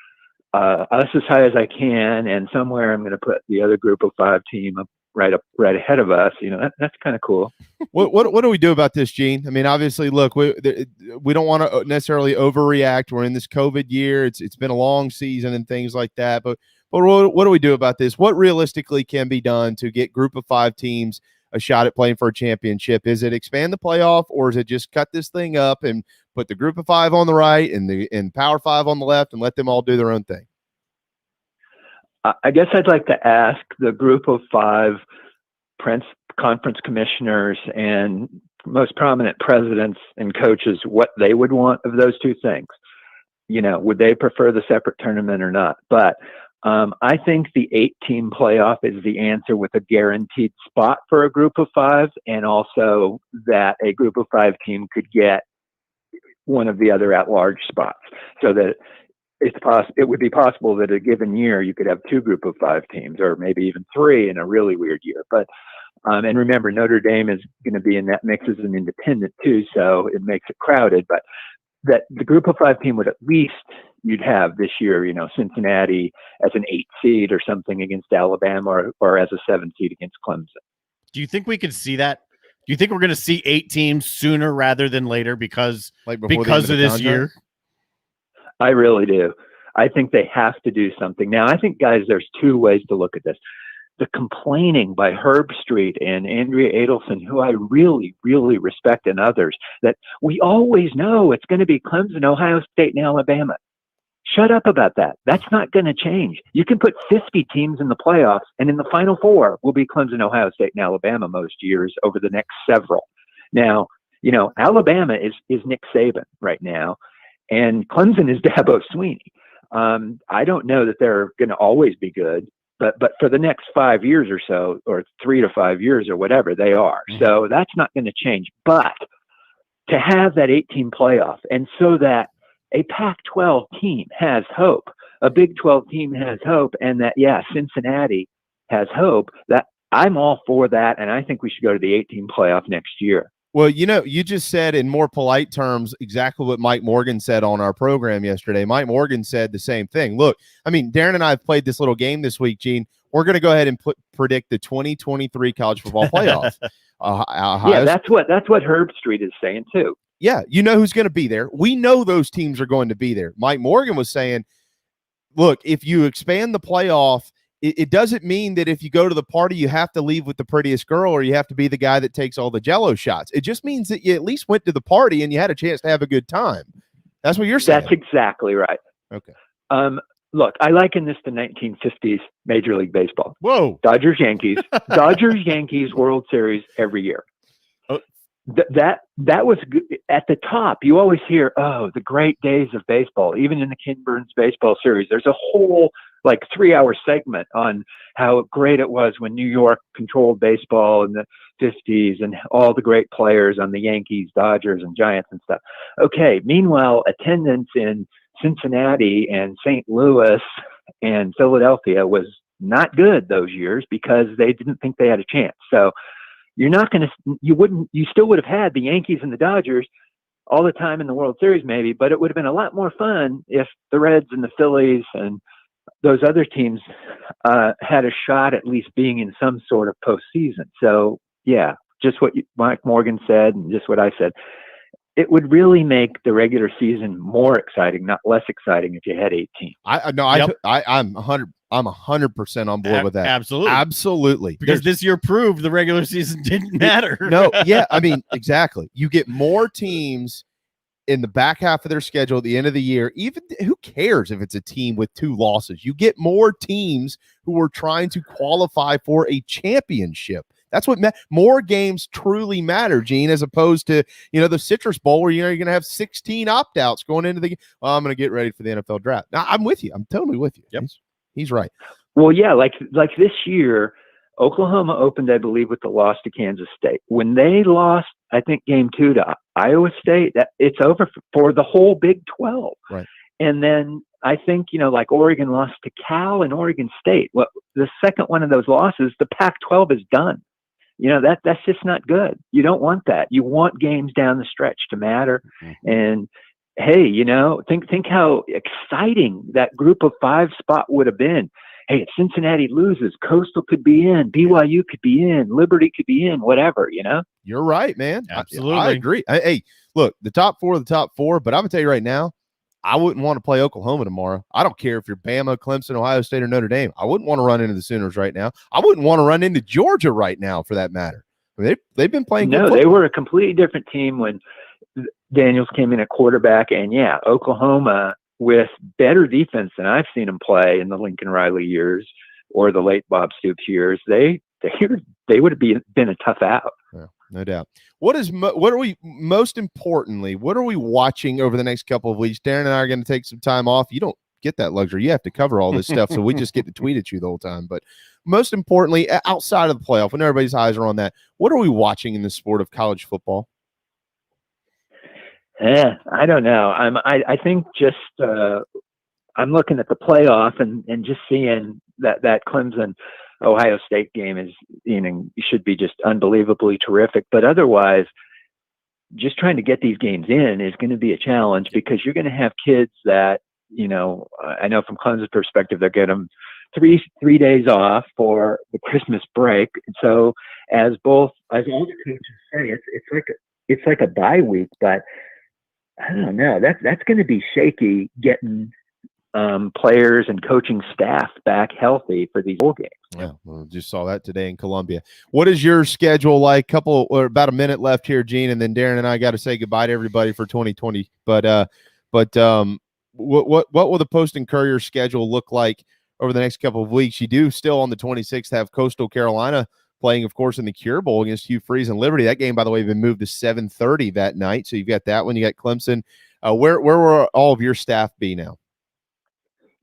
us as high as I can, and somewhere I'm going to put the other group of 5 team up right ahead of us. That's kind of cool. What do we do about this, Gene? I mean, obviously, look, we don't want to necessarily overreact. We're in this COVID year. It's been a long season and things like that. But what do we do about this? What realistically can be done to get group of 5 teams a shot at playing for a championship? Is it expand the playoff, or is it just cut this thing up and put the group of 5 on the right and Power 5 on the left and let them all do their own thing? I guess I'd like to ask the group of 5 conference commissioners and most prominent presidents and coaches what they would want of those 2 things. Would they prefer the separate tournament or not? But I think the 8-team playoff is the answer, with a guaranteed spot for a group of 5, and also that a group of 5 team could get one of the other at-large spots, so that it would be possible that a given year you could have 2 group of 5 teams, or maybe even 3 in a really weird year. But and remember, Notre Dame is going to be in that mix as an independent too, so it makes it crowded. But that the group of 5 team would at least, you'd have this year, Cincinnati as an 8 seed or something against Alabama, or as a 7 seed against Clemson. Do you think we could see that? Do you think we're going to see 8 teams sooner rather than later because of this year? I really do. I think they have to do something. Now, I think, guys, there's 2 ways to look at this. The complaining by Herb Street and Andrea Adelson, who I really, really respect, and others, that we always know it's going to be Clemson, Ohio State, and Alabama. Shut up about that. That's not going to change. You can put 50 teams in the playoffs, and in the Final 4 will be Clemson, Ohio State, and Alabama most years over the next several. Now, Alabama is Nick Saban right now, and Clemson is Dabo Swinney. I don't know that they're going to always be good, but for the next 5 years or so, or 3 to 5 years or whatever, they are. So that's not going to change. But to have that 8-team playoff, and so that a Pac-12 team has hope, a Big 12 team has hope, and that, Cincinnati has hope, that I'm all for that, and I think we should go to the 8-team playoff next year. Well, you just said in more polite terms exactly what Mike Morgan said on our program yesterday. Mike Morgan said the same thing. Look, I mean, Darren and I have played this little game this week, Gene. We're going to go ahead and predict the 2023 college football playoff. That's what Herb Street is saying too. Yeah, who's going to be there. We know those teams are going to be there. Mike Morgan was saying, look, if you expand the playoff, it doesn't mean that if you go to the party, you have to leave with the prettiest girl, or you have to be the guy that takes all the Jell-O shots. It just means that you at least went to the party and you had a chance to have a good time. That's what you're saying. That's exactly right. Okay. Look, I liken this to 1950s Major League Baseball. Whoa. Dodgers, Yankees, Yankees World Series every year. That was good. At the top. You always hear, the great days of baseball. Even in the Ken Burns baseball series, there's a whole 3-hour segment on how great it was when New York controlled baseball in the 50s, and all the great players on the Yankees, Dodgers, and Giants and stuff. Okay. Meanwhile, attendance in Cincinnati and St. Louis and Philadelphia was not good those years because they didn't think they had a chance. So you still would have had the Yankees and the Dodgers all the time in the World Series maybe, but it would have been a lot more fun if the Reds and the Phillies and those other teams had a shot at least being in some sort of postseason. So yeah, just what Mike Morgan said and just what I said. It would really make the regular season more exciting, not less exciting, if you had 8 teams. I'm 100% on board with that. Absolutely. Because this year proved the regular season didn't matter. I mean, exactly. You get more teams in the back half of their schedule at the end of the year. Even who cares if it's a team with 2 losses? You get more teams who are trying to qualify for a championship. That's what more games truly matter, Gene, as opposed to, the Citrus Bowl where, you're going to have 16 opt-outs going into the game. Well, I'm going to get ready for the NFL draft. Now, I'm with you. I'm totally with you. Yep. He's right. Well, yeah, like this year, Oklahoma opened, I believe, with the loss to Kansas State. When they lost, I think, game 2 to Iowa State, it's over for the whole Big 12. Right. And then I think, Oregon lost to Cal and Oregon State. Well, the second one of those losses, the Pac-12 is done. That's just not good. You don't want that. You want games down the stretch to matter. And hey, think how exciting that group of 5 spot would have been. Hey, if Cincinnati loses, Coastal could be in, BYU could be in, Liberty could be in, whatever, You're right, man. Absolutely. I agree. Hey, look, the top 4 are the top 4, but I'm going to tell you right now, I wouldn't want to play Oklahoma tomorrow. I don't care if you're Bama, Clemson, Ohio State, or Notre Dame. I wouldn't want to run into the Sooners right now. I wouldn't want to run into Georgia right now, for that matter. I mean, they've been playing good football. They were a completely different team when Daniels came in at quarterback, and Oklahoma with better defense than I've seen them play in the Lincoln Riley years or the late Bob Stoops years. They would have been a tough out. Yeah, no doubt. What are we most importantly? What are we watching over the next couple of weeks? Darren and I are going to take some time off. You don't get that luxury. You have to cover all this stuff, so we just get to tweet at you the whole time. But most importantly, outside of the playoff, when everybody's eyes are on that, what are we watching in the sport of college football? I don't know. I think just I'm looking at the playoff and just seeing that Clemson Ohio State game is, should be just unbelievably terrific. But otherwise, just trying to get these games in is going to be a challenge, because you're going to have kids that, I know from Clemson's perspective, they're getting them 3 days off for the Christmas break. And so as all the coaches say, it's like a bye week, but I don't know. That's going to be shaky getting players and coaching staff back healthy for these bowl games. Yeah, well, just saw that today in Columbia. What is your schedule like? About a minute left here, Gene, and then Darren and I got to say goodbye to everybody for 2020. But what will the Post and Courier schedule look like over the next couple of weeks? You do still on the 26th have Coastal Carolina playing, of course, in the Cure Bowl against Hugh Freeze and Liberty. That game, by the way, has been moved to 7:30 that night. So you've got that one. You got Clemson. Where will all of your staff be now?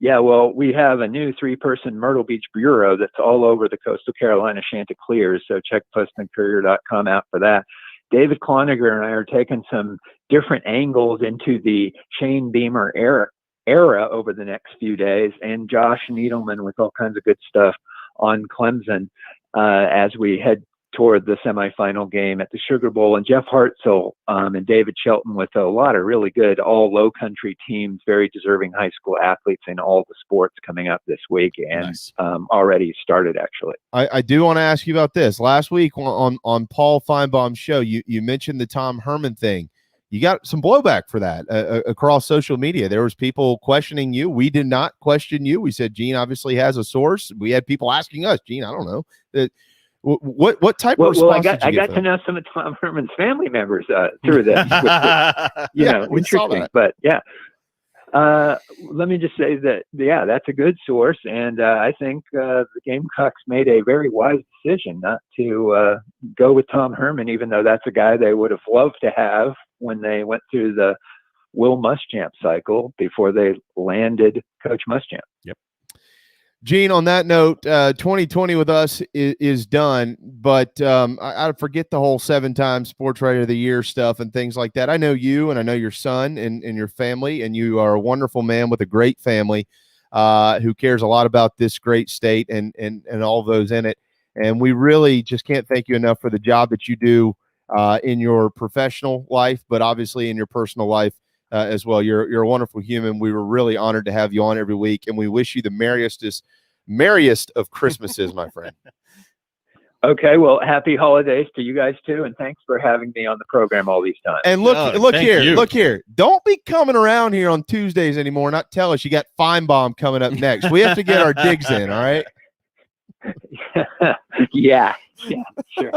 Yeah, well, we have a new 3-person Myrtle Beach bureau that's all over the Coastal Carolina Chanticleers. So check postandcourier.com out for that. David Cloninger and I are taking some different angles into the Shane Beamer era over the next few days, and Josh Needleman with all kinds of good stuff on Clemson as we head toward the semifinal game at the Sugar Bowl, and Jeff Hartzell and David Shelton with a lot of really good all low country teams, very deserving high school athletes in all the sports coming up this week, and nice. Already started actually. I do want to ask you about this. Last week on Paul Feinbaum's show, you mentioned the Tom Herman thing. You got some blowback for that across social media. There was people questioning you. We did not question you. We said Gene obviously has a source. We had people asking us, Gene, I don't know. What type of response did you I got to know some of Tom Herman's family members through this, which is interesting. But yeah, let me just say that that's a good source, and I think the Gamecocks made a very wise decision not to go with Tom Herman, even though that's a guy they would have loved to have when they went through the Will Muschamp cycle before they landed Coach Muschamp. Yep. Gene, on that note, 2020 with us is done, but I forget the whole 7-time Sports Writer of the Year stuff and things like that. I know you, and I know your son and your family, and you are a wonderful man with a great family who cares a lot about this great state and all those in it. And we really just can't thank you enough for the job that you do in your professional life, but obviously in your personal life as well. You're a wonderful human. We were really honored to have you on every week, and we wish you the merriest of Christmases, my friend. Okay, well, happy holidays to you guys too, and thanks for having me on the program all these times. And look here. Don't be coming around here on Tuesdays anymore. Not tell us you got Feinbaum coming up next. We have to get our digs in. All right. Yeah, sure.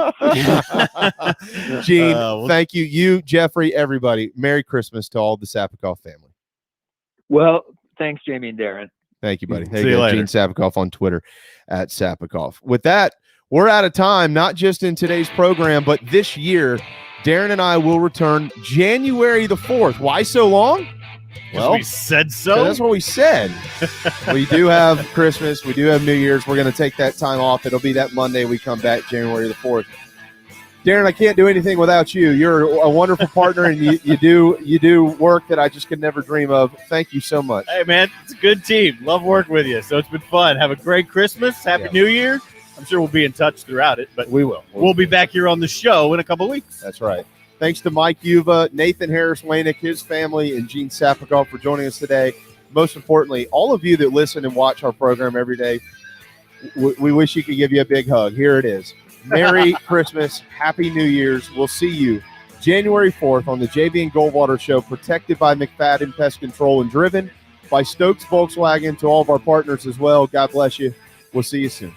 Gene, thank you. You, Jeffrey, everybody. Merry Christmas to all the Sapakoff family. Well, thanks, Jamie and Darren. Thank you, buddy. See you later. Gene Sapakoff on Twitter at Sapakoff. With that, we're out of time, not just in today's program, but this year. Darren and I will return January the 4th. Why so long? Well, we said so. That's what we said. We do have Christmas. We do have New Year's. We're going to take that time off. It'll be that Monday we come back, January the 4th. Darren, I can't do anything without you. You're a wonderful partner, and you do work that I just could never dream of. Thank you so much. Hey, man, it's a good team. Love working with you. So it's been fun. Have a great Christmas. Happy New Year. I'm sure we'll be in touch throughout it, but we will. We'll be back here on the show in a couple weeks. That's right. Thanks to Mike Yuva, Nathan Harris Waynick, his family, and Gene Sapakoff for joining us today. Most importantly, all of you that listen and watch our program every day, we wish you could give you a big hug. Here it is. Merry Christmas. Happy New Year's. We'll see you January 4th on the JB and Goldwater Show, protected by McFadden Pest Control and driven by Stokes Volkswagen. To all of our partners as well, God bless you. We'll see you soon.